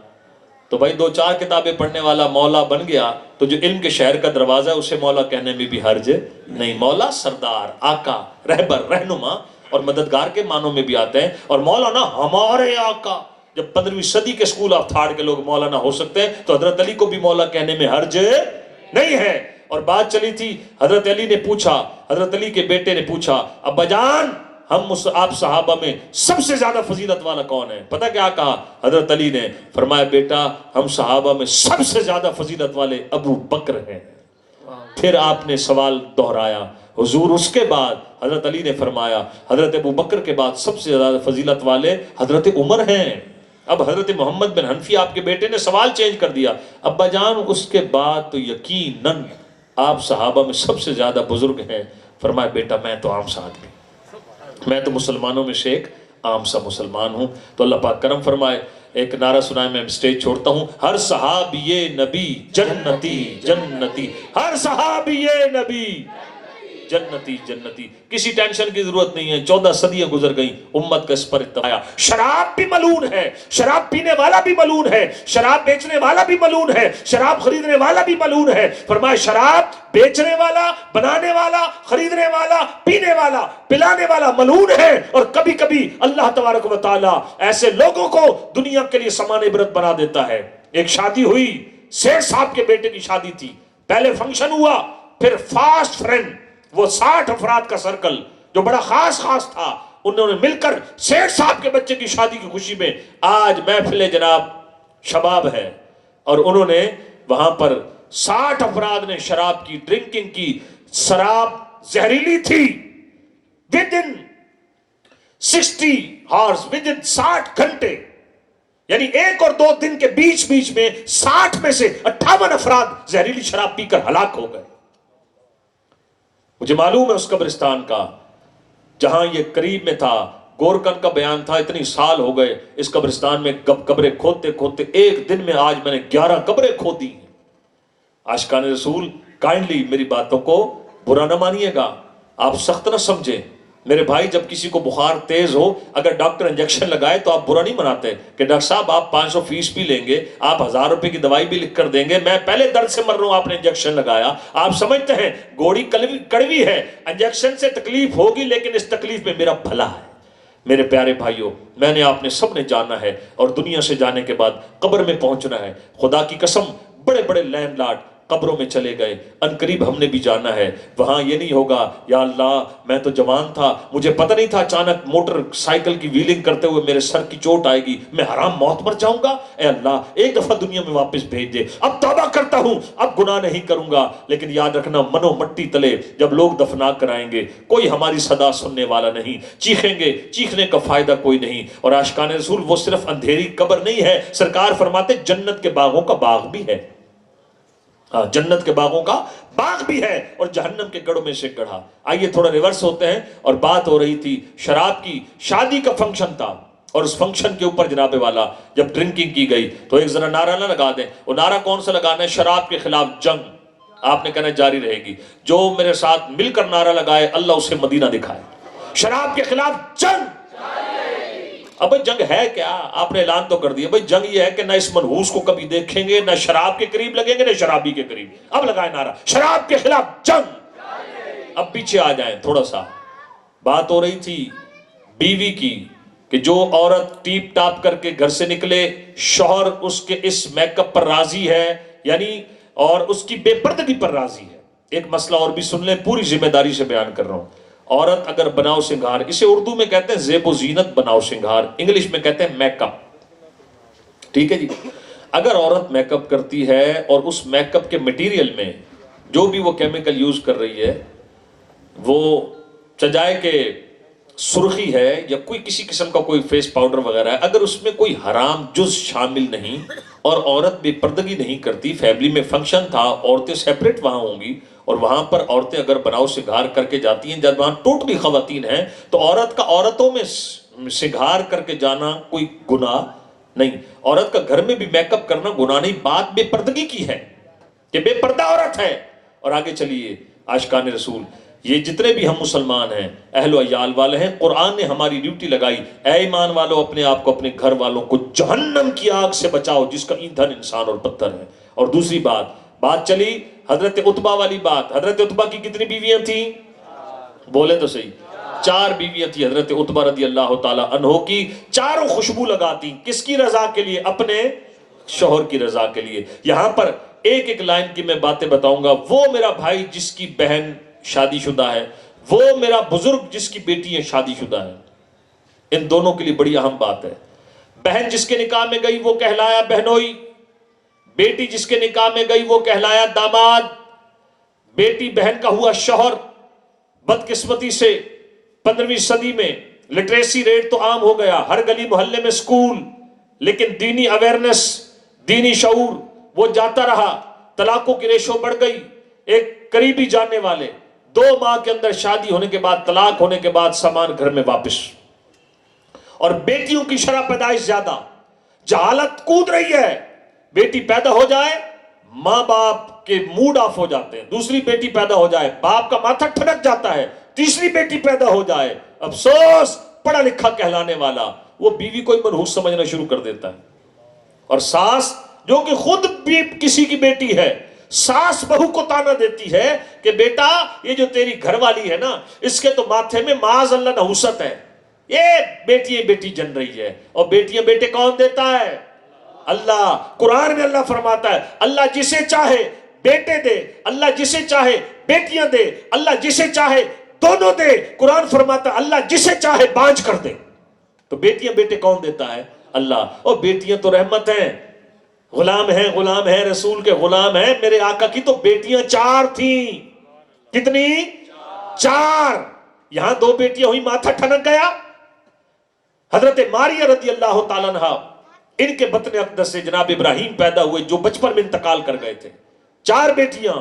تو بھائی 2-4 کتابیں پڑھنے والا مولا بن گیا, تو جو علم کے شہر کا دروازہ ہے اسے مولا کہنے میں بھی حرج نہیں. مولا سردار, آقا, رہبر, رہنما اور مددگار کے معنوں میں بھی آتے ہیں. اور مولانا ہمارے آقا, جب 15ویں صدی کے سکول آف تھاٹ کے لوگ مولانا ہو سکتے ہیں تو حضرت علی کو بھی مولا کہنے میں حرج نہیں ہے. اور بات چلی تھی, حضرت علی نے پوچھا, حضرت علی کے بیٹے نے پوچھا, ابا جان آپ صحابہ میں سب سے زیادہ فضیلت والا کون ہے؟ پتہ کیا کہا حضرت علی نے؟ فرمایا بیٹا ہم صحابہ میں سب سے زیادہ فضیلت والے ابو بکر ہیں. پھر آپ نے سوال دہرایا, حضور اس کے بعد حضرت علی نے فرمایا حضرت ابو بکر کے بعد سب سے زیادہ فضیلت والے حضرت عمر ہیں. اب حضرت محمد بن حنفی آپ کے بیٹے نے سوال چینج کر دیا, ابا جان اس کے بعد تو یقیناً آپ صحابہ میں سب سے زیادہ بزرگ ہیں. فرمایا بیٹا میں تو عام سا آدمی, میں تو مسلمانوں میں سے ایک عام سا مسلمان ہوں. تو اللہ پاک کرم فرمائے, ایک نعرہ سنائے, میں سٹیج چھوڑتا ہوں. ہر صحابی نبی جنتی جنتی, ہر صحابی نبی جنتی جنتی. کسی ٹینشن کی ضرورت نہیں ہے, 14 صدیاں گزر گئیں, امت کا اس پر اتفاق. شراب بھی ملعون ہے, شراب پینے والا بھی ملعون ہے, شراب بیچنے والا بھی ملعون ہے, شراب خریدنے والا بھی ملعون ہے. فرمایا شراب بیچنے والا, بنانے والا, خریدنے والا, پینے والا, پلانے والا ملعون ہے. اور کبھی کبھی اللہ تبارک و تعالی ایسے لوگوں کو دنیا کے لیے سامان عبرت بنا دیتا ہے. ایک شادی ہوئی, سیٹھ صاحب کے بیٹے کی شادی تھی, پہلے فنکشن ہوا, پھر فاسٹ فرینڈ, وہ 60 افراد کا سرکل جو بڑا خاص تھا, انہوں نے مل کر سیٹھ صاحب کے بچے کی شادی کی خوشی میں, آج محفل جناب شباب ہے, اور انہوں نے وہاں پر 60 افراد نے شراب کی ڈرنکنگ کی. شراب زہریلی تھی. ودن 60 ہارس, ودن 60 گھنٹے یعنی 1 اور 2 دن کے بیچ میں 60 میں سے 58 افراد زہریلی شراب پی کر ہلاک ہو گئے. مجھے معلوم ہے اس قبرستان کا جہاں یہ قریب میں تھا. گورکن کا بیان تھا اتنی سال ہو گئے اس قبرستان میں قبریں کھودتے کھودتے، ایک دن میں آج میں نے 11 قبریں کھود دی. عاشقان رسول کائنڈلی میری باتوں کو برا نہ مانیے گا، آپ سخت نہ سمجھیں. میرے بھائی جب کسی کو بخار تیز ہو، اگر ڈاکٹر انجیکشن لگائے تو آپ برا نہیں مناتے کہ ڈاکٹر صاحب آپ 500 فیس بھی لیں گے، آپ 1000 روپے کی دوائی بھی لکھ کر دیں گے، میں پہلے درد سے مر رہا ہوں، آپ نے انجیکشن لگایا. آپ سمجھتے ہیں گوڑی کڑوی ہے، انجیکشن سے تکلیف ہوگی لیکن اس تکلیف میں میرا بھلا ہے. میرے پیارے بھائیوں، میں نے آپ نے سب نے جانا ہے اور دنیا سے جانے کے بعد قبر میں پہنچنا ہے. خدا کی قسم بڑے بڑے لینڈ لارڈ قبروں میں چلے گئے، ان قریب ہم نے بھی جانا ہے. وہاں یہ نہیں ہوگا یا اللہ میں تو جوان تھا، مجھے پتہ نہیں تھا اچانک موٹر سائیکل کی ویلنگ کرتے ہوئے میرے سر کی چوٹ آئے گی، میں حرام موت مر جاؤں گا. اے اللہ ایک دفعہ دنیا میں واپس بھیج دے، اب توبہ کرتا ہوں، اب گناہ نہیں کروں گا. لیکن یاد رکھنا منو مٹی تلے جب لوگ دفنا کرائیں گے کوئی ہماری صدا سننے والا نہیں، چیخیں گے، چیخنے کا فائدہ کوئی نہیں. اور عاشقان رسول وہ صرف اندھیری قبر نہیں ہے، سرکار فرماتے جنت کے باغوں کا باغ بھی ہے. جنت کے باغوں کا باغ بھی ہے اور جہنم کے گڑھوں میں سے گڑھا. آئیے تھوڑا ریورس ہوتے ہیں. اور بات ہو رہی تھی شراب کی، شادی کا فنکشن تھا اور اس فنکشن کے اوپر جناب والا جب ڈرنکنگ کی گئی تو ایک ذرا نعرہ نہ لگا دیں. وہ نعرہ کون سا لگانا ہے؟ شراب کے خلاف جنگ. آپ نے کہنا جاری رہے گی. جو میرے ساتھ مل کر نعرہ لگائے اللہ اسے مدینہ دکھائے. شراب کے خلاف جنگ. اب جنگ ہے کیا؟ آپ نے اعلان تو کر دیا بھائی جنگ یہ ہے کہ نہ اس منحوس کو کبھی دیکھیں گے، نہ شراب کے قریب لگیں گے، نہ شرابی کے قریب. اب لگائے نعرہ شراب کے خلاف جنگ. اب پیچھے آ جائیں تھوڑا سا. بات ہو رہی تھی بیوی کی کہ جو عورت ٹیپ ٹاپ کر کے گھر سے نکلے، شوہر اس کے اس میک اپ پر راضی ہے یعنی اور اس کی بے پردگی پر راضی ہے. ایک مسئلہ اور بھی سن لیں، پوری ذمہ داری سے بیان کر رہا ہوں. عورت اگر بناؤ سنگھار، اسے اردو میں کہتے ہیں زیب و زینت بناؤ سنگھار، انگلش میں کہتے ہیں میک اپ. ٹھیک ہے جی. اگر عورت میک اپ کرتی ہے اور اس میک اپ کے مٹیریل میں جو بھی وہ کیمیکل یوز کر رہی ہے وہ چجائے کہ سرخی ہے یا کوئی کسی قسم کا کوئی فیس پاؤڈر وغیرہ ہے، اگر اس میں کوئی حرام جز شامل نہیں اور عورت بے پردگی نہیں کرتی، فیملی میں فنکشن تھا، عورتیں سیپریٹ وہاں ہوں گی اور وہاں پر عورتیں اگر بناؤ سنگھار کر کے جاتی ہیں، جب وہاں ٹوٹلی خواتین ہیں تو عورت کا عورتوں میں سنگھار کر کے جانا کوئی گناہ نہیں. عورت کا گھر میں بھی میک اپ کرنا گناہ نہیں، بات بے پردگی کی ہے کہ بے پردہ عورت ہے. اور آگے چلیے عاشقان رسول، یہ جتنے بھی ہم مسلمان ہیں اہل و عیال والے ہیں، قرآن نے ہماری ڈیوٹی لگائی، اے ایمان والو اپنے آپ کو اپنے گھر والوں کو جہنم کی آگ سے بچاؤ جس کا ایندھن انسان اور پتھر ہے. اور دوسری بات چلی حضرت عتبہ والی بات. حضرت عتبہ کی کتنی بیویاں تھیں؟ بولے تو صحیح. 4 بیویاں تھیں حضرت عتبہ رضی اللہ تعالی عنہ کی. چاروں خوشبو لگاتی کس کی رضا کے لیے؟ اپنے شوہر کی رضا کے لیے. یہاں پر ایک ایک لائن کی میں باتیں بتاؤں گا. وہ میرا بھائی جس کی بہن شادی شدہ ہے، وہ میرا بزرگ جس کی بیٹی شادی شدہ ہے، ان دونوں کے لیے بڑی اہم بات ہے. بہن جس کے نکاح میں گئی وہ کہلایا بہنوئی، بیٹی جس کے نکاح میں گئی وہ کہلایا داماد. بیٹی بہن کا ہوا شوہر. بدقسمتی سے 15ویں صدی میں لٹریسی ریٹ تو عام ہو گیا، ہر گلی محلے میں سکول، لیکن دینی اویئرنس، دینی شعور وہ جاتا رہا. طلاقوں کی ریشو بڑھ گئی. ایک قریبی جاننے والے 2 ماہ کے اندر شادی ہونے کے بعد، طلاق ہونے کے بعد سامان گھر میں واپس. اور بیٹیوں کی شرح پیدائش زیادہ، جہالت کود رہی ہے. بیٹی پیدا ہو جائے ماں باپ کے موڈ آف ہو جاتے ہیں. دوسری بیٹی پیدا ہو جائے باپ کا ماتھا ٹھنک جاتا ہے. تیسری بیٹی پیدا ہو جائے افسوس پڑھا لکھا کہلانے والا وہ بیوی کو ہی منحوس سمجھنا شروع کر دیتا ہے. اور ساس جو کہ خود بھی کسی کی بیٹی ہے، ساس بہو کو تانا دیتی ہے کہ بیٹا یہ جو تیری گھر والی ہے نا اس کے تو ماتھے میں معاذ اللہ نحوست ہے، یہ بیٹی جن رہی ہے. اور بیٹیاں بیٹے کون دیتا ہے؟ اللہ. قرآن میں اللہ فرماتا ہے اللہ جسے چاہے بیٹے دے، اللہ جسے چاہے بیٹیاں دے، اللہ جسے چاہے دونوں دے. قرآن فرماتا ہے اللہ جسے چاہے بانجھ کر دے. تو بیٹیاں بیٹے کون دیتا ہے؟ اللہ. اور بیٹیاں تو رحمت ہیں، غلام ہیں رسول کے غلام ہیں. میرے آقا کی تو بیٹیاں 4 تھیں. کتنی؟ 4. یہاں 2 بیٹیاں ہوئی، ماتھا ٹھنک گیا. حضرت ماریہ رضی اللہ تعالیٰ عنہ ان کے بطن اقدس سے جناب ابراہیم پیدا ہوئے جو بچپن میں انتقال کر گئے تھے. 4 بیٹیاں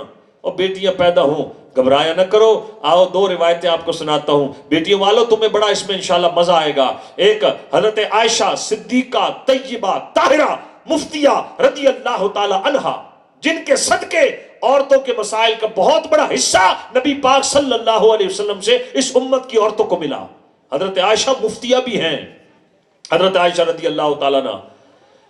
اور بیٹیاں پیدا ہوں. گھبرایا نہ کرو, آؤ 2 روایتیں آپ کو سناتا ہوں. بیٹیوں والوں تمہیں بڑا اس میں انشاءاللہ مزہ آئے گا. ایک حضرت عائشہ صدیقہ طیبہ طاہرہ مفتیہ رضی اللہ تعالی عنہا, جن کے صدقے عورتوں کے مسائل کا بہت بڑا حصہ نبی پاک صلی اللہ علیہ وسلم سے اس امت کی عورتوں کو ملا. حضرت عائشہ مفتیہ بھی ہیں. حضرت عائشہ رضی اللہ تعالیٰ عنہ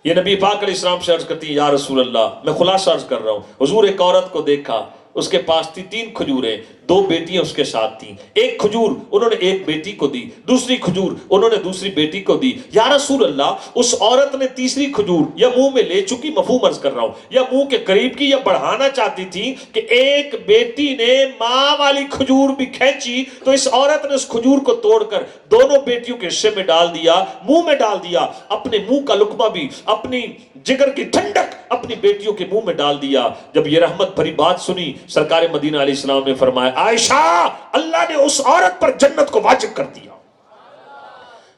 یہ نبی پاک علیہ السلام سے عرض کرتی ہیں, یا رسول اللہ, میں خلاصہ عرض کر رہا ہوں, حضور ایک عورت کو دیکھا, اس کے پاس تھی 3 کھجوریں, 2 بیٹیاں اس کے ساتھ تھیں. ایک کھجور انہوں نے ایک بیٹی کو دی, دوسری کھجور انہوں نے دوسری بیٹی کو دی. یا رسول اللہ, اس عورت نے تیسری کھجور یا منہ میں لے چکی, مفہوم عرض کر رہا ہوں, یا منہ کے قریب کی, یا بڑھانا چاہتی تھی کہ ایک بیٹی نے ماں والی کھجور بھی کھینچی تو اس عورت نے اس کھجور کو توڑ کر دونوں بیٹیوں کے حصے میں ڈال دیا, منہ میں ڈال دیا, اپنے منہ کا لقمہ بھی, اپنی جگر کی ٹھنڈک اپنی بیٹیوں کے منہ میں ڈال دیا. جب یہ رحمت بھری بات سنی, سرکار مدینہ علیہ السلام نے فرمایا, عائشہ, اللہ نے اس عورت پر جنت کو واجب کر دیا.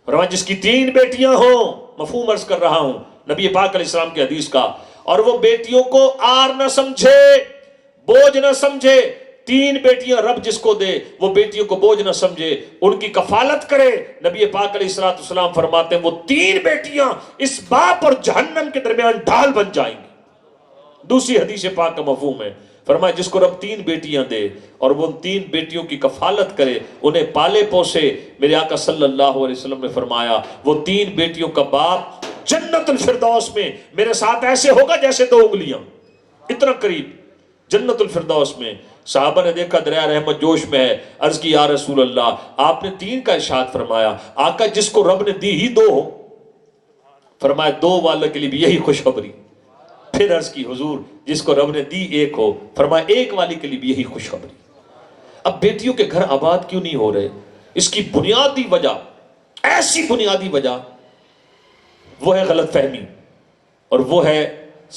فرمایا جس کی 3 بیٹیاں ہوں, مفہوم عرض کر رہا ہوں نبی پاک علیہ السلام کی حدیث کا, اور وہ بیٹیوں کو آر نہ سمجھے, بوجھ نہ سمجھے. 3 بیٹیاں رب جس کو دے وہ بیٹیوں کو بوجھ نہ سمجھے, ان کی کفالت کرے. نبی پاک علیہ السلام فرماتے ہیں وہ 3 بیٹیاں اس باپ اور جہنم کے درمیان ڈھال بن جائیں گی. دوسری حدیث پاک کا مفہوم ہے, فرمایا جس کو رب 3 بیٹیاں دے اور وہ ان 3 بیٹیوں کی کفالت کرے, انہیں پالے پوسے, میرے آقا صلی اللہ علیہ وسلم نے فرمایا وہ 3 بیٹیوں کا باپ جنت الفردوس میں میرے ساتھ ایسے ہوگا جیسے 2 انگلیاں, اتنا قریب جنت الفردوس میں. صحابہ نے دیکھا دریا رحمت جوش میں ہے, عرض کی یا رسول اللہ, آپ نے 3 کا ارشاد فرمایا, آقا جس کو رب نے دی ہی 2 ہو. فرمایا 2 والے کے لیے بھی یہی خوشخبری. پھر عرض کی حضور جس کو رب نے دی 1 ہو. فرمایا 1 والی کے لیے بھی یہی خوشخبری. اب بیٹیوں کے گھر آباد کیوں نہیں ہو رہے؟ اس کی بنیادی وجہ, ایسی بنیادی وجہ, وہ ہے غلط فہمی, اور وہ ہے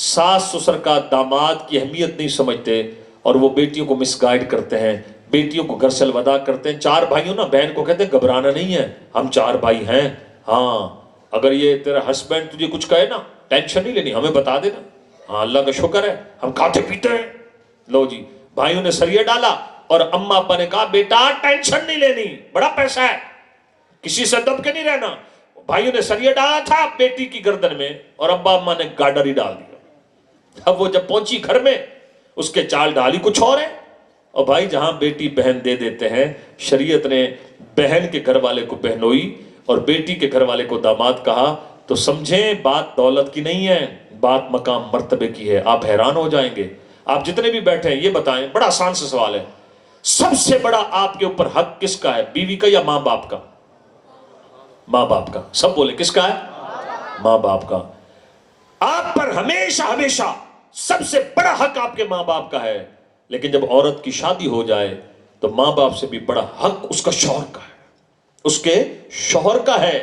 ساس سسر کا داماد کی اہمیت نہیں سمجھتے, اور وہ بیٹیوں کو مس گائیڈ کرتے ہیں, بیٹیوں کو گھر سے الوداع کرتے ہیں. 4 بھائیوں نا, بہن کو کہتے ہیں گھبرانا نہیں ہے, ہم 4 بھائی ہیں, ہاں اگر یہ تیرا ہسبینڈ تجھے کچھ کہے نا ٹینشن نہیں لینی, ہمیں بتا دینا, ہاں اللہ کا شکر ہے ہم کھاتے پیتے ہیں. لو جی, بھائیوں نے سریہ ڈالا اور اماں ابا نے کہا بیٹا ٹینشن نہیں لینی, بڑا پیسہ ہے, کسی سے دب کے نہیں رہنا. بھائیوں نے سریہ ڈالا تھا بیٹی کی گردن میں, اور ابا اماں نے گاڈر ہی ڈال دیا. اب وہ جب پہنچی گھر میں, اس کے چال ڈالی کچھ اور ہے. اور بھائی جہاں بیٹی بہن دے دیتے ہیں, شریعت نے بہن کے گھر والے کو بہنوئی اور بیٹی کے گھر والے کو داماد کہا, تو سمجھیں بات دولت کی نہیں ہے, بات مقام مرتبے کی ہے. آپ حیران ہو جائیں گے. آپ جتنے بھی بیٹھے ہیں یہ بتائیں, بڑا آسان سے سوال ہے, سب سے بڑا آپ کے اوپر حق کس کا ہے, بیوی کا یا ماں باپ کا؟ ماں باپ کا. سب بولے کس کا ہے؟ ماں باپ کا. آپ پر ہمیشہ ہمیشہ سب سے بڑا حق آپ کے ماں باپ کا ہے. لیکن جب عورت کی شادی ہو جائے تو ماں باپ سے بھی بڑا حق اس کا شوہر کا ہے, اس کے شوہر کا ہے.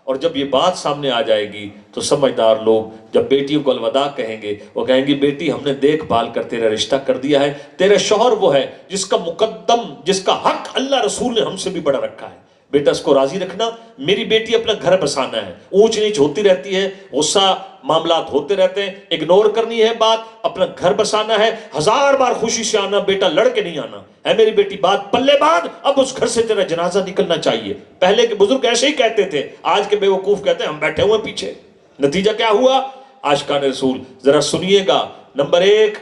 اور جب یہ بات سامنے آ جائے گی تو سمجھدار لوگ جب بیٹیوں کو الوداع کہیں گے, وہ کہیں گی بیٹی ہم نے دیکھ بھال کر تیرا رشتہ کر دیا ہے, تیرا شوہر وہ ہے جس کا مقدم, جس کا حق اللہ رسول نے ہم سے بھی بڑا رکھا ہے. بیٹا اس کو راضی رکھنا, میری بیٹی اپنا گھر بسانا ہے, اونچ نیچ ہوتی رہتی ہے, غصہ معاملات ہوتے رہتے ہیں, اگنور کرنی ہے بات, اپنا گھر بسانا ہے, 1000 بار خوشی سے آنا, بیٹا لڑ کے نہیں آنا ہے. میری بیٹی بات پلے باندھ, اب اس گھر سے تیرا جنازہ نکلنا چاہیے. پہلے کے بزرگ ایسے ہی کہتے تھے, آج کے بے وقوف کہتے ہیں ہم بیٹھے ہوئے پیچھے. نتیجہ کیا ہوا؟ عاشقان رسول ذرا سنیے گا. نمبر 1,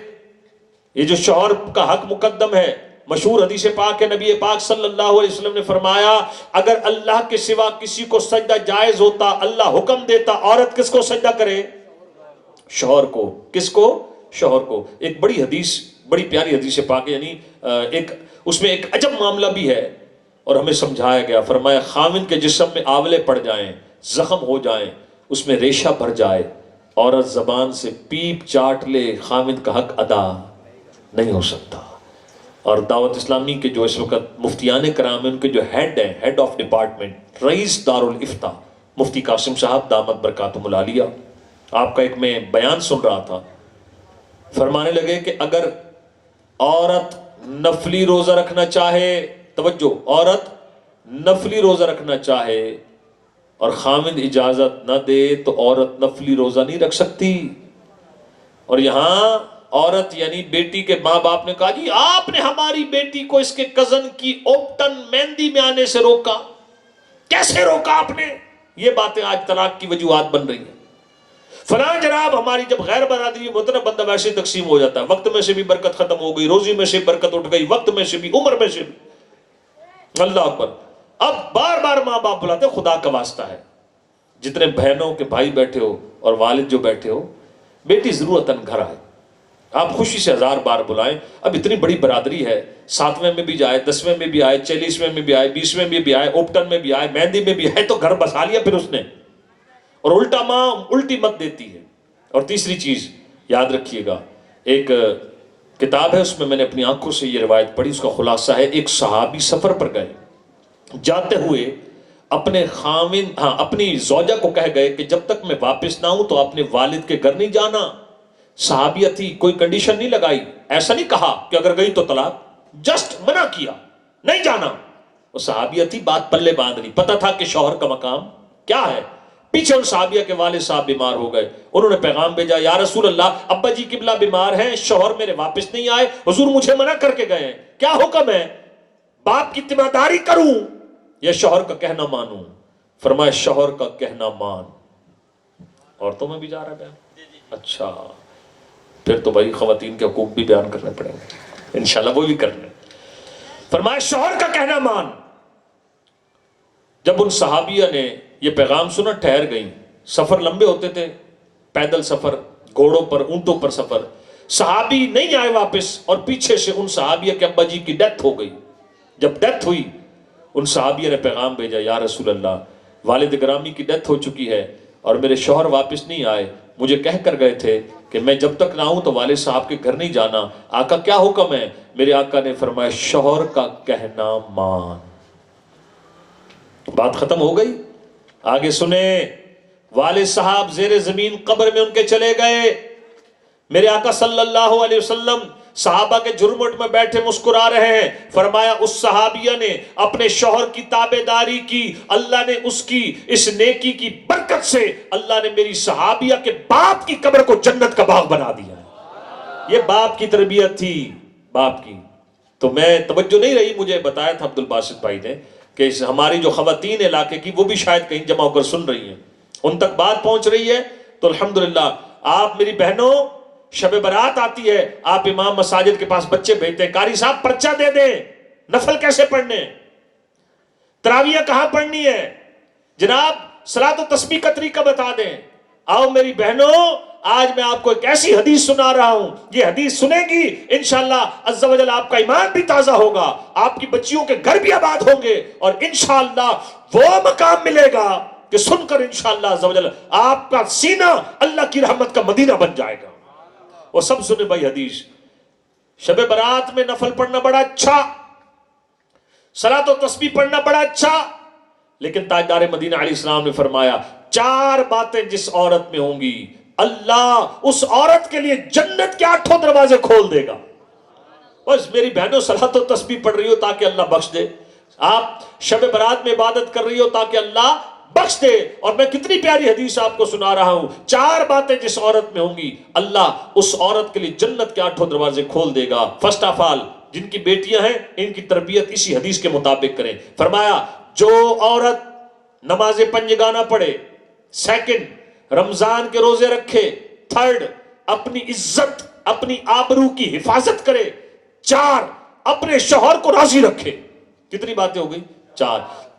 یہ جو شوہر کا حق مقدم ہے, مشہور حدیث پاک ہے, نبی پاک صلی اللہ علیہ وسلم نے فرمایا اگر اللہ کے سوا کسی کو سجدہ جائز ہوتا, اللہ حکم دیتا, عورت کس کو سجدہ کرے؟ شوہر کو. کس کو؟ شوہر کو. ایک بڑی حدیث, بڑی پیاری حدیث پاک ہے, یعنی اس میں ایک عجب معاملہ بھی ہے اور ہمیں سمجھایا گیا. فرمایا خاوند کے جسم میں آولے پڑ جائیں, زخم ہو جائیں, اس میں ریشہ بھر جائے, عورت زبان سے پیپ چاٹ لے, خاوند کا حق ادا نہیں ہو سکتا. اور دعوت اسلامی کے جو اس وقت مفتیان کرام ہیں, ان کے جو ہیڈ ہیں, ہیڈ آف ڈپارٹمنٹ, رئیس دارالافتاء مفتی قاسم صاحب دامت برکاتہم العالیہ, آپ کا ایک میں بیان سن رہا تھا, فرمانے لگے کہ اگر عورت نفلی روزہ رکھنا چاہے, توجہ, عورت نفلی روزہ رکھنا چاہے اور خاوند اجازت نہ دے تو عورت نفلی روزہ نہیں رکھ سکتی. اور یہاں عورت یعنی بیٹی کے ماں باپ نے کہا جی آپ نے ہماری بیٹی کو اس کے کزن کی اوپٹن مہندی میں آنے سے روکا. کیسے روکا آپ نے؟ یہ باتیں آج طلاق کی وجوہات بن رہی ہیں. فلاں جناب ہماری جب غیر برادری ہوتا ہے نا بندہ ویسے تقسیم ہو جاتا ہے. وقت میں سے بھی برکت ختم ہو گئی, روزی میں سے برکت اٹھ گئی, وقت میں سے بھی, عمر میں سے بھی. اللہ اکبر. اب بار بار ماں باپ بلاتے خدا کا واسطہ ہے, جتنے بہنوں کے بھائی بیٹھے ہو اور والد جو بیٹھے ہو, بیٹی ضرورتاً گھر آئے. آپ خوشی سے 1000 بار بلائیں. اب اتنی بڑی برادری ہے, 7ویں میں بھی جائے, 10ویں میں بھی آئے, 40ویں میں بھی آئے, 20ویں میں بھی آئے, اوپٹن میں بھی آئے, مہندی میں بھی آئے, تو گھر بسا لیا پھر اس نے. اور الٹا ماں الٹی مت دیتی ہے. اور تیسری چیز یاد رکھیے گا, ایک کتاب ہے اس میں میں نے اپنی آنکھوں سے یہ روایت پڑھی, اس کا خلاصہ ہے ایک صحابی سفر پر گئے, جاتے ہوئے اپنے خاوند اپنی زوجہ کو کہہ گئے کہ جب تک میں واپس نہ ہوں تو اپنے والد کے گھر نہیں جانا. صحابیہ تھی, کوئی کنڈیشن نہیں لگائی, ایسا نہیں کہا کہ اگر گئی تو طلاق, جسٹ منع کیا نہیں جانا. وہ صحابیہ تھی, بات پلے باندھ لی, پتہ تھا کہ شوہر کا مقام کیا ہے. پیچھے ان صحابیہ کے والد صاحب بیمار ہو گئے, انہوں نے پیغام بھیجا یا رسول اللہ ابا جی قبلہ بیمار ہیں, شوہر میرے واپس نہیں آئے, حضور مجھے منع کر کے گئے ہیں, کیا حکم ہے, باپ کی تیمارداری کروں یا شوہر کا کہنا مانوں؟ فرمایا شوہر کا کہنا مان. عورتوں میں بھی جا رہا ہے بیان؟ اچھا, پھر تو بھائی خواتین کے حقوق بھی بیان کرنے پڑیں گے انشاءاللہ, وہ بھی کرنے. فرمایا شوہر کا کہنا مان. جب ان صحابیہ نے یہ پیغام سنا ٹھہر گئیں. سفر لمبے ہوتے تھے, پیدل سفر, گھوڑوں پر, اونٹوں پر سفر. صحابی نہیں آئے واپس, اور پیچھے سے ان صحابیہ کے ابا جی کی ڈیتھ ہو گئی. جب ڈیتھ ہوئی ان صحابیہ نے پیغام بھیجا یا رسول اللہ والد گرامی کی ڈیتھ ہو چکی ہے اور میرے شوہر واپس نہیں آئے, مجھے کہہ کر گئے تھے کہ میں جب تک نہ ہوں تو والد صاحب کے گھر نہیں جانا. آقا کیا حکم ہے؟ میرے آقا نے فرمایا شوہر کا کہنا مان. بات ختم ہو گئی. آگے سنیں, والد صاحب زیر زمین قبر میں ان کے چلے گئے. میرے آقا صلی اللہ علیہ وسلم صحابہ کے جھرمٹ میں بیٹھے مسکرا رہے ہیں. فرمایا اس صحابیہ نے اپنے شوہر کی تابعداری کی, اللہ نے اس کی اس نیکی کی برکت سے اللہ نے میری صحابیہ کے باپ کی قبر کو جنت کا باغ بنا دیا ہے. یہ باپ کی تربیت تھی, باپ کی. تو میں توجہ نہیں رہی, مجھے بتایا تھا عبد الباسط بھائی نے کہ ہماری جو خواتین علاقے کی وہ بھی شاید کہیں جمع ہو کر سن رہی ہیں, ان تک بات پہنچ رہی ہے. تو الحمدللہ آپ میری بہنوں, شب برات آتی ہے, آپ امام مساجد کے پاس بچے بھیجتے ہیں, قاری صاحب پرچہ دے دیں, نفل کیسے پڑھنے, تراویح کہاں پڑھنی ہے, جناب صلاۃ و تسبیح کا طریقہ بتا دیں. آؤ میری بہنوں, آج میں آپ کو ایک ایسی حدیث سنا رہا ہوں, یہ حدیث سنے گی انشاءاللہ عز و جل آپ کا ایمان بھی تازہ ہوگا, آپ کی بچیوں کے گھر بھی آباد ہوں گے, اور انشاءاللہ وہ مقام ملے گا کہ سن کر انشاءاللہ عز و جل آپ کا سینہ اللہ کی رحمت کا مدینہ بن جائے گا. وہ سب سنے بھائی حدیث. شب برات میں نفل پڑھنا بڑا اچھا, صلاۃ و تسبیح پڑھنا بڑا اچھا, لیکن تاجدار مدینہ علیہ السلام نے فرمایا 4 باتیں جس عورت میں ہوں گی اللہ اس عورت کے لیے جنت کے 8 دروازے کھول دے گا. بس میری بہنوں صلاۃ و تسبیح پڑھ رہی ہو تاکہ اللہ بخش دے, آپ شب برات میں عبادت کر رہی ہو تاکہ اللہ بخش دے. اور میں کتنی پیاری حدیث آپ کو سنا رہا ہوں, 4 باتیں جس عورت میں ہوں گی اللہ اس عورت کے لیے جنت کے 8 دروازے کھول دے گا. فرسٹ آف آل, جن کی بیٹیاں ہیں ان کی تربیت اسی حدیث کے مطابق کریں. فرمایا جو عورت نماز پنجگانہ پڑھے, 2 رمضان کے روزے رکھے, 3 اپنی عزت اپنی آبرو کی حفاظت کرے, 4 اپنے شوہر کو راضی رکھے. کتنی باتیں ہو گئی؟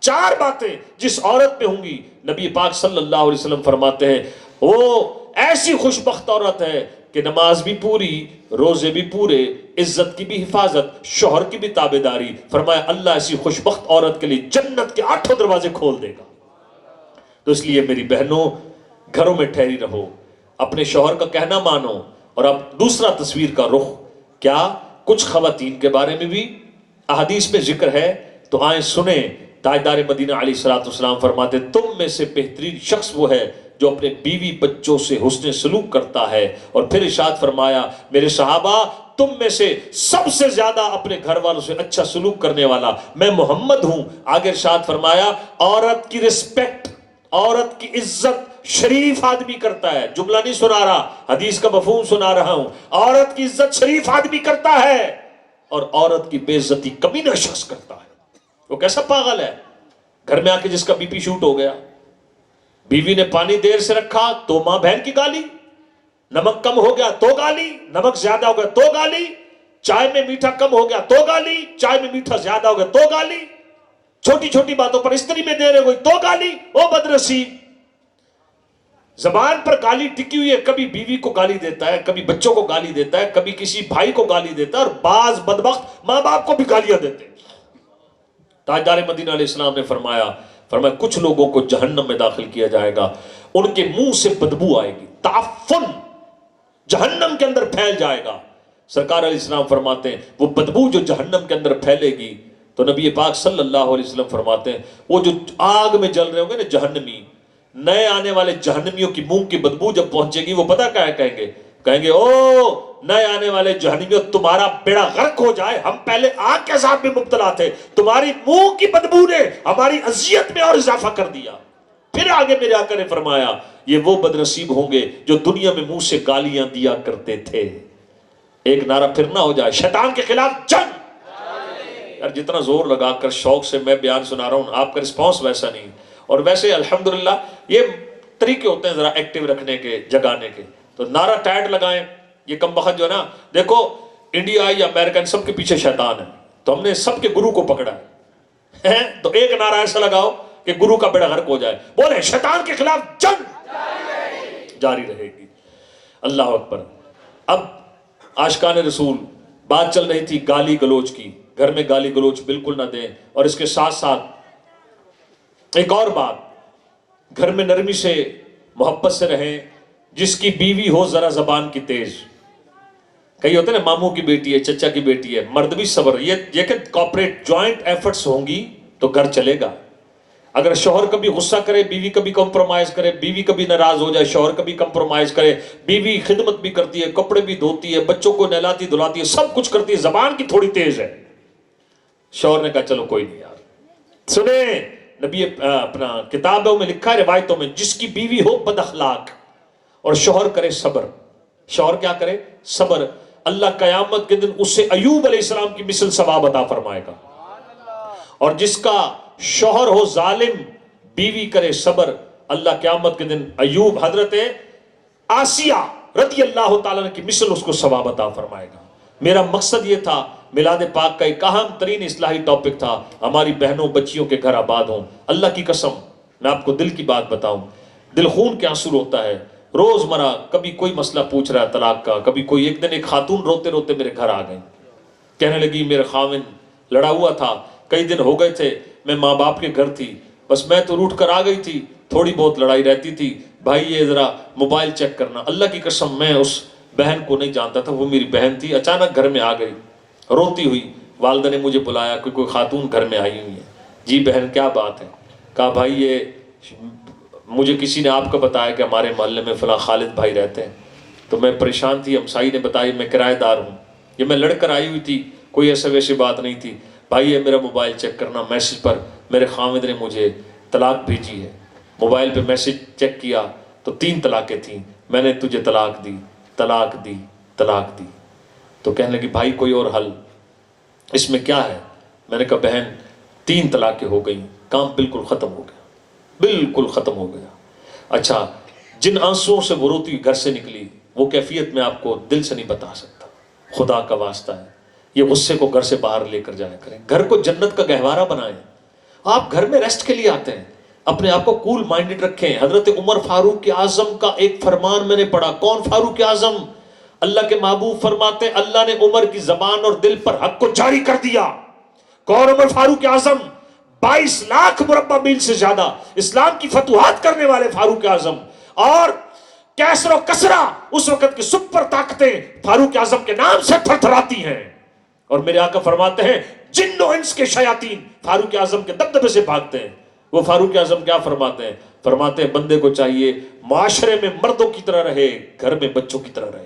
4 باتیں جس عورت میں ہوں گی نبی پاک صلی اللہ علیہ وسلم فرماتے ہیں وہ ایسی خوشبخت عورت ہے کہ نماز بھی پوری, روزے بھی پورے, عزت کی بھی حفاظت, شوہر کی بھی تابعداری. فرمایا اللہ ایسی خوشبخت عورت کے لیے جنت کے 8 دروازے کھول دے گا. تو اس لیے میری بہنوں گھروں میں ٹھہری رہو, اپنے شوہر کا کہنا مانو. اور اب دوسرا تصویر کا رخ, کیا کچھ خواتین کے بارے میں بھی احادیث میں ذکر ہے, تو آئیں سنیں. تاجدار مدینہ علیہ السلام فرماتے تم میں سے بہترین شخص وہ ہے جو اپنے بیوی بچوں سے حسن سلوک کرتا ہے. اور پھر ارشاد فرمایا میرے صحابہ تم میں سے سب سے زیادہ اپنے گھر والوں سے اچھا سلوک کرنے والا میں محمد ہوں. آگے ارشاد فرمایا عورت کی رسپیکٹ عورت کی عزت شریف آدمی کرتا ہے. جملہ نہیں سنا رہا، حدیث کا مفہوم سنا رہا ہوں. عورت کی عزت شریف آدمی کرتا ہے اور عورت کی بے عزتی کمینہ شخص کرتا ہے. وہ کیسا پاگل ہے؟ گھر میں آ کے جس کا بی پی شوٹ ہو گیا، بیوی نے پانی دیر سے رکھا تو ماں بہن کی گالی، نمک کم ہو گیا تو گالی، نمک زیادہ ہو گیا تو گالی، چائے میں میٹھا کم ہو گیا تو گالی، چائے میں میٹھا زیادہ ہو گیا تو گالی، چھوٹی چھوٹی باتوں پر استری میں دے رہے ہوئی تو گالی. او بدنصیب، زبان پر گالی ٹکی ہوئی ہے. کبھی بیوی کو گالی دیتا ہے، کبھی بچوں کو گالی دیتا ہے، کبھی کسی بھائی کو گالی دیتا ہے، اور بعض بدبخت ماں باپ کو بھی گالیاں دیتے ہیں. تاجدار مدینہ علیہ السلام نے فرمایا کچھ لوگوں کو جہنم میں داخل کیا جائے گا، ان کے منہ سے بدبو آئے گی، تعفن جہنم کے اندر پھیل جائے گا. سرکار علیہ السلام فرماتے ہیں وہ بدبو جو جہنم کے اندر پھیلے گی تو نبی پاک صلی اللہ علیہ وسلم فرماتے ہیں وہ جو آگ میں جل رہے ہوں گے نا جہنمی، نئے آنے والے جہنمیوں کی منہ کی بدبو جب پہنچے گی وہ پتہ کیا کہیں گے او نئے آنے والے جہنمیوں تمہارا بیڑا غرق ہو جائے، ہم پہلے آگ کے عذاب میں مبتلا تھے، تمہاری منہ کی بدبو نے ہماری اذیت میں اور اضافہ کر دیا. پھر آگے میرے آقا نے فرمایا یہ وہ بدنصیب ہوں گے جو دنیا میں منہ سے گالیاں دیا کرتے تھے. ایک نعرہ پھر نہ ہو جائے شیطان کے خلاف جنگ. یار جتنا زور لگا کر شوق سے میں بیان سنا رہا ہوں، آپ کا رسپانس ویسا نہیں. اور ویسے الحمدللہ یہ طریقے ہوتے ہیں ذرا ایکٹیو رکھنے کے، جگانے کے. تو نعرہ ٹائٹ لگائیں. یہ کم بخت جو ہے نا، دیکھو انڈیا یا امریکن سب کے پیچھے شیطان ہے، تو ہم نے سب کے گرو کو پکڑا ہے. تو ایک نعرہ ایسا لگاؤ کہ گرو کا بیڑا غرق ہو جائے. بولے شیطان کے خلاف جنگ جاری رہے گی. اللہ اکبر. اب عاشقان رسول بات چل رہی تھی گالی گلوچ کی. گھر میں گالی گلوچ بالکل نہ دیں. اور اس کے ساتھ ساتھ ایک اور بات، گھر میں نرمی سے محبت سے رہیں. جس کی بیوی ہو ذرا زبان کی تیز، کئی ہوتے ہیں نا ماموں کی بیٹی ہے، چچا کی بیٹی ہے، مرد بھی صبر. یہ کہ کوپریٹ جوائنٹ ایفرٹس ہوں گی تو گھر چلے گا. اگر شوہر کبھی غصہ کرے بیوی کبھی کمپرومائز کرے، بیوی کبھی ناراض ہو جائے شوہر کبھی کمپرومائز کرے، بیوی خدمت بھی کرتی ہے، کپڑے بھی دھوتی ہے، بچوں کو نہلاتی دھلاتی ہے، سب کچھ کرتی ہے، زبان کی تھوڑی تیز ہے. شوہر نے کہا چلو کوئی نہیں یار. سنیں نبی اپنا کتابوں میں لکھا ہے، روایتوں میں، جس کی بیوی ہو بد اخلاق اور شوہر کرے صبر. شوہر کیا کرے؟ صبر. اللہ قیامت کے دن اس سے ایوب علیہ السلام کی مثل ثواب عطا فرمائے گا. اور جس کا شوہر ہو ظالم، بیوی کرے صبر، اللہ قیامت کے دن ایوب حضرت آسیہ رضی اللہ تعالیٰ کی مثل اس کو ثواب عطا فرمائے گا. میرا مقصد یہ تھا، میلاد پاک کا ایک اہم ترین اصلاحی ٹاپک تھا، ہماری بہنوں بچیوں کے گھر آباد ہوں. اللہ کی قسم میں آپ کو دل کی بات بتاؤں، دل خون کے آنسو روتا ہے. روزمرہ کبھی کوئی مسئلہ پوچھ رہا ہے طلاق کا، کبھی کوئی. ایک دن ایک خاتون روتے روتے میرے گھر آ گئی، کہنے لگی میرے خاوند لڑا ہوا تھا، کئی دن ہو گئے تھے، میں ماں باپ کے گھر تھی، بس میں تو روٹ کر آ گئی تھی، تھوڑی بہت لڑائی رہتی تھی، بھائی یہ ذرا موبائل چیک کرنا. اللہ کی قسم میں اس بہن کو نہیں جانتا تھا، وہ میری بہن تھی. اچانک گھر میں آ گئی روتی ہوئی. والدہ نے مجھے بلایا کہ کوئی خاتون گھر میں آئی ہوئی ہے. جی بہن کیا بات ہے؟ کہا بھائی یہ مجھے کسی نے آپ کا بتایا کہ ہمارے محلے میں فلاں خالد بھائی رہتے ہیں، تو میں پریشان تھی. ہمسائی نے بتایا میں کرایہ دار ہوں، یہ میں لڑ کر آئی ہوئی تھی، کوئی ایسا ویسی بات نہیں تھی. بھائی یہ میرا موبائل چیک کرنا، میسج پر میرے خاوند نے مجھے طلاق بھیجی ہے. موبائل پہ میسج چیک کیا تو 3 طلاقیں تھیں. میں نے تجھے طلاق دی، طلاق دی، طلاق دی. تو کہنے لگی بھائی کوئی اور حل اس میں کیا ہے؟ میں نے کہا بہن 3 طلاقیں ہو گئیں، کام بالکل ختم ہو گیا، بالکل ختم ہو گیا. اچھا جن آنسوؤں سے وہ روتی گھر سے نکلی وہ کیفیت میں آپ کو دل سے نہیں بتا سکتا. خدا کا واسطہ ہے یہ غصے کو گھر سے باہر لے کر جایا کریں. گھر کو جنت کا گہوارہ بنائیں. آپ گھر میں ریسٹ کے لیے آتے ہیں، اپنے آپ کو کول مائنڈڈ رکھیں. حضرت عمر فاروق اعظم کا ایک فرمان میں نے پڑھا. کون فاروق اعظم؟ اللہ کے محبوب فرماتے ہیں اللہ نے عمر کی زبان اور دل پر حق کو جاری کر دیا. کون عمر فاروق اعظم؟ 22 لاکھ مربع میل سے زیادہ اسلام کی فتوحات کرنے والے فاروق اعظم. اور کیسر و کسرا اس وقت کی سپر طاقتیں فاروق اعظم کے نام سے تھر تھراتی ہیں. اور میرے آقا فرماتے ہیں جن و انس کے شیاطین فاروق اعظم کے دبدبے سے بھاگتے ہیں. وہ فاروق اعظم کیا فرماتے ہیں؟ فرماتے ہیں بندے کو چاہیے معاشرے میں مردوں کی طرح رہے، گھر میں بچوں کی طرح رہے.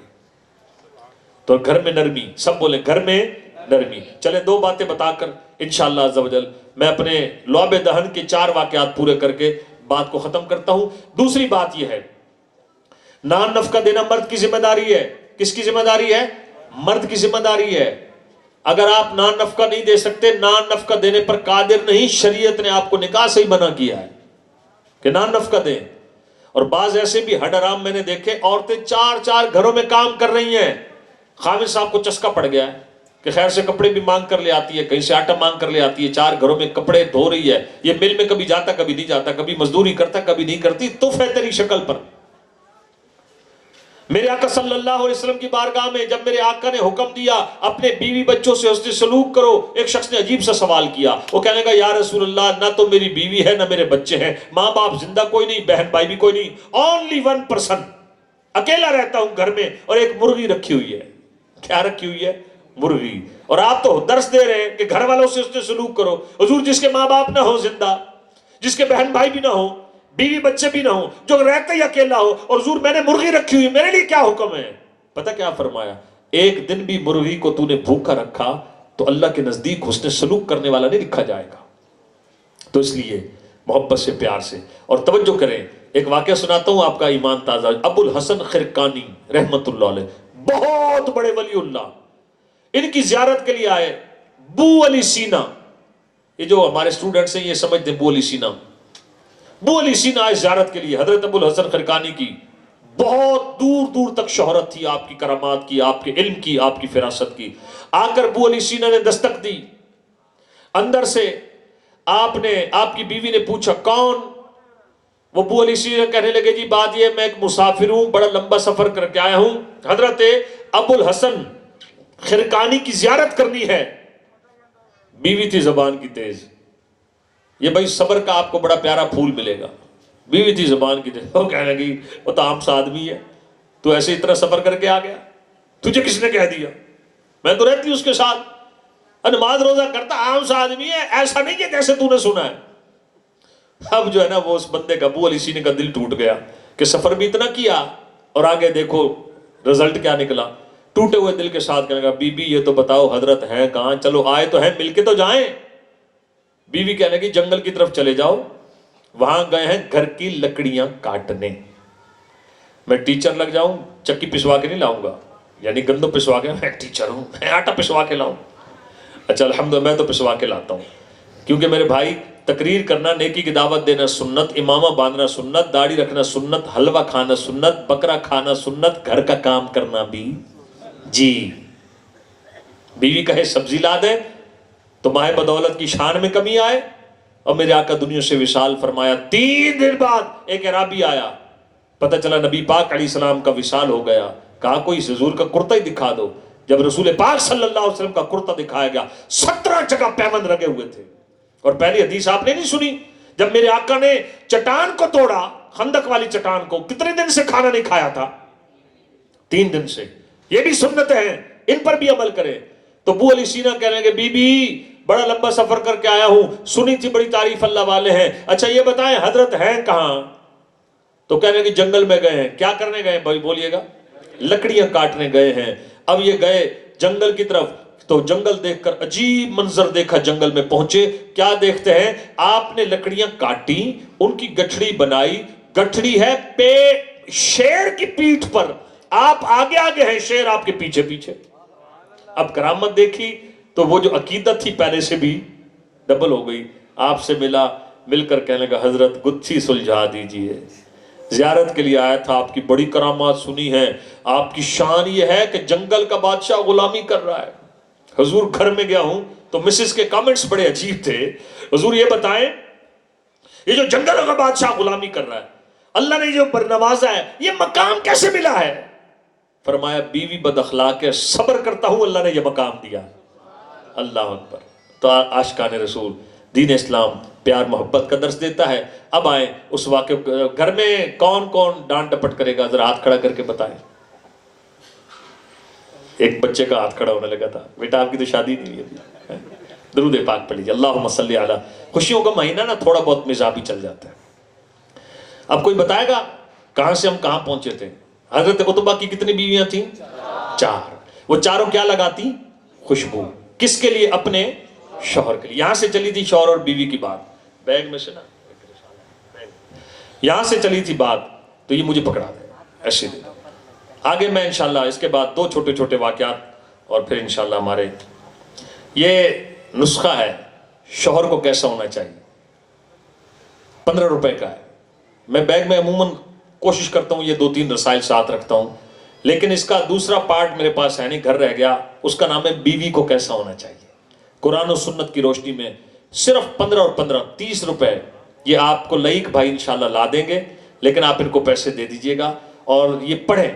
تو گھر میں نرمی، سب بولیں گھر میں نرمی. چلے 2 باتیں بتا کر انشاءاللہ عز و جل میں اپنے لعب دہن کے 4 واقعات پورے کر کے بات کو ختم کرتا ہوں. دوسری بات یہ ہے نان نفقہ دینا مرد کی ذمہ داری ہے. کس کی ذمہ داری ہے؟ مرد کی ذمہ داری ہے. اگر آپ نان نفقہ نہیں دے سکتے، نان نفقہ دینے پر قادر نہیں، شریعت نے آپ کو نکاح سے ہی منع کیا ہے کہ نان نفقہ دیں. اور بعض ایسے بھی ہڈ حرام میں نے دیکھے، عورتیں 4 گھروں میں کام کر رہی ہیں. خامد صاحب کو چسکا پڑ گیا ہے کہ خیر سے کپڑے بھی مانگ کر لے آتی ہے، کہیں سے آٹا مانگ کر لے آتی ہے، 4 گھروں میں کپڑے دھو رہی ہے. یہ مل میں کبھی جاتا کبھی نہیں جاتا، کبھی مزدوری کرتا کبھی نہیں کرتی. تف ہے تیری شکل پر. میرے آقا صلی اللہ علیہ وسلم کی بارگاہ میں جب میرے آقا نے حکم دیا اپنے بیوی بچوں سے حسن سلوک کرو، ایک شخص نے عجیب سا سوال کیا. وہ کہنے لگا یا رسول اللہ، نہ تو میری بیوی ہے نہ میرے بچے ہیں، ماں باپ زندہ کوئی نہیں، بہن بھائی بھی کوئی نہیں، only one person، اکیلا رہتا ہوں گھر میں، اور ایک مرغی رکھی ہوئی ہے. کیا رکھی ہوئی ہے؟ مرغی. اور آپ تو درس دے رہے ہیں کہ گھر والوں سے حسن سلوک کرو. حضور جس کے ماں باپ نہ ہو زندہ، جس کے بہن بھائی بھی نہ ہو، بیوی بچے بھی نہ ہو، جو رہتا ہی اکیلا ہو، اور حضور میں نے مرغی رکھی ہوئی، میرے لیے کیا حکم ہے؟ پتہ کیا فرمایا؟ ایک دن بھی مرغی کو تو نے بھوکا رکھا تو اللہ کے نزدیک حسن سلوک کرنے والا نہیں لکھا جائے گا. تو اس لیے محبت سے، پیار سے. اور توجہ کریں، ایک واقعہ سناتا ہوں آپ کا ایمان تازہ. ابو الحسن خرقانی رحمت اللہ علیہ، بہت بڑے ولی اللہ، ان کی زیارت کے لیے آئے. بو علی سینا، یہ جو ہمارے سٹوڈنٹس ہیں یہ سمجھتے ہیں بو علی سینا. بو علی سینا آئے زیارت کے لیے حضرت ابو الحسن خرقانی کی. بہت دور دور تک شہرت تھی آپ کی کرامات کی، آپ کے علم کی، آپ کی فراست کی. آ کر بو علی سینا نے دستک دی. اندر سے آپ کی بیوی نے پوچھا کون؟ وہ بو علی سینا کہنے لگے جی بات یہ میں ایک مسافر ہوں، بڑا لمبا سفر کر کے آیا ہوں، حضرت ابو الحسن خرقانی کی زیارت کرنی ہے. بیوی تھی زبان کی تیز. یہ بھائی صبر کا آپ کو بڑا پیارا پھول ملے گا. بیوی تھی زبان کی تیز. وہ کہنے لگی وہ تو عام سا آدمی ہے، تو ایسے اتنا سفر کر کے آ گیا، تجھے کس نے کہہ دیا؟ میں تو رہتی اس کے ساتھ، نماز روزہ کرتا، عام سا آدمی ہے، ایسا نہیں کہ جیسے تو نے سنا ہے. اب جو ہے نا وہ اس بندے کا، ابو علی سینے کا دل ٹوٹ گیا کہ سفر بھی اتنا کیا اور آگے دیکھو رزلٹ کیا نکلا. ٹوٹے ہوئے دل کے ساتھ کہنے لگا بی بی یہ تو بتاؤ حضرت ہیں کہاں؟ چلو آئے تو ہیں، مل کے تو جائیں. بیوی کہنے لگی جنگل کی طرف چلے جاؤ، وہاں گئے ہیں گھر کی لکڑیاں کاٹنے. میں ٹیچر لگ جاؤں، چکی پسوا کے نہیں لاؤں گا، یعنی گندم پسوا کے، میں ٹیچر ہوں، میں آٹا پسوا کے لاؤں. اچھا الحمدللہ میں تو پسوا کے لاتا ہوں، کیونکہ میرے بھائی تقریر کرنا، نیکی کی دعوت دینا سنت، امامہ باندھنا سنت، داڑھی رکھنا سنت، حلوہ کھانا سنت، بکرا کھانا سنت، گھر کا کام کرنا بھی. جی بیوی کہے سبزی لا دیں تو ماہ بدولت کی شان میں کمی آئے. اور میرے آقا دنیا سے وصال فرمایا. 3 دن بعد ایک عرابی آیا، پتہ چلا نبی پاک علیہ السلام کا وصال ہو گیا. کہا کوئی حضور کا کرتا ہی دکھا دو. جب رسول پاک صلی اللہ علیہ وسلم کا کرتا دکھایا گیا، 17 جگہ پیوند لگے ہوئے تھے. اور پہلی حدیث آپ نے نہیں سنی؟ جب میرے آقا نے چٹان کو توڑا، خندق والی چٹان کو، کتنے دن سے کھانا نہیں کھایا تھا؟ 3 دن سے. یہ بھی سنت ہیں، ان پر بھی عمل کریں. تو ابو علی سینا کہنے لگے بی بی بڑا لمبا سفر کر کے آیا ہوں، سنی تھی بڑی تعریف اللہ والے ہیں، اچھا یہ بتائیں حضرت ہیں کہاں؟ تو کہنے لگے جنگل میں گئے ہیں. کیا کرنے گئے بھائی بولیے گا؟ لکڑیاں کاٹنے گئے ہیں. اب یہ گئے جنگل کی طرف تو جنگل دیکھ کر عجیب منظر دیکھا. جنگل میں پہنچے، کیا دیکھتے ہیں؟ آپ نے لکڑیاں کاٹی، ان کی گٹھڑی بنائی. گٹھڑی ہے شیر کی پیٹھ پر، آپ آگے آگے ہیں، شیر آپ کے پیچھے پیچھے. اب کرامت دیکھی تو وہ جو عقیدت تھی پہلے سے بھی ڈبل ہو گئی. آپ سے مل کر کہنے لگا حضرت گتھی سلجھا دیجئے، زیارت کے لیے آیا تھا، آپ کی بڑی کرامات سنی ہیں، آپ کی شان یہ ہے کہ جنگل کا بادشاہ غلامی کر رہا ہے. حضور گھر میں گیا ہوں تو مسز کے کامنٹس بڑے عجیب تھے. حضور یہ بتائیں یہ جو جنگل کا بادشاہ غلامی کر رہا ہے، اللہ نے جو نوازا ہے، یہ مقام کیسے ملا ہے؟ فرمایا بیوی بد اخلاق ہے، صبر کرتا ہوں اللہ نے یہ مقام دیا. اللہ اکبر. تو عاشقان رسول، دین اسلام پیار محبت کا درس دیتا ہے. اب آئیں اس واقعے، گھر میں کون کون ڈانٹ ڈپٹ کرے گا؟ ذرا ہاتھ کھڑا کر کے بتائیں. ایک بچے کا ہاتھ کھڑا ہونے لگا تھا. بیٹا آپ کی تو شادی نہیں ہوئی. درود پاک پڑھ لیجیے. اللہم صلی علی. خوشیوں کا مہینہ نا تھوڑا بہت مزاح بھی چل جاتا ہے. اب کوئی بتائے گا کہاں سے ہم کہاں پہنچے تھے؟ حضرت عتبہ کی کتنی بیویاں تھیں؟ 4. وہ چاروں کیا لگاتی؟ خوشبو. کس کے لیے؟ اپنے شوہر کے لیے. یہاں سے چلی تھی شوہر اور بیوی کی بات. بیگ میں سے نا یہاں سے چلی تھی بات تو یہ مجھے پکڑا دے ایسے دے. آگے میں انشاءاللہ اس کے بعد 2 چھوٹے چھوٹے واقعات اور پھر انشاءاللہ ہمارے یہ نسخہ ہے شوہر کو کیسا ہونا چاہیے. 15 روپے کا ہے. میں بیگ میں عموماً کوشش کرتا ہوں یہ 2-3 رسائل ساتھ رکھتا ہوں, لیکن اس کا دوسرا پارٹ میرے پاس ہے نہیں, گھر رہ گیا. اس کا نام ہے بیوی کو کیسا ہونا چاہیے. قرآن و سنت کی روشنی میں صرف 15 اور 15 30 روپے یہ آپ کو لائق بھائی انشاءاللہ لا دیں گے, لیکن آپ ان کو پیسے دے دیجئے گا اور یہ پڑھیں.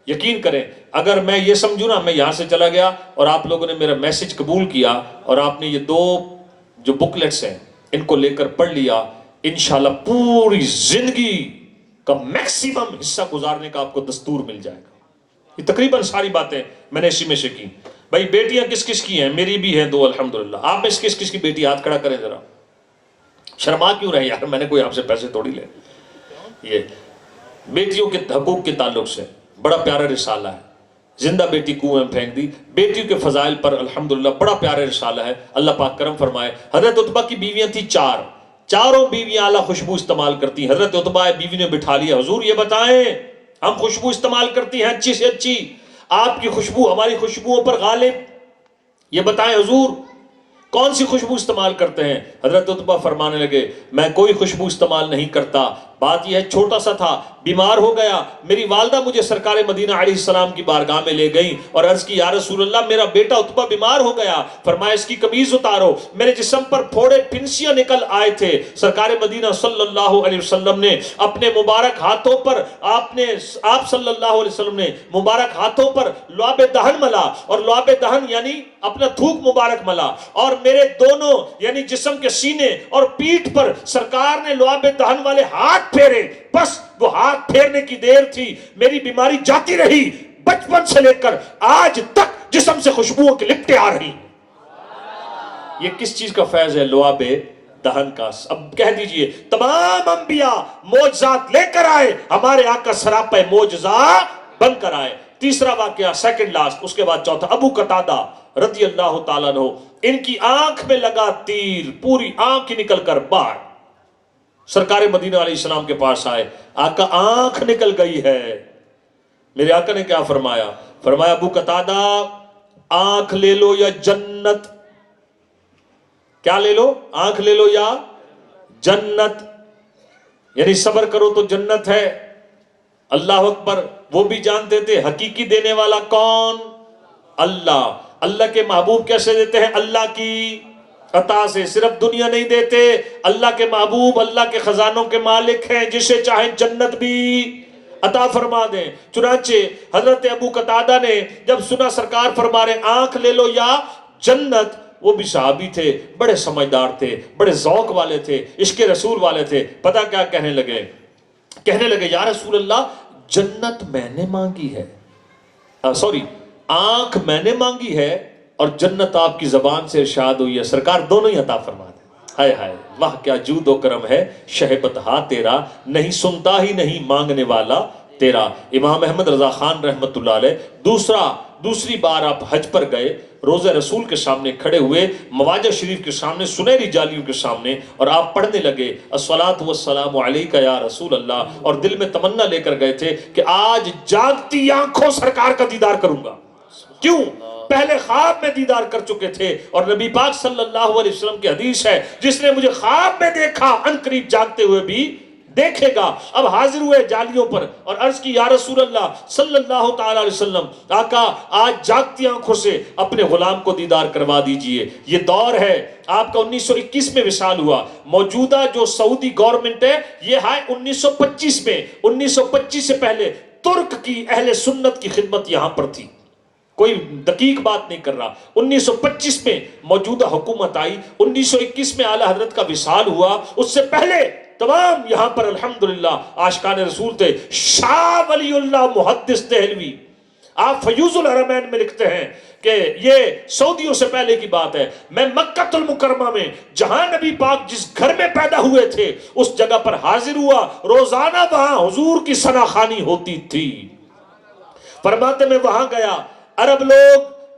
یقین کریں اگر میں یہ سمجھوں نا میں یہاں سے چلا گیا اور آپ لوگوں نے میرا میسج قبول کیا اور آپ نے یہ 2 جو بکلیٹس ہیں ان کو لے کر پڑھ لیا, انشاءاللہ پوری زندگی کا میکسیمم حصہ گزارنے کا آپ کو دستور مل جائے گا. یہ تقریباً ساری باتیں میں نے اسی میں سے کی. بھائی بیٹیاں کس کس کی ہیں؟ میری بھی ہیں 2 الحمدللہ. آپ میں سے کس کس کی بیٹی ہاتھ کھڑا کریں ذرا. شرما کیوں رہے یار, میں نے کوئی آپ سے پیسے توڑی لے. یہ بیٹیوں کے حقوق کے تعلق سے بڑا پیارا رسالہ ہے, زندہ بیٹی کنویں میں پھینک دی. بیٹیوں کے فضائل پر الحمدللہ بڑا پیارا رسالہ ہے, اللہ پاک کرم فرمائے. حضرت عتبہ کی بیویاں تھیں 4, چاروں بیویاں اعلیٰ خوشبو استعمال کرتی. حضرت عتبہ بیوی نے بٹھا لیا, حضور یہ بتائیں ہم خوشبو استعمال کرتی ہیں اچھی سے اچھی, آپ کی خوشبو ہماری خوشبوؤں پر غالب, یہ بتائیں حضور کون سی خوشبو استعمال کرتے ہیں؟ حضرت عتبہ فرمانے لگے میں کوئی خوشبو استعمال نہیں کرتا. بات یہ ہے چھوٹا سا تھا, بیمار ہو گیا, میری والدہ مجھے سرکار مدینہ علیہ السلام کی بارگاہ میں لے گئیں اور عرض کی یا رسول اللہ میرا بیٹا عتبہ بیمار ہو گیا. فرمایا اس کی قمیض اتارو. میرے جسم پر پھوڑے پھنسیاں نکل آئے تھے. سرکار مدینہ صلی اللہ علیہ وسلم نے اپنے مبارک ہاتھوں پر آپ صلی اللہ علیہ وسلم نے مبارک ہاتھوں پر لعاب دہن ملا, اور لعاب دہن یعنی اپنا تھوک مبارک ملا, اور میرے دونوں یعنی جسم کے سینے اور پیٹھ پر سرکار نے لعاب دہن والے ہاتھ پھیرے. بس وہ ہاتھ پھیرنے کی دیر تھی, میری بیماری جاتی رہی. بچپن سے لے کر آج تک جسم سے خوشبوؤں کی لپٹیں آ رہی. یہ کس چیز کا فیض ہے؟ لعاب دہن کا. اب کہہ دیجئے تمام انبیاء معجزات لے کر آئے, ہمارے آقا سراپا معجزہ بن کر آئے. تیسرا واقعہ سیکنڈ لاسٹ, اس کے بعد چوتھا. ابو قتادہ رضی اللہ تعالیٰ عنہ, ان کی آنکھ میں لگا تیر, پوری آنکھ ہی نکل کر باہر. سرکار مدینہ علیہ السلام کے پاس آئے, آقا آنکھ نکل گئی ہے. میرے آقا نے کیا فرمایا؟ فرمایا ابو قتادہ آنکھ لے لو یا جنت. کیا لے لو؟ آنکھ لے لو یا جنت. یعنی صبر کرو تو جنت ہے. اللہ اکبر. وہ بھی جانتے تھے حقیقی دینے والا کون؟ اللہ. اللہ کے محبوب کیسے دیتے ہیں؟ اللہ کی عطا سے. صرف دنیا نہیں دیتے, اللہ کے محبوب اللہ کے خزانوں کے مالک ہیں, جسے چاہیں جنت بھی عطا فرما دیں. چنانچہ حضرت ابو قتادہ نے جب سنا سرکار فرما رہے آنکھ لے لو یا جنت, وہ بھی صحابی تھے, بڑے سمجھدار تھے, بڑے ذوق والے تھے, عشق رسول والے تھے. پتہ کیا کہنے لگے؟ کہنے لگے یا رسول اللہ جنت میں نے مانگی ہے, آنکھ میں نے مانگی ہے اور جنت آپ کی زبان سے ارشاد ہوئی ہے. سرکار دونوں ہی عطا فرما دیں. ہائے ہائے واہ کیا جود و کرم ہے شہبت ہا تیرا, نہیں سنتا ہی نہیں مانگنے والا تیرا. امام احمد رضا خان رحمت اللہ علیہ دوسری بار آپ حج پر گئے, روضہ رسول کے سامنے کھڑے ہوئے, مواجہ شریف کے سامنے, سنہری جالیوں کے سامنے, اور آپ پڑھنے لگے الصلاۃ والسلام علیک یا رسول اللہ, اور دل میں تمنا لے کر گئے تھے کہ آج جاگتی آنکھوں سرکار کا دیدار کروں گا. کیوں؟ پہلے خواب میں دیدار کر چکے تھے, اور نبی پاک صلی اللہ علیہ وسلم کی حدیث ہے جس نے مجھے خواب میں دیکھا ان قریب جاگتے ہوئے بھی دیکھے گا. اب حاضر ہوئے جالیوں پر اور عرض کی یا رسول اللہ صلی اللہ تعالی علیہ وسلم, آقا آج جاگتی آنکھوں سے اپنے غلام کو دیدار کروا دیجئے. یہ دور ہے آپ کا 1921 میں وصال ہوا. موجودہ جو سعودی گورنمنٹ ہے یہ ہے 1925 میں. 1925 سے پہلے ترک کی اہل سنت کی خدمت یہاں پر تھی. کوئی دقیق بات نہیں کر رہا. 1925 میں موجودہ حکومت آئی, 1921 میں اعلیٰ حضرت کا وصال ہوا. اس سے پہلے تمام یہاں پر الحمدللہ عاشقان رسول تھے. شاہ ولی اللہ محدث دہلوی آپ فیوز الحرمین میں لکھتے ہیں کہ یہ سعودیوں سے پہلے کی بات ہے. میں مکہ المکرمہ میں جہاں نبی پاک جس گھر میں پیدا ہوئے تھے اس جگہ پر حاضر ہوا. روزانہ وہاں حضور کی ثناخوانی ہوتی تھی. فرماتے میں وہاں گیا, عرب لوگ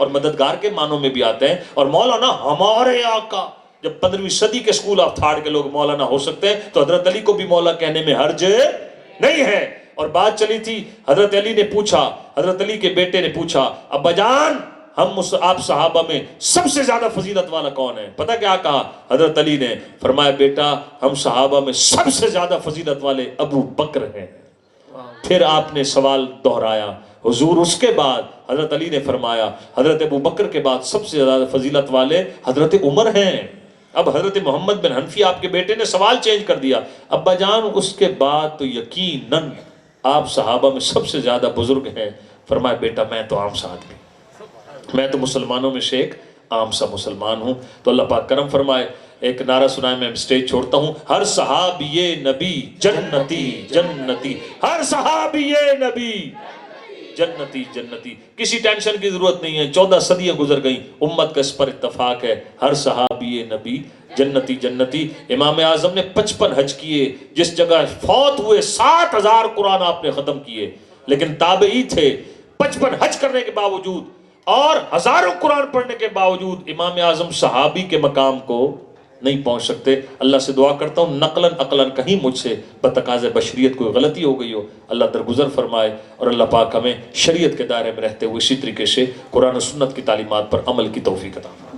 اور مددگار کے معنوں میں بھی آتے ہیں. اور مولانا ہمارے آقا، جب 15ویں صدی کے اسکول آف تھاٹ کے لوگ مولانا ہو سکتے ہیں تو حضرت علی کو بھی مولا کہنے میں حرج نہیں ہے. اور بات چلی تھی، حضرت علی نے پوچھا، حضرت علی کے بیٹے نے پوچھا، ابا جان آپ صحابہ میں سب سے زیادہ فضیلت والا کون ہے؟ پتہ کیا کہا حضرت علی نے؟ فرمایا بیٹا ہم صحابہ میں سب سے زیادہ فضیلت والے ابو بکر ہیں. پھر آپ نے سوال دہرایا حضور اس کے بعد؟ حضرت علی نے فرمایا حضرت ابو بکر کے بعد سب سے زیادہ فضیلت والے حضرت عمر ہیں. اب حضرت محمد بن حنفی آپ کے بیٹے نے سوال چینج کر دیا، ابا جان اس کے بعد تو یقیناً آپ صحابہ میں سب سے زیادہ بزرگ ہیں. فرمایا بیٹا میں تو عام سا آدمی، میں تو مسلمانوں میں سے ایک عام سا مسلمان ہوں. تو اللہ پاک کرم فرمائے. ایک نعرہ سنائے، میں سٹیج چھوڑتا ہوں. ہر صحابی نبی جنتی جنتی، ہر صحابی نبی جنتی جنتی. کسی ٹینشن کی ضرورت نہیں ہے. 14 صدیاں گزر گئیں، امت کا اس پر اتفاق ہے، ہر صحابی نبی جنتی جنتی. امام اعظم نے 55 حج کیے، جس جگہ فوت ہوئے 7000 قرآن آپ نے ختم کیے، لیکن تابعی تھے. 55 حج کرنے کے باوجود اور ہزاروں قرآن پڑھنے کے باوجود امام اعظم صحابی کے مقام کو نہیں پہنچ سکتے. اللہ سے دعا کرتا ہوں نقلاً عقلاً کہیں مجھ سے بتقاضِ بشریت کوئی غلطی ہو گئی ہو، اللہ درگزر فرمائے. اور اللہ پاک ہمیں شریعت کے دائرے میں رہتے ہوئے اسی طریقے سے قرآن و سنت کی تعلیمات پر عمل کی توفیق عطا فرمائے.